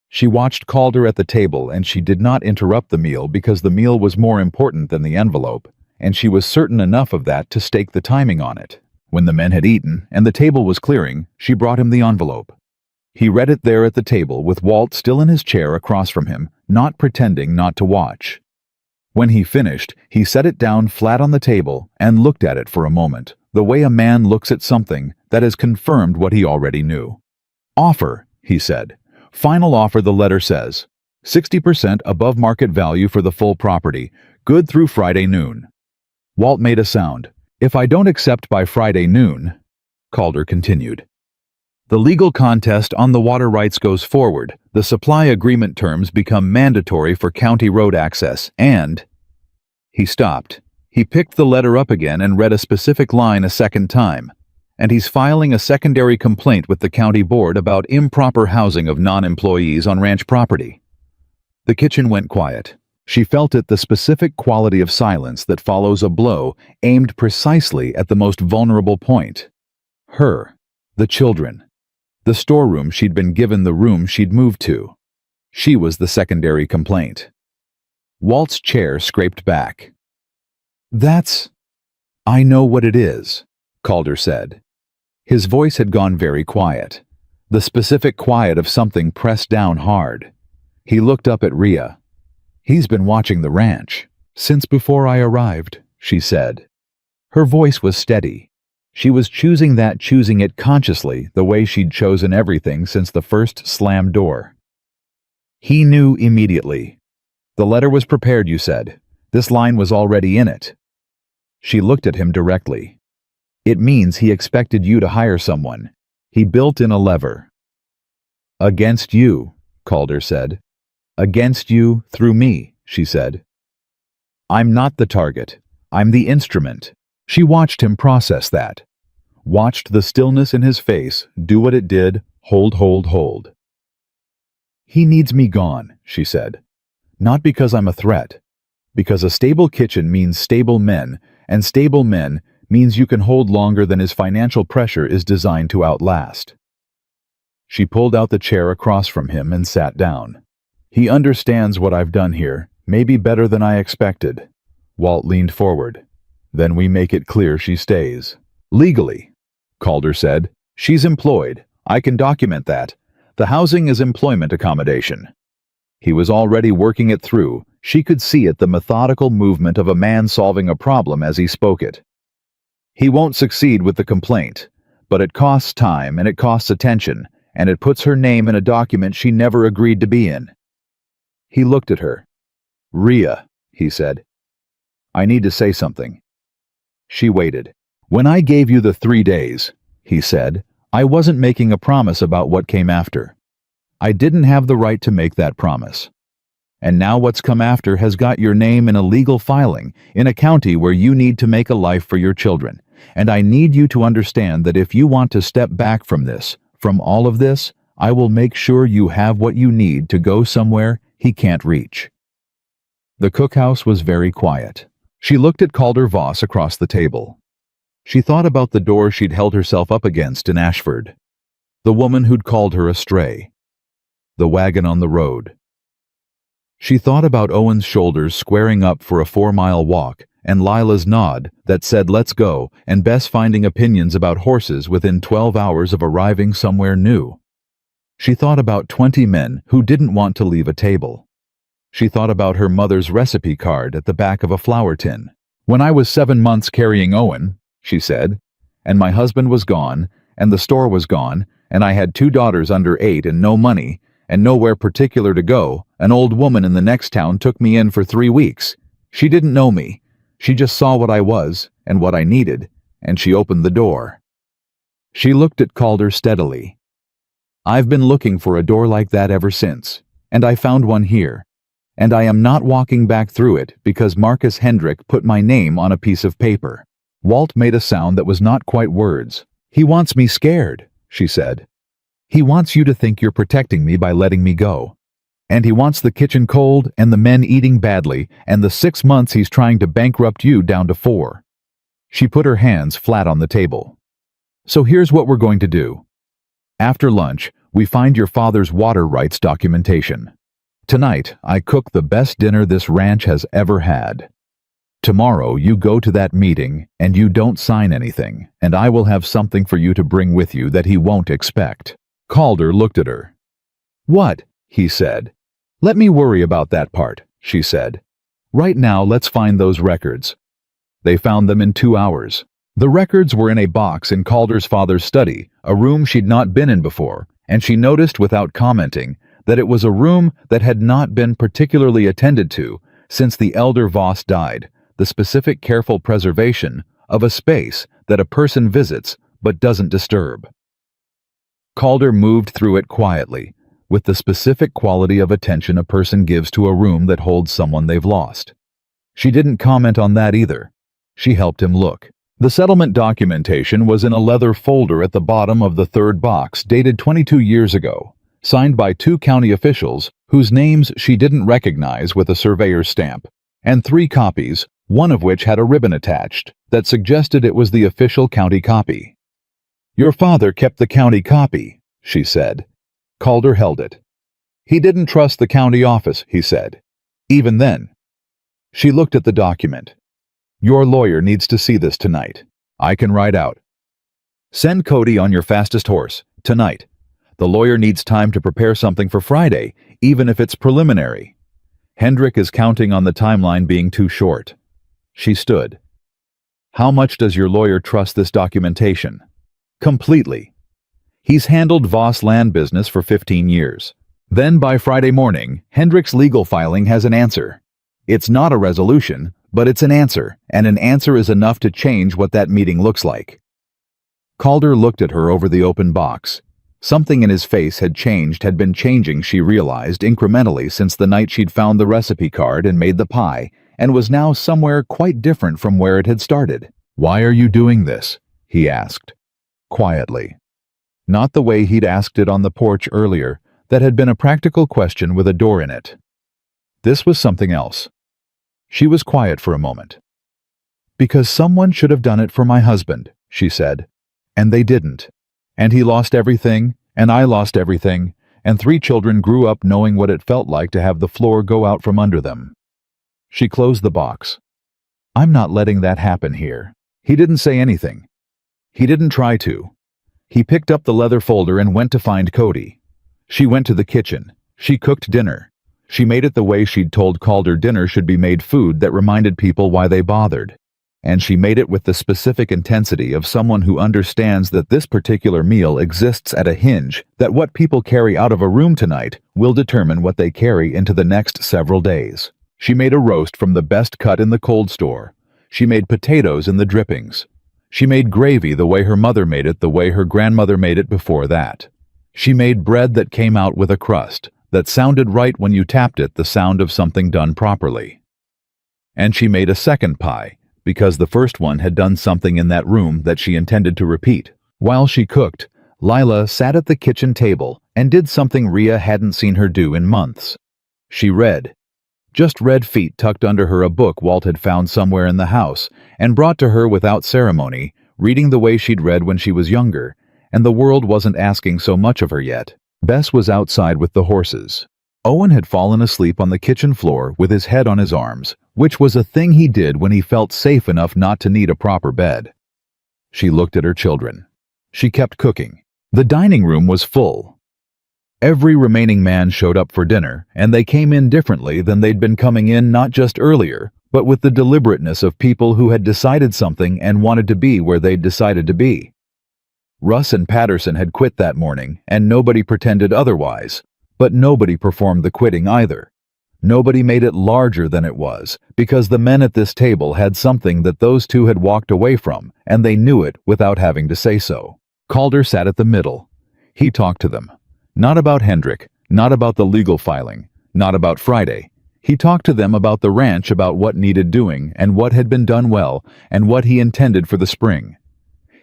She watched Calder at the table, and she did not interrupt the meal because the meal was more important than the envelope, and she was certain enough of that to stake the timing on it. When the men had eaten and the table was clearing, she brought him the envelope. He read it there at the table with Walt still in his chair across from him, not pretending not to watch. When he finished, he set it down flat on the table and looked at it for a moment, the way a man looks at something that has confirmed what he already knew. "Offer," he said. "Final offer," the letter says. 60% above market value for the full property. Good through Friday noon. Walt made a sound. "If I don't accept by Friday noon," Calder continued, "the legal contest on the water rights goes forward. The supply agreement terms become mandatory for county road access, and—" He stopped. He picked the letter up again and read a specific line a second time. "And he's filing a secondary complaint with the county board about improper housing of non-employees on ranch property." The kitchen went quiet. She felt it, the specific quality of silence that follows a blow aimed precisely at the most vulnerable point. Her, the children, the storeroom she'd been given, the room she'd moved to. She was the secondary complaint. Walt's chair scraped back. "I know what it is," Calder said. His voice had gone very quiet, the specific quiet of something pressed down hard. He looked up at Rhea. "He's been watching the ranch since before I arrived," she said. Her voice was steady. She was choosing it consciously, the way she'd chosen everything since the first slammed door. He knew immediately. "The letter was prepared, you said. This line was already in it." She looked at him directly. "It means he expected you to hire someone. He built in a lever." "Against you," Calder said. "Against you through me," she said. "I'm not the target. I'm the instrument." She watched him process that. Watched the stillness in his face do what it did, hold. "He needs me gone," she said. "Not because I'm a threat. Because a stable kitchen means stable men, and stable men means you can hold longer than his financial pressure is designed to outlast." She pulled out the chair across from him and sat down. "He understands what I've done here, maybe better than I expected." Walt leaned forward. "Then we make it clear she stays." "Legally," Calder said. "She's employed. I can document that. The housing is employment accommodation." He was already working it through. She could see it, the methodical movement of a man solving a problem as he spoke it. "He won't succeed with the complaint, but it costs time and it costs attention, and it puts her name in a document she never agreed to be in." He looked at her. "Rhea," he said, "I need to say something." She waited. "When I gave you the 3 days," he said, "I wasn't making a promise about what came after. I didn't have the right to make that promise. And now what's come after has got your name in a legal filing in a county where you need to make a life for your children. And I need you to understand that if you want to step back from this, from all of this, I will make sure you have what you need to go somewhere he can't reach." The cookhouse was very quiet. She looked at Calder Voss across the table. She thought about the door she'd held herself up against in Ashford. The woman who'd called her a stray. The wagon on the road. She thought about Owen's shoulders squaring up for a 4-mile walk, and Lila's nod that said let's go, and Bess finding opinions about horses within 12 hours of arriving somewhere new. She thought about 20 men who didn't want to leave a table. She thought about her mother's recipe card at the back of a flour tin. "When I was 7 months carrying Owen," she said, "and my husband was gone, and the store was gone, and I had 2 daughters under 8 and no money, and nowhere particular to go, an old woman in the next town took me in for 3 weeks. She didn't know me. She just saw what I was and what I needed, and she opened the door." She looked at Calder steadily. "I've been looking for a door like that ever since, and I found one here. And I am not walking back through it because Marcus Hendrick put my name on a piece of paper." Walt made a sound that was not quite words. "He wants me scared," she said. "He wants you to think you're protecting me by letting me go. And he wants the kitchen cold and the men eating badly and the 6 months he's trying to bankrupt you down to 4. She put her hands flat on the table. "So here's what we're going to do. After lunch, we find your father's water rights documentation. Tonight, I cook the best dinner this ranch has ever had. Tomorrow, you go to that meeting and you don't sign anything, and I will have something for you to bring with you that he won't expect." Calder looked at her. "What?" he said. "Let me worry about that part," she said. "Right now, let's find those records." They found them in 2 hours. The records were in a box in Calder's father's study, a room she'd not been in before, and she noticed without commenting that it was a room that had not been particularly attended to since the elder Voss died, the specific careful preservation of a space that a person visits but doesn't disturb. Calder moved through it quietly, with the specific quality of attention a person gives to a room that holds someone they've lost. She didn't comment on that either. She helped him look. The settlement documentation was in a leather folder at the bottom of the 3rd box, dated 22 years ago. Signed by 2 county officials whose names she didn't recognize with a surveyor's stamp, and 3 copies, one of which had a ribbon attached that suggested it was the official county copy. "Your father kept the county copy," she said. Calder held it. "He didn't trust the county office," he said. "Even then." She looked at the document. "Your lawyer needs to see this tonight. I can ride out. Send Cody on your fastest horse, tonight. The lawyer needs time to prepare something for Friday, even if it's preliminary. Hendrick is counting on the timeline being too short." She stood. "How much does your lawyer trust this documentation?" "Completely. He's handled Voss land business for 15 years. Then by Friday morning, Hendrick's legal filing has an answer. It's not a resolution, but it's an answer, and an answer is enough to change what that meeting looks like." Calder looked at her over the open box. Something in his face had been changing, she realized, incrementally since the night she'd found the recipe card and made the pie, and was now somewhere quite different from where it had started. "Why are you doing this?" he asked, quietly. Not the way he'd asked it on the porch earlier, that had been a practical question with a door in it. This was something else. She was quiet for a moment. "Because someone should have done it for my husband," she said. "And they didn't. And he lost everything, and I lost everything, and 3 children grew up knowing what it felt like to have the floor go out from under them." She closed the box. "I'm not letting that happen here." He didn't say anything. He didn't try to. He picked up the leather folder and went to find Cody. She went to the kitchen. She cooked dinner. She made it the way she'd told Calder dinner should be made, food that reminded people why they bothered. And she made it with the specific intensity of someone who understands that this particular meal exists at a hinge, that what people carry out of a room tonight will determine what they carry into the next several days. She made a roast from the best cut in the cold store. She made potatoes in the drippings. She made gravy the way her mother made it, the way her grandmother made it before that. She made bread that came out with a crust, that sounded right when you tapped it, the sound of something done properly. And she made a second pie, because the first one had done something in that room that she intended to repeat. While she cooked, Lila sat at the kitchen table and did something Rhea hadn't seen her do in months. She read. Just read, feet tucked under her, a book Walt had found somewhere in the house and brought to her without ceremony, reading the way she'd read when she was younger, and the world wasn't asking so much of her yet. Bess was outside with the horses. Owen had fallen asleep on the kitchen floor with his head on his arms, which was a thing he did when he felt safe enough not to need a proper bed. She looked at her children. She kept cooking. The dining room was full. Every remaining man showed up for dinner, and they came in differently than they'd been coming in not just earlier, but with the deliberateness of people who had decided something and wanted to be where they'd decided to be. Russ and Patterson had quit that morning, and nobody pretended otherwise, but nobody performed the quitting either. Nobody made it larger than it was, because the men at this table had something that those two had walked away from, and they knew it without having to say so. Calder sat at the middle. He talked to them. Not about Hendrik, not about the legal filing, not about Friday. He talked to them about the ranch, about what needed doing, and what had been done well, and what he intended for the spring.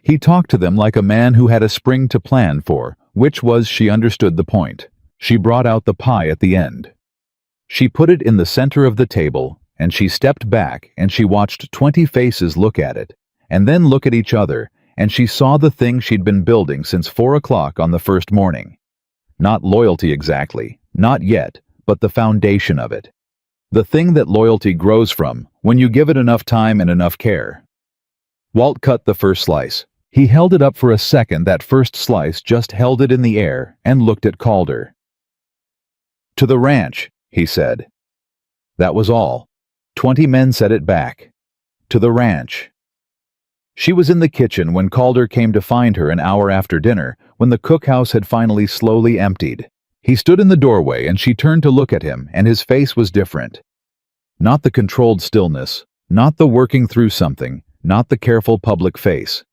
He talked to them like a man who had a spring to plan for, which was, she understood the point. She brought out the pie at the end. She put it in the center of the table, and she stepped back, and she watched 20 faces look at it, and then look at each other, and she saw the thing she'd been building since 4 o'clock on the first morning. Not loyalty exactly, not yet, but the foundation of it. The thing that loyalty grows from when you give it enough time and enough care. Walt cut the first slice. He held it up for a second. That first slice just held it in the air and looked at Calder. "To the ranch," he said. That was all. 20 men said it back. To the ranch. She was in the kitchen when Calder came to find her an hour after dinner, when the cookhouse had finally slowly emptied. He stood in the doorway and she turned to look at him, and his face was different. Not the controlled stillness, not the working through something, not the careful public face.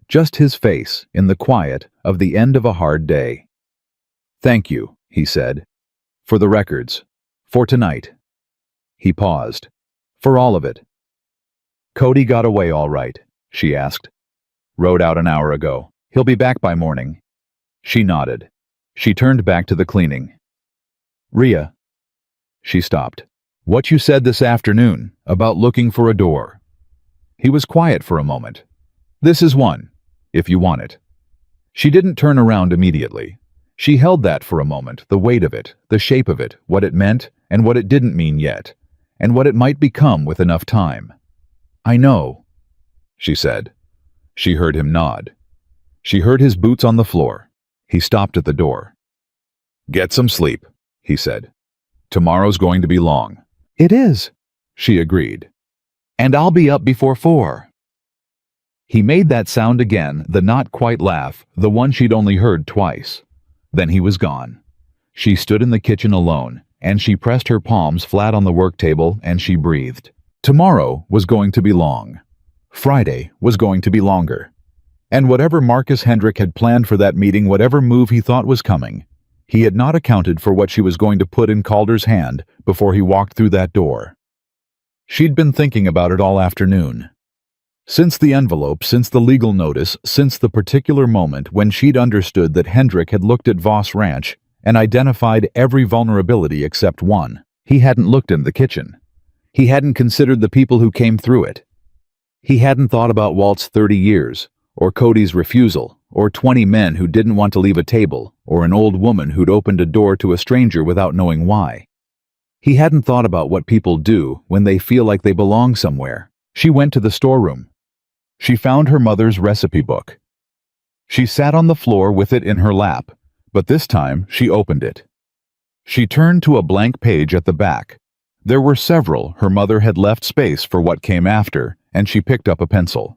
Just his face in the quiet of the end of a hard day. "Thank you," he said. "For the records. For tonight." He paused. "For all of it." "Cody got away all right?" she asked. "Rode out an hour ago. He'll be back by morning." She nodded. She turned back to the cleaning. "Rhea." She stopped. "What you said this afternoon about looking for a door." He was quiet for a moment. "This is one, if you want it." She didn't turn around immediately. She held that for a moment, the weight of it, the shape of it, what it meant and what it didn't mean yet, and what it might become with enough time. "I know," she said. She heard him nod. She heard his boots on the floor. He stopped at the door. "Get some sleep," he said. "Tomorrow's going to be long." "It is," she agreed. "And I'll be up before 4. He made that sound again, the not quite laugh, the one she'd only heard twice. Then he was gone. She stood in the kitchen alone, and she pressed her palms flat on the work table, and she breathed. Tomorrow was going to be long. Friday was going to be longer. And whatever Marcus Hendrik had planned for that meeting, whatever move he thought was coming, he had not accounted for what she was going to put in Calder's hand before he walked through that door. She'd been thinking about it all afternoon. Since the envelope, since the legal notice, since the particular moment when she'd understood that Hendrik had looked at Voss Ranch and identified every vulnerability except one. He hadn't looked in the kitchen. He hadn't considered the people who came through it. He hadn't thought about Walt's 30 years, or Cody's refusal, or 20 men who didn't want to leave a table, or an old woman who'd opened a door to a stranger without knowing why. He hadn't thought about what people do when they feel like they belong somewhere. She went to the storeroom. She found her mother's recipe book. She sat on the floor with it in her lap, but this time she opened it. She turned to a blank page at the back. There were several. Her mother had left space for what came after, and she picked up a pencil.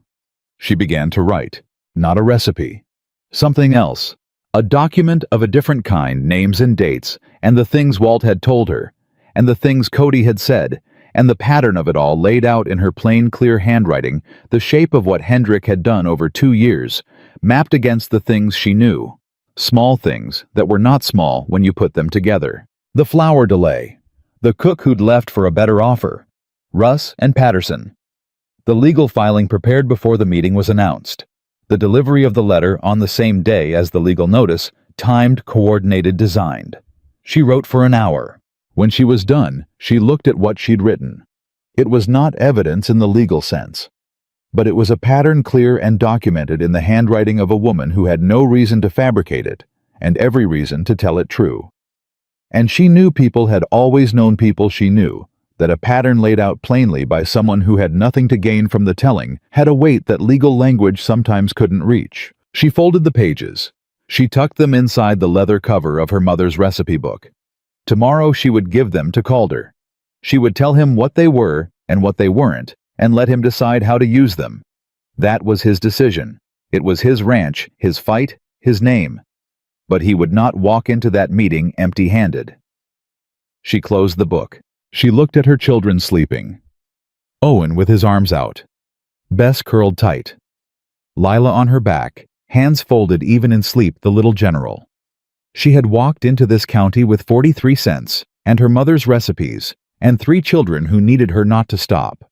She began to write. Not a recipe. Something else. A document of a different kind, names and dates, and the things Walt had told her, and the things Cody had said, and the pattern of it all laid out in her plain, clear handwriting, the shape of what Hendrik had done over 2 years, mapped against the things she knew. Small things that were not small when you put them together. The flour delay. The cook who'd left for a better offer. Russ and Patterson. The legal filing prepared before the meeting was announced. The delivery of the letter on the same day as the legal notice, timed, coordinated, designed. She wrote for an hour. When she was done, she looked at what she'd written. It was not evidence in the legal sense, but it was a pattern clear and documented in the handwriting of a woman who had no reason to fabricate it, and every reason to tell it true. And she knew people had always known people she knew, that a pattern laid out plainly by someone who had nothing to gain from the telling had a weight that legal language sometimes couldn't reach. She folded the pages. She tucked them inside the leather cover of her mother's recipe book. Tomorrow she would give them to Calder. She would tell him what they were and what they weren't, and let him decide how to use them. That was his decision. It was his ranch, his fight, his name. But he would not walk into that meeting empty-handed. She closed the book. She looked at her children sleeping. Owen with his arms out. Bess curled tight. Lila on her back, hands folded even in sleep, the little general. She had walked into this county with 43 cents, and her mother's recipes, and 3 children who needed her not to stop.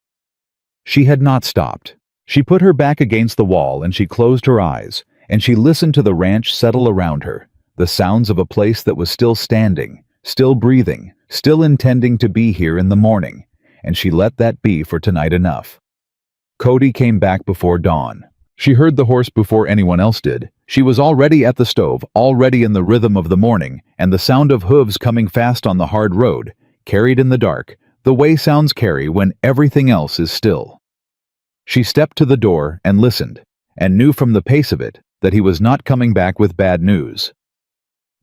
She had not stopped. She put her back against the wall and she closed her eyes, and she listened to the ranch settle around her, the sounds of a place that was still standing, still breathing, still intending to be here in the morning, and she let that be for tonight enough. Cody came back before dawn. She heard the horse before anyone else did. She was already at the stove, already in the rhythm of the morning, and the sound of hooves coming fast on the hard road, carried in the dark, the way sounds carry when everything else is still. She stepped to the door and listened, and knew from the pace of it that he was not coming back with bad news.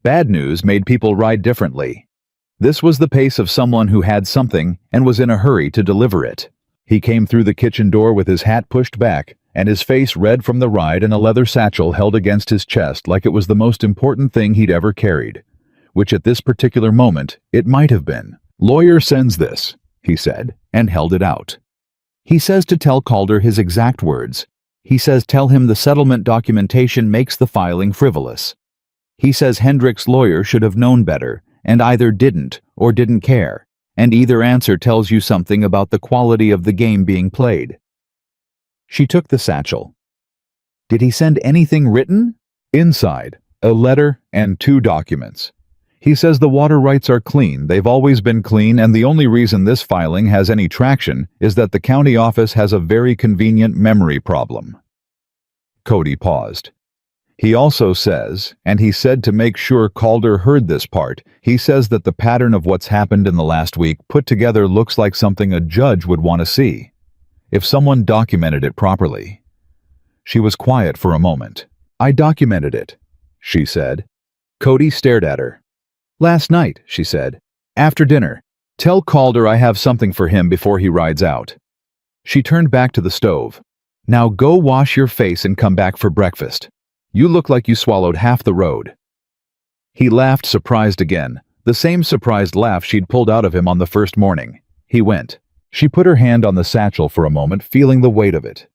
Bad news made people ride differently. This was the pace of someone who had something and was in a hurry to deliver it. He came through the kitchen door with his hat pushed back, and his face red from the ride, and a leather satchel held against his chest like it was the most important thing he'd ever carried, which at this particular moment it might have been. "Lawyer sends this," he said, and held it out. "He says to tell Calder his exact words. He says tell him the settlement documentation makes the filing frivolous. He says Hendrick's lawyer should have known better, and either didn't or didn't care, and either answer tells you something about the quality of the game being played." She took the satchel. "Did he send anything written?" "Inside, a letter and 2 documents. He says the water rights are clean, they've always been clean, and the only reason this filing has any traction is that the county office has a very convenient memory problem." Cody paused. "He also says, and he said to make sure Calder heard this part, he says that the pattern of what's happened in the last week put together looks like something a judge would want to see, if someone documented it properly." She was quiet for a moment. "I documented it," she said. Cody stared at her. "Last night," she said. "After dinner. Tell Calder I have something for him before he rides out." She turned back to the stove. "Now go wash your face and come back for breakfast. You look like you swallowed half the road." He laughed, surprised again, the same surprised laugh she'd pulled out of him on the first morning. He went. She put her hand on the satchel for a moment, feeling the weight of it.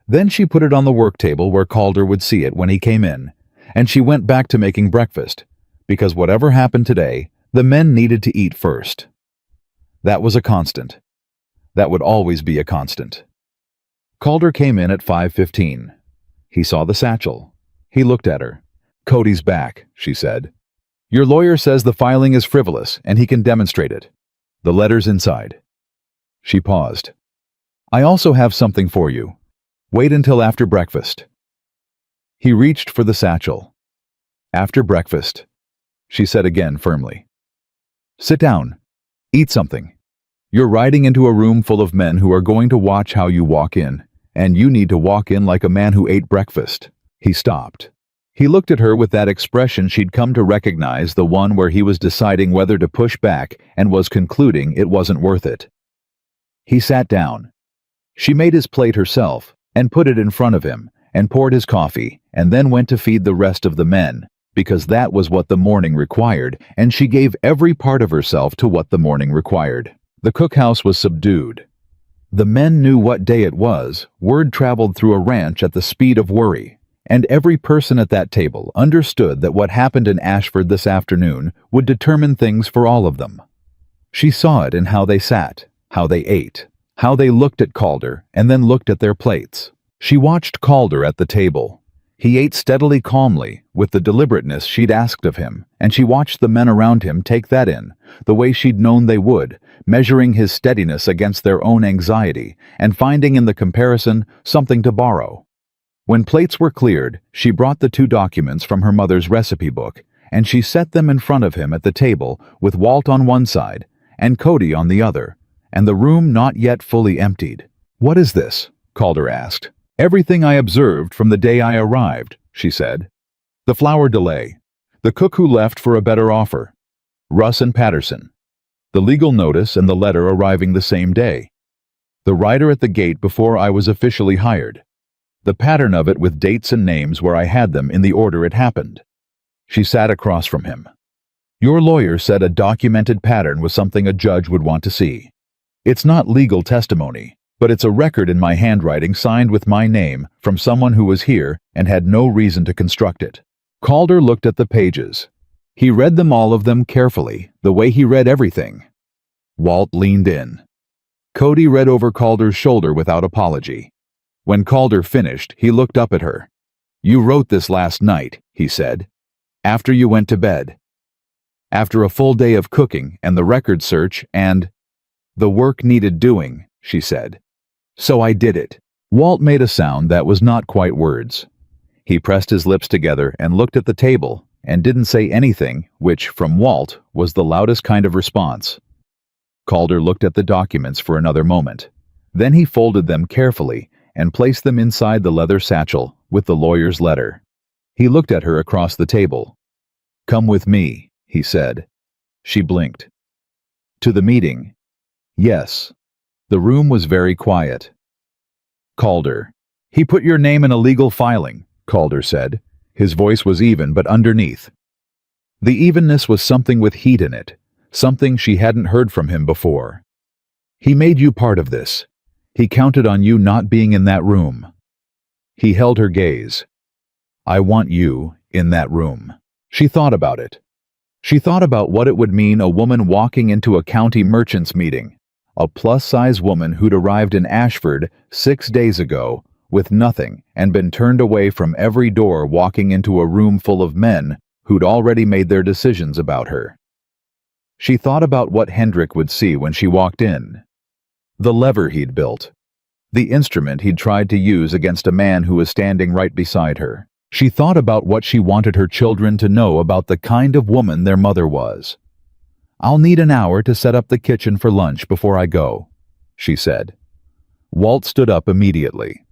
Then she put it on the work table where Calder would see it when he came in, and she went back to making breakfast, because whatever happened today, the men needed to eat first. That was a constant. That would always be a constant. Calder came in at 5:15. He saw the satchel. He looked at her. "Cody's back," she said. "Your lawyer says the filing is frivolous, and he can demonstrate it. The letter's inside." She paused. "I also have something for you. Wait until after breakfast." He reached for the satchel. "After breakfast," she said again firmly. "Sit down. Eat something. You're riding into a room full of men who are going to watch how you walk in, and you need to walk in like a man who ate breakfast." He stopped. He looked at her with that expression she'd come to recognize, the one where he was deciding whether to push back and was concluding it wasn't worth it. He sat down. She made his plate herself and put it in front of him and poured his coffee and then went to feed the rest of the men, because that was what the morning required, and she gave every part of herself to what the morning required. The cookhouse was subdued. The men knew what day it was. Word traveled through a ranch at the speed of worry, and every person at that table understood that what happened in Ashford this afternoon would determine things for all of them. She saw it in how they sat, how they ate, how they looked at Calder and then looked at their plates. She watched Calder at the table. He ate steadily, calmly, with the deliberateness she'd asked of him, and she watched the men around him take that in, the way she'd known they would, measuring his steadiness against their own anxiety, and finding in the comparison something to borrow. When plates were cleared, she brought the 2 documents from her mother's recipe book, and she set them in front of him at the table, with Walt on one side, and Cody on the other, and the room not yet fully emptied. "What is this?" Calder asked. "Everything I observed from the day I arrived," she said. The flour delay. The cook who left for a better offer. Russ and Patterson. The legal notice and the letter arriving the same day. The rider at the gate before I was officially hired. The pattern of it with dates and names where I had them in the order it happened. She sat across from him. Your lawyer said a documented pattern was something a judge would want to see. It's not legal testimony, but it's a record in my handwriting signed with my name from someone who was here and had no reason to construct it. Calder looked at the pages. He read them, all of them, carefully, the way he read everything. Walt leaned in. Cody read over Calder's shoulder without apology. When Calder finished, he looked up at her. You wrote this last night, he said. After you went to bed. After a full day of cooking and the record search and... The work needed doing, she said. So I did it. Walt made a sound that was not quite words. He pressed his lips together and looked at the table and didn't say anything, which, from Walt, was the loudest kind of response. Calder looked at the documents for another moment. Then he folded them carefully and placed them inside the leather satchel with the lawyer's letter. He looked at her across the table. Come with me, he said. She blinked. To the meeting. Yes. The room was very quiet. Calder. He put your name in a legal filing, Calder said. His voice was even but underneath. The evenness was something with heat in it, something she hadn't heard from him before. He made you part of this. He counted on you not being in that room. He held her gaze. I want you in that room. She thought about it. She thought about what it would mean, a woman walking into a county merchants meeting, a plus-size woman who'd arrived in Ashford 6 days ago with nothing and been turned away from every door, walking into a room full of men who'd already made their decisions about her. She thought about what Hendrik would see when she walked in. The lever he'd built. The instrument he'd tried to use against a man who was standing right beside her. She thought about what she wanted her children to know about the kind of woman their mother was. I'll need an hour to set up the kitchen for lunch before I go, she said. Walt stood up immediately.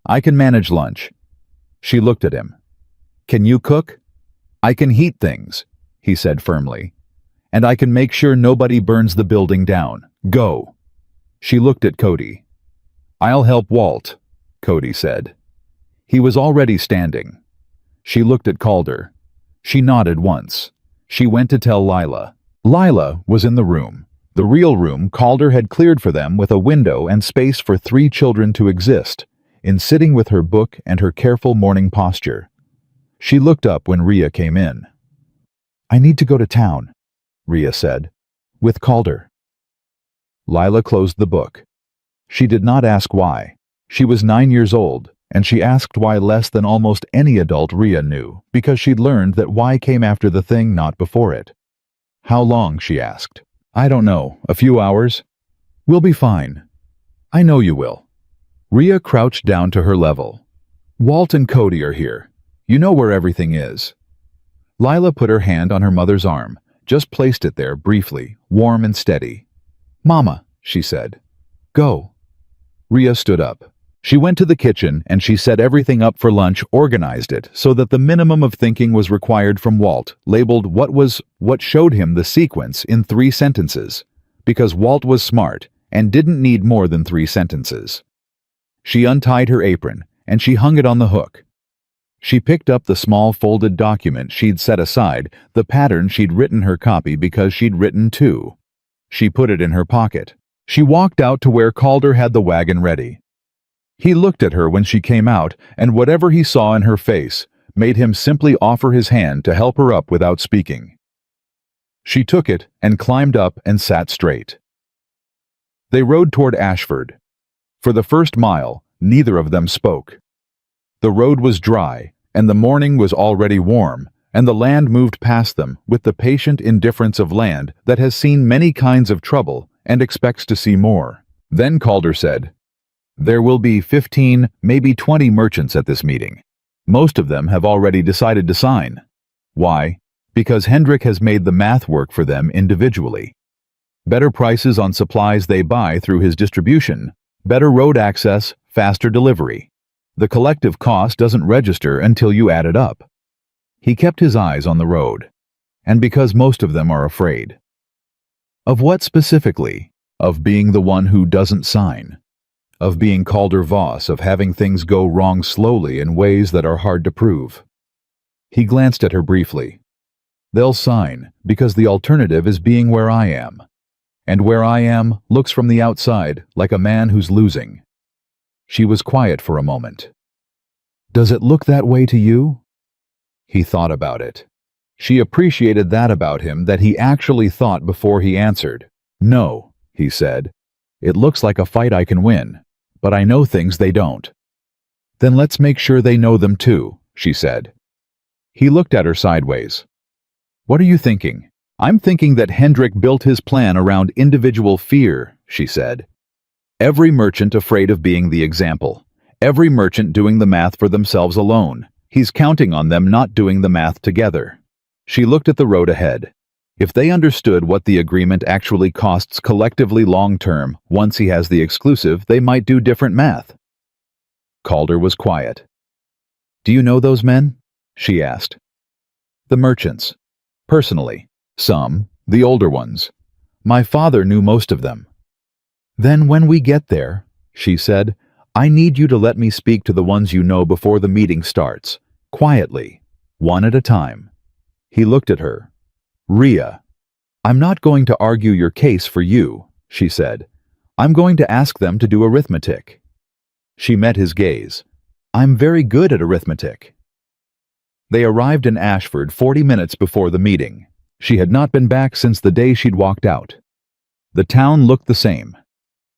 I can manage lunch. She looked at him. Can you cook? I can heat things, he said firmly. And I can make sure nobody burns the building down. Go. She looked at Cody. I'll help Walt, Cody said. He was already standing. She looked at Calder. She nodded once. She went to tell Lila. Lila was in the room. The real room Calder had cleared for them, with a window and space for 3 children to exist, in sitting with her book and her careful morning posture. She looked up when Rhea came in. I need to go to town, Rhea said, with Calder. Lila closed the book. She did not ask why. She was 9 years old, and she asked why less than almost any adult Rhea knew, because she'd learned that why came after the thing, not before it. How long, she asked. I don't know, a few hours. We'll be fine. I know you will. Rhea crouched down to her level. Walt and Cody are here. You know where everything is. Lila put her hand on her mother's arm, just placed it there briefly, warm and steady. Mama, she said. Go. Rhea stood up. She went to the kitchen and she set everything up for lunch, organized it so that the minimum of thinking was required from Walt, labeled what showed him the sequence in 3 sentences, because Walt was smart and didn't need more than 3 sentences. She untied her apron and she hung it on the hook. She picked up the small folded document she'd set aside, the pattern she'd written her copy because she'd written too. She put it in her pocket. She walked out to where Calder had the wagon ready. He looked at her when she came out, and whatever he saw in her face made him simply offer his hand to help her up without speaking. She took it and climbed up and sat straight. They rode toward Ashford. For the first mile, neither of them spoke. The road was dry, and the morning was already warm, and the land moved past them with the patient indifference of land that has seen many kinds of trouble and expects to see more. Then Calder said, There will be 15, maybe 20 merchants at this meeting. Most of them have already decided to sign. Why? Because Hendrik has made the math work for them individually. Better prices on supplies they buy through his distribution, better road access, faster delivery. The collective cost doesn't register until you add it up. He kept his eyes on the road. And because most of them are afraid. Of what specifically? Of being the one who doesn't sign. Of being Calder Voss, of having things go wrong slowly in ways that are hard to prove. He glanced at her briefly. They'll sign, because the alternative is being where I am. And where I am looks from the outside like a man who's losing. She was quiet for a moment. Does it look that way to you? He thought about it. She appreciated that about him, that he actually thought before he answered. No, he said. It looks like a fight I can win, but I know things they don't. Then let's make sure they know them too, she said. He looked at her sideways. What are you thinking? I'm thinking that Hendrik built his plan around individual fear, she said. Every merchant afraid of being the example. Every merchant doing the math for themselves alone. He's counting on them not doing the math together. She looked at the road ahead. If they understood what the agreement actually costs collectively long-term, once he has the exclusive, they might do different math. Calder was quiet. Do you know those men? She asked. The merchants. Personally. Some, the older ones. My father knew most of them. Then when we get there, she said, I need you to let me speak to the ones you know before the meeting starts. Quietly. One at a time. He looked at her. Ria. I'm not going to argue your case for you, she said. I'm going to ask them to do arithmetic. She met his gaze. I'm very good at arithmetic. They arrived in Ashford 40 minutes before the meeting. She had not been back since the day she'd walked out. The town looked the same.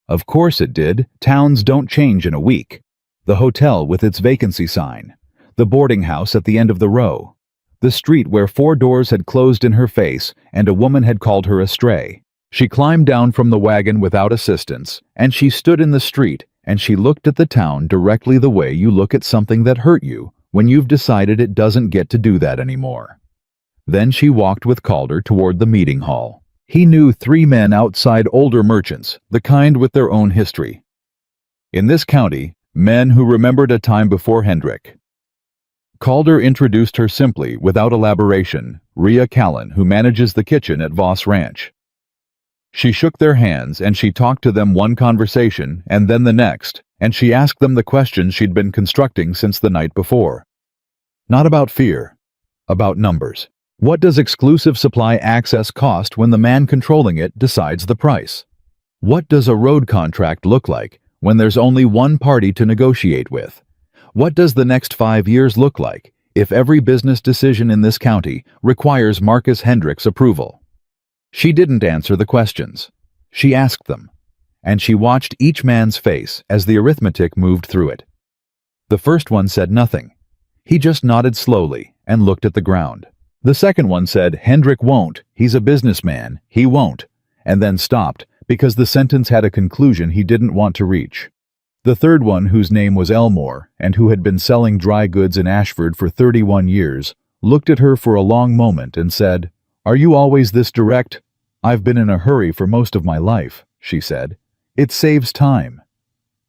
Of course it did. Towns don't change in a week. The hotel with its vacancy sign. The boarding house at the end of the row. The street where 4 doors had closed in her face and a woman had called her a stray. She climbed down from the wagon without assistance, and she stood in the street, and she looked at the town directly the way you look at something that hurt you when you've decided it doesn't get to do that anymore. Then she walked with Calder toward the meeting hall. He knew 3 men outside, older merchants, the kind with their own history. In this county, men who remembered a time before Hendrik. Calder introduced her simply, without elaboration, Ria Callan, who manages the kitchen at Voss Ranch. She shook their hands and she talked to them one conversation and then the next, and she asked them the questions she'd been constructing since the night before. Not about fear, about numbers. What does exclusive supply access cost when the man controlling it decides the price? What does a road contract look like when there's only one party to negotiate with? What does the next 5 years look like if every business decision in this county requires Marcus Hendrik's approval? She didn't answer the questions. She asked them, and she watched each man's face as the arithmetic moved through it. The first one said nothing. He just nodded slowly and looked at the ground. The second one said, Hendrik won't, he's a businessman, he won't, and then stopped because the sentence had a conclusion he didn't want to reach. The third one, whose name was Elmore and who had been selling dry goods in Ashford for 31 years, looked at her for a long moment and said, Are you always this direct? I've been in a hurry for most of my life, she said. It saves time.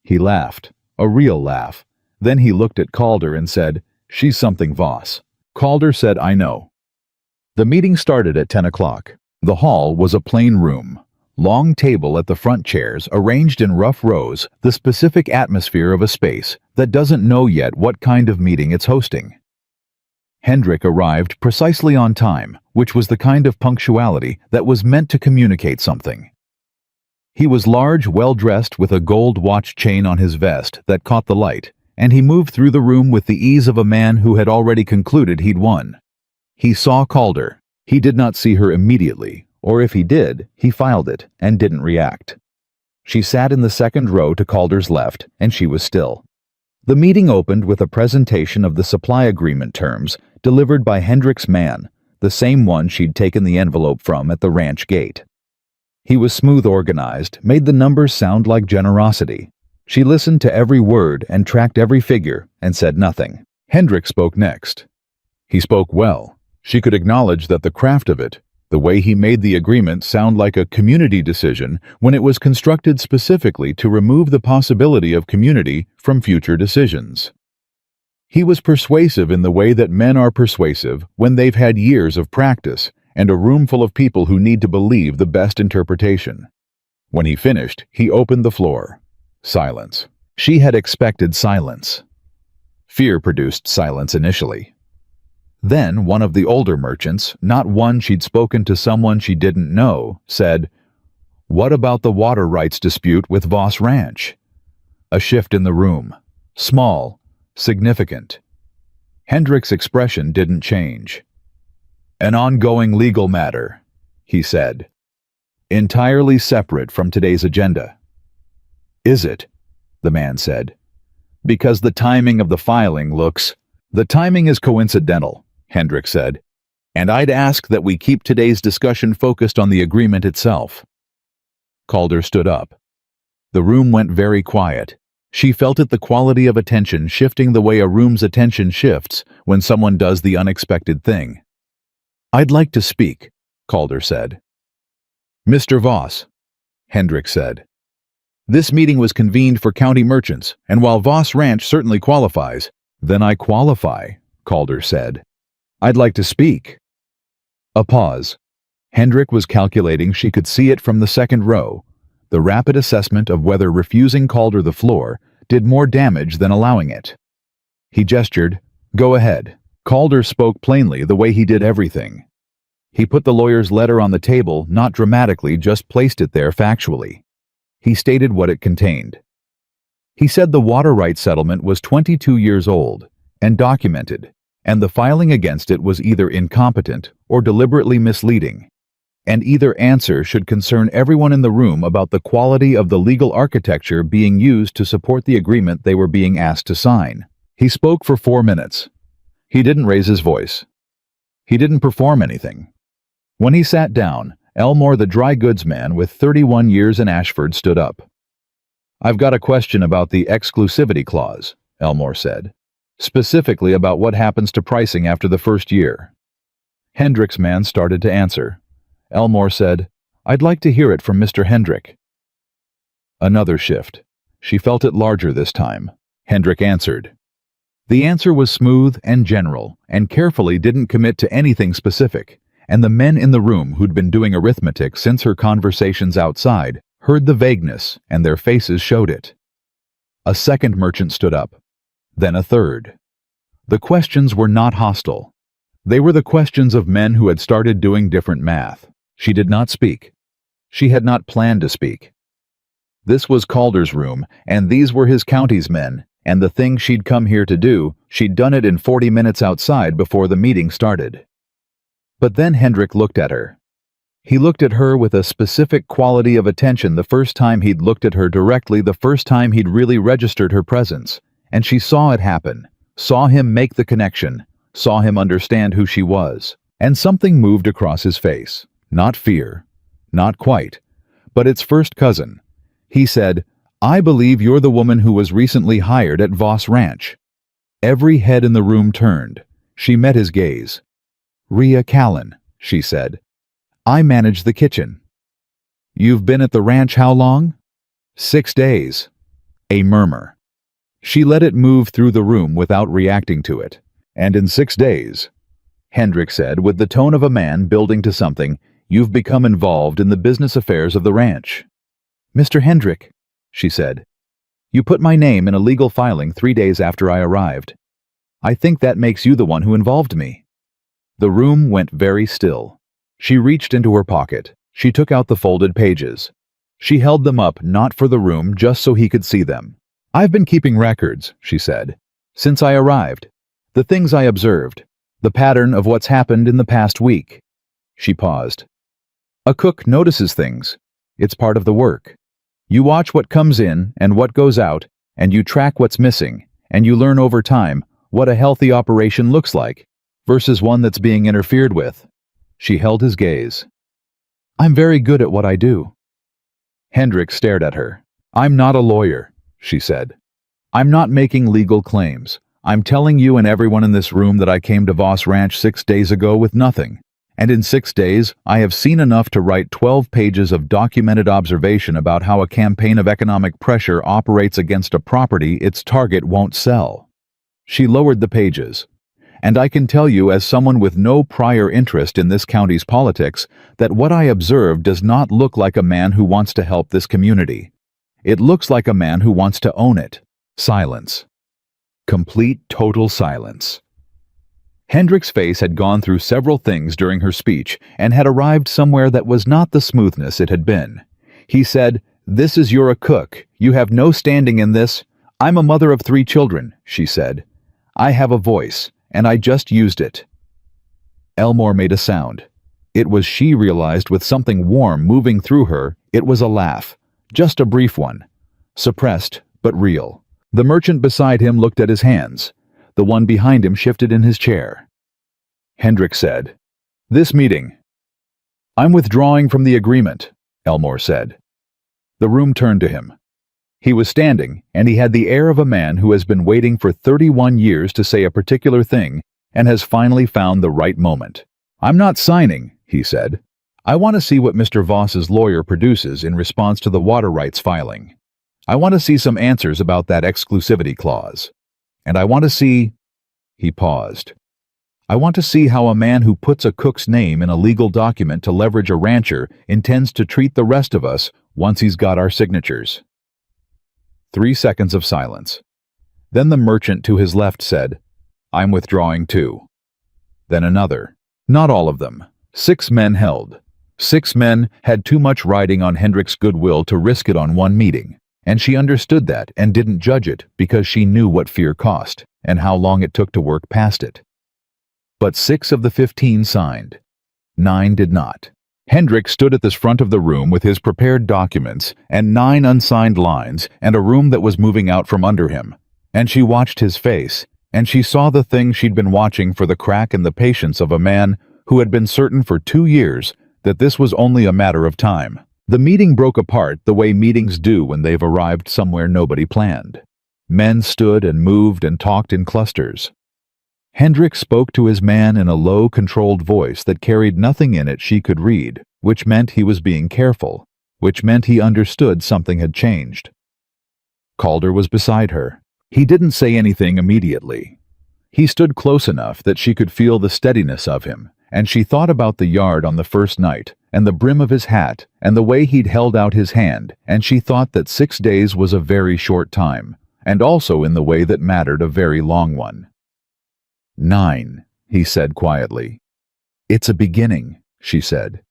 He laughed, a real laugh. Then he looked at Calder and said, She's something Voss. Calder said, I know. The meeting started at 10 o'clock. The hall was a plain room. Long table at the front, chairs arranged in rough rows, the specific atmosphere of a space that doesn't know yet what kind of meeting it's hosting. Hendrik arrived precisely on time, which was the kind of punctuality that was meant to communicate something. He was large, well-dressed, with a gold watch chain on his vest that caught the light, and he moved through the room with the ease of a man who had already concluded he'd won. He saw Calder. He did not see her immediately, or if he did, he filed it and didn't react. She sat in the second row to Calder's left, and she was still. The meeting opened with a presentation of the supply agreement terms delivered by Hendrik's man, the same one she'd taken the envelope from at the ranch gate. He was smooth organized, made the numbers sound like generosity. She listened to every word and tracked every figure and said nothing. Hendrik spoke next. He spoke well. She could acknowledge that the craft of it, the way he made the agreement sound like a community decision when it was constructed specifically to remove the possibility of community from future decisions. He was persuasive in the way that men are persuasive when they've had years of practice and a room full of people who need to believe the best interpretation. When he finished, he opened the floor. Silence. She had expected silence. Fear produced silence initially. Then one of the older merchants, not one she'd spoken to someone she didn't know, said, "What about the water rights dispute with Voss Ranch?" A shift in the room. Small, significant. Hendrik's expression didn't change. "An ongoing legal matter," he said. "Entirely separate from today's agenda." "Is it?" the man said. "Because the timing of the filing looks—" "The timing is coincidental," Hendrik said. "And I'd ask that we keep today's discussion focused on the agreement itself." Calder stood up. The room went very quiet. She felt it, the quality of attention shifting the way a room's attention shifts when someone does the unexpected thing. "I'd like to speak," Calder said. "Mr. Voss," Hendrik said. "This meeting was convened for county merchants, and while Voss Ranch certainly qualifies—" "Then I qualify," Calder said. "I'd like to speak." A pause. Hendrik was calculating she could see it from the second row, the rapid assessment of whether refusing Calder the floor did more damage than allowing it. He gestured, "Go ahead." Calder spoke plainly the way he did everything. He put the lawyer's letter on the table, not dramatically, just placed it there factually. He stated what it contained. He said the water rights settlement was 22 years old and documented, and the filing against it was either incompetent or deliberately misleading. And either answer should concern everyone in the room about the quality of the legal architecture being used to support the agreement they were being asked to sign. He spoke for 4 minutes. He didn't raise his voice. He didn't perform anything. When he sat down, Elmore, the dry goods man with 31 years in Ashford, stood up. "I've got a question about the exclusivity clause," Elmore said. "Specifically about what happens to pricing after the first year." Hendrik's man started to answer. Elmore said, "I'd like to hear it from Mr. Hendrik." Another shift. She felt it larger this time. Hendrik answered. The answer was smooth and general, and carefully didn't commit to anything specific, and the men in the room who'd been doing arithmetic since her conversations outside heard the vagueness, and their faces showed it. A second merchant stood up. Then a third. The questions were not hostile. They were the questions of men who had started doing different math. She did not speak. She had not planned to speak. This was Calder's room, and these were his county's men, and the thing she'd come here to do, she'd done it in 40 minutes outside before the meeting started. But then Hendrik looked at her. He looked at her with a specific quality of attention the first time he'd looked at her directly, the first time he'd really registered her presence, and she saw it happen, saw him make the connection, saw him understand who she was, and something moved across his face. Not fear, not quite, but its first cousin. He said, "I believe you're the woman who was recently hired at Voss Ranch." Every head in the room turned. She met his gaze. "Rhea Callan," she said. "I manage the kitchen." "You've been at the ranch how long?" 6 days. A murmur. She let it move through the room without reacting to it. "And in 6 days," Hendrik said with the tone of a man building to something, "you've become involved in the business affairs of the ranch." "Mr. Hendrik," she said, "you put my name in a legal filing 3 days after I arrived. I think that makes you the one who involved me." The room went very still. She reached into her pocket. She took out the folded pages. She held them up, not for the room, just so he could see them. "I've been keeping records," she said, "since I arrived. The things I observed. The pattern of what's happened in the past week." She paused. "A cook notices things. It's part of the work. You watch what comes in and what goes out, and you track what's missing, and you learn over time what a healthy operation looks like versus one that's being interfered with." She held his gaze. "I'm very good at what I do." Hendrik stared at her. "I'm not a lawyer," she said. "I'm not making legal claims. I'm telling you and everyone in this room that I came to Voss Ranch 6 days ago with nothing. And in 6 days, I have seen enough to write 12 pages of documented observation about how a campaign of economic pressure operates against a property its target won't sell." She lowered the pages. And I can tell you, as someone with no prior interest in this county's politics, that what I observed does not look like a man who wants to help this community. It looks like a man who wants to own it. Silence. Complete, total silence. Hendrik's face had gone through several things during her speech and had arrived somewhere that was not the smoothness it had been. He said, "This is you're a cook. You have no standing in this." "I'm a mother of 3 children," she said. "I have a voice, and I just used it." Elmore made a sound. It was, she realized, with something warm moving through her. It was a laugh. Just a brief one. Suppressed, but real. The merchant beside him looked at his hands. The one behind him shifted in his chair. Hendrik said, "This meeting." "I'm withdrawing from the agreement," Elmore said. The room turned to him. He was standing, and he had the air of a man who has been waiting for 31 years to say a particular thing and has finally found the right moment. "I'm not signing," he said. "I want to see what Mr. Voss's lawyer produces in response to the water rights filing. I want to see some answers about that exclusivity clause. And I want to see—" He paused. "I want to see how a man who puts a cook's name in a legal document to leverage a rancher intends to treat the rest of us once he's got our signatures." 3 seconds of silence. Then the merchant to his left said, "I'm withdrawing too." Then another. Not all of them. 6 men held. 6 men had too much riding on Hendrik's goodwill to risk it on one meeting, and she understood that and didn't judge it because she knew what fear cost and how long it took to work past it. But 6 of the 15 signed. 9 did not. Hendrik stood at the front of the room with his prepared documents and 9 unsigned lines and a room that was moving out from under him. And she watched his face, and she saw the thing she'd been watching for the crack in the patience of a man who had been certain for 2 years that this was only a matter of time. The meeting broke apart the way meetings do when they've arrived somewhere nobody planned. Men stood and moved and talked in clusters. Hendrik spoke to his man in a low, controlled voice that carried nothing in it she could read, which meant he was being careful, which meant he understood something had changed. Calder was beside her. He didn't say anything immediately. He stood close enough that she could feel the steadiness of him, and she thought about the yard on the first night, and the brim of his hat, and the way he'd held out his hand, and she thought that 6 days was a very short time, and also in the way that mattered a very long one. 9, he said quietly. "It's a beginning," she said.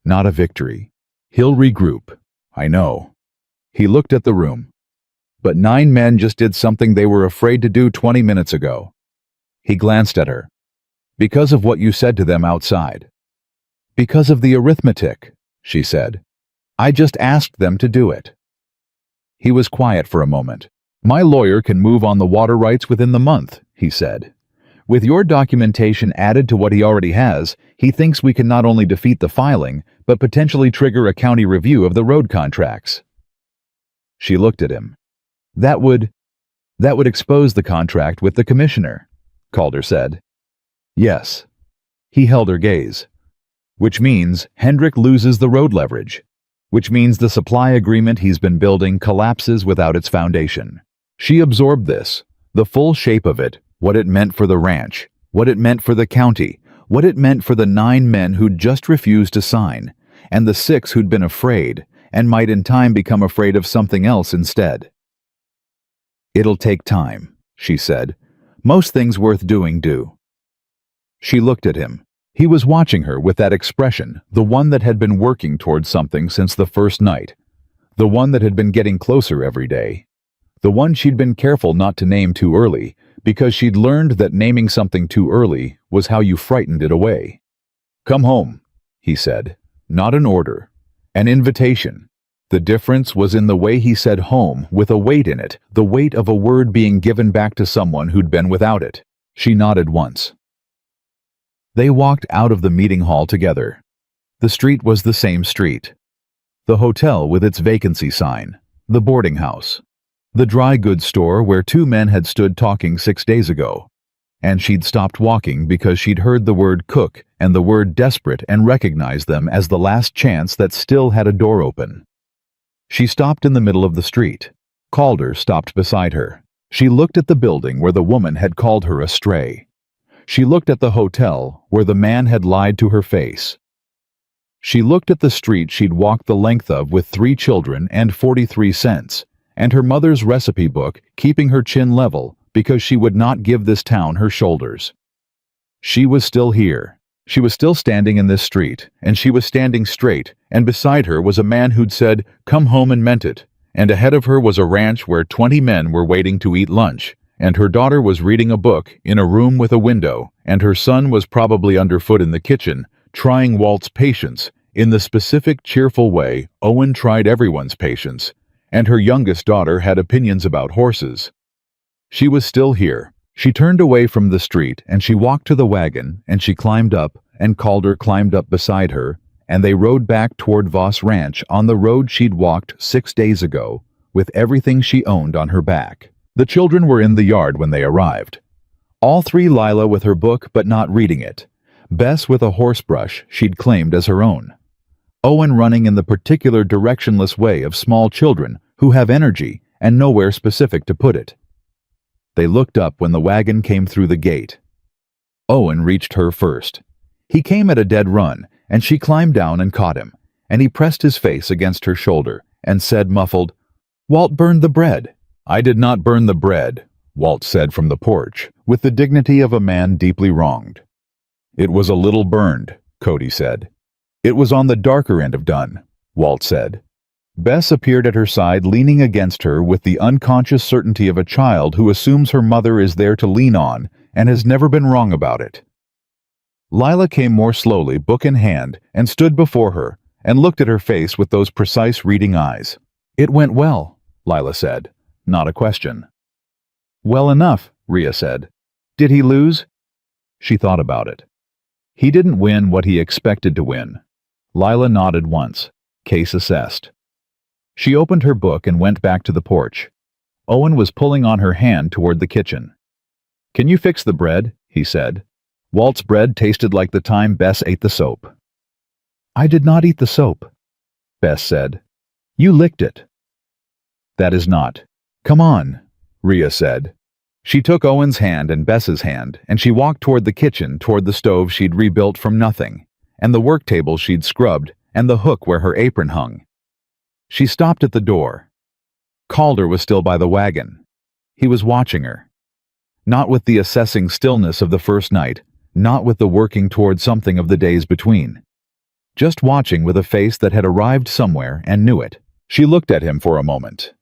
"Not a victory. He'll regroup. I know." He looked at the room. "But 9 men just did something they were afraid to do 20 minutes ago." He glanced at her. "Because of what you said to them outside." "Because of the arithmetic," she said. "I just asked them to do it." He was quiet for a moment. "My lawyer can move on the water rights within the month," he said. "With your documentation added to what he already has, he thinks we can not only defeat the filing, but potentially trigger a county review of the road contracts." She looked at him. That would expose the contract with the commissioner," Calder said. "Yes." He held her gaze. "Which means Hendrik loses the road leverage. Which means the supply agreement he's been building collapses without its foundation." She absorbed this, the full shape of it, what it meant for the ranch, what it meant for the county, what it meant for the 9 men who'd just refused to sign, and the 6 who'd been afraid, and might in time become afraid of something else instead. "It'll take time," she said. "Most things worth doing do." She looked at him. He was watching her with that expression, the one that had been working towards something since the first night, the one that had been getting closer every day, the one she'd been careful not to name too early, because she'd learned that naming something too early was how you frightened it away. "Come home," he said. Not an order, an invitation. The difference was in the way he said home with a weight in it, the weight of a word being given back to someone who'd been without it. She nodded once. They walked out of the meeting hall together. The street was the same street. The hotel with its vacancy sign, the boarding house, the dry goods store where 2 men had stood talking 6 days ago. And she'd stopped walking because she'd heard the word cook and the word desperate and recognized them as the last chance that still had a door open. She stopped in the middle of the street. Calder stopped beside her. She looked at the building where the woman had called her a stray. She looked at the hotel where the man had lied to her face. She looked at the street she'd walked the length of with 3 children and 43 cents, and her mother's recipe book keeping her chin level because she would not give this town her shoulders. She was still here. She was still standing in this street, and she was standing straight, and beside her was a man who'd said, "Come home," and meant it, and ahead of her was a ranch where 20 men were waiting to eat lunch, and her daughter was reading a book in a room with a window, and her son was probably underfoot in the kitchen, trying Walt's patience in the specific cheerful way Owen tried everyone's patience, and her youngest daughter had opinions about horses. She was still here. She turned away from the street and she walked to the wagon and she climbed up, and Calder climbed up beside her, and they rode back toward Voss Ranch on the road she'd walked 6 days ago with everything she owned on her back. The children were in the yard when they arrived. All 3, Lila with her book but not reading it, Bess with a horse brush she'd claimed as her own, Owen running in the particular directionless way of small children who have energy and nowhere specific to put it. They looked up when the wagon came through the gate. Owen reached her first. He came at a dead run, and she climbed down and caught him, and he pressed his face against her shoulder and said muffled, "Walt burned the bread." "I did not burn the bread," Walt said from the porch, with the dignity of a man deeply wronged. "It was a little burned," Cody said. "It was on the darker end of done," Walt said. Bess appeared at her side, leaning against her with the unconscious certainty of a child who assumes her mother is there to lean on and has never been wrong about it. Lila came more slowly, book in hand, and stood before her and looked at her face with those precise reading eyes. "It went well," Lila said, not a question. "Well enough," Rhea said. "Did he lose?" She thought about it. He didn't win what he expected to win. Lila nodded once. Case assessed. She opened her book and went back to the porch. Owen was pulling on her hand toward the kitchen. "Can you fix the bread?" he said. Walt's bread tasted like the time Bess ate the soap. "I did not eat the soap," Bess said. "You licked it." "That is not." "Come on," Rhea said. She took Owen's hand and Bess's hand, and she walked toward the kitchen, toward the stove she'd rebuilt from nothing, and the work table she'd scrubbed, and the hook where her apron hung. She stopped at the door. Calder was still by the wagon. He was watching her. Not with the assessing stillness of the first night, not with the working toward something of the days between. Just watching with a face that had arrived somewhere and knew it. She looked at him for a moment.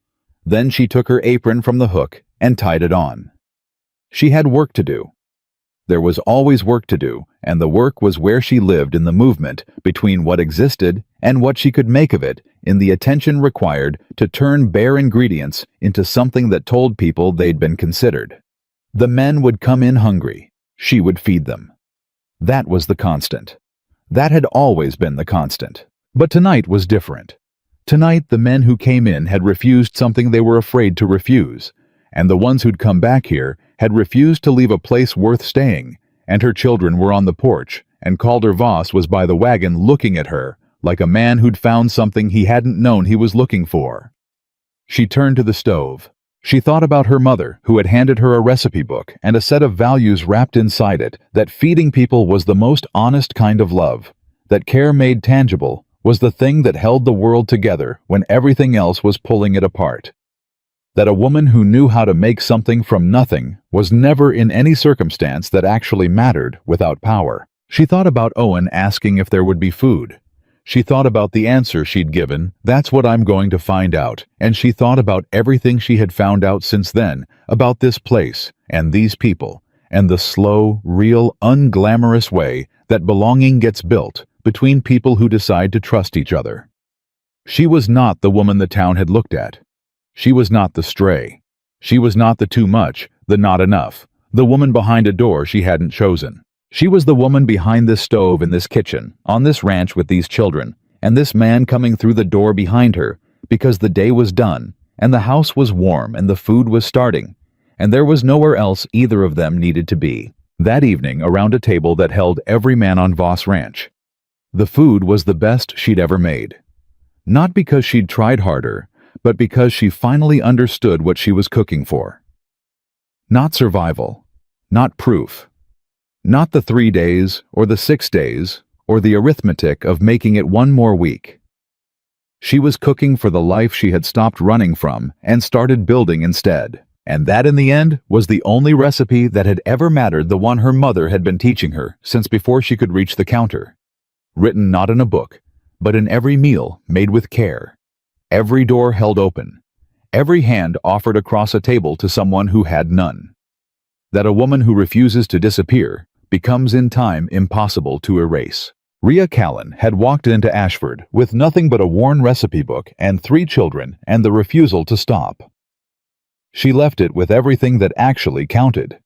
Then she took her apron from the hook and tied it on. She had work to do. There was always work to do, and the work was where she lived in the movement between what existed and what she could make of it, in the attention required to turn bare ingredients into something that told people they'd been considered. The men would come in hungry. She would feed them. That was the constant. That had always been the constant. But tonight was different. Tonight the men who came in had refused something they were afraid to refuse, and the ones who'd come back here had refused to leave a place worth staying, and her children were on the porch, and Calder Voss was by the wagon looking at her, like a man who'd found something he hadn't known he was looking for. She turned to the stove. She thought about her mother, who had handed her a recipe book and a set of values wrapped inside it, that feeding people was the most honest kind of love, that care made tangible was the thing that held the world together when everything else was pulling it apart. That a woman who knew how to make something from nothing was never in any circumstance that actually mattered without power. She thought about Owen asking if there would be food. She thought about the answer she'd given, "That's what I'm going to find out," and she thought about everything she had found out since then, about this place, and these people, and the slow, real, unglamorous way that belonging gets built between people who decide to trust each other. She was not the woman the town had looked at. She was not the stray. She was not the too much, the not enough, the woman behind a door she hadn't chosen. She was the woman behind this stove in this kitchen, on this ranch with these children, and this man coming through the door behind her, because the day was done, and the house was warm, and the food was starting, and there was nowhere else either of them needed to be. That evening, around a table that held every man on Voss Ranch. The food was the best she'd ever made. Not because she'd tried harder, but because she finally understood what she was cooking for. Not survival. Not proof. Not the 3 days, or the 6 days, or the arithmetic of making it one more week. She was cooking for the life she had stopped running from and started building instead. And that, in the end, was the only recipe that had ever mattered, the one her mother had been teaching her since before she could reach the counter. Written not in a book, but in every meal made with care. Every door held open. Every hand offered across a table to someone who had none. That a woman who refuses to disappear becomes in time impossible to erase. Ria Callan had walked into Ashford with nothing but a worn recipe book and 3 children and the refusal to stop. She left it with everything that actually counted.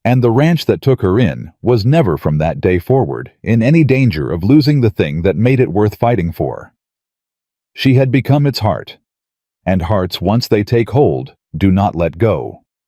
And the ranch that took her in was never from that day forward in any danger of losing the thing that made it worth fighting for. She had become its heart. And hearts, once they take hold, do not let go.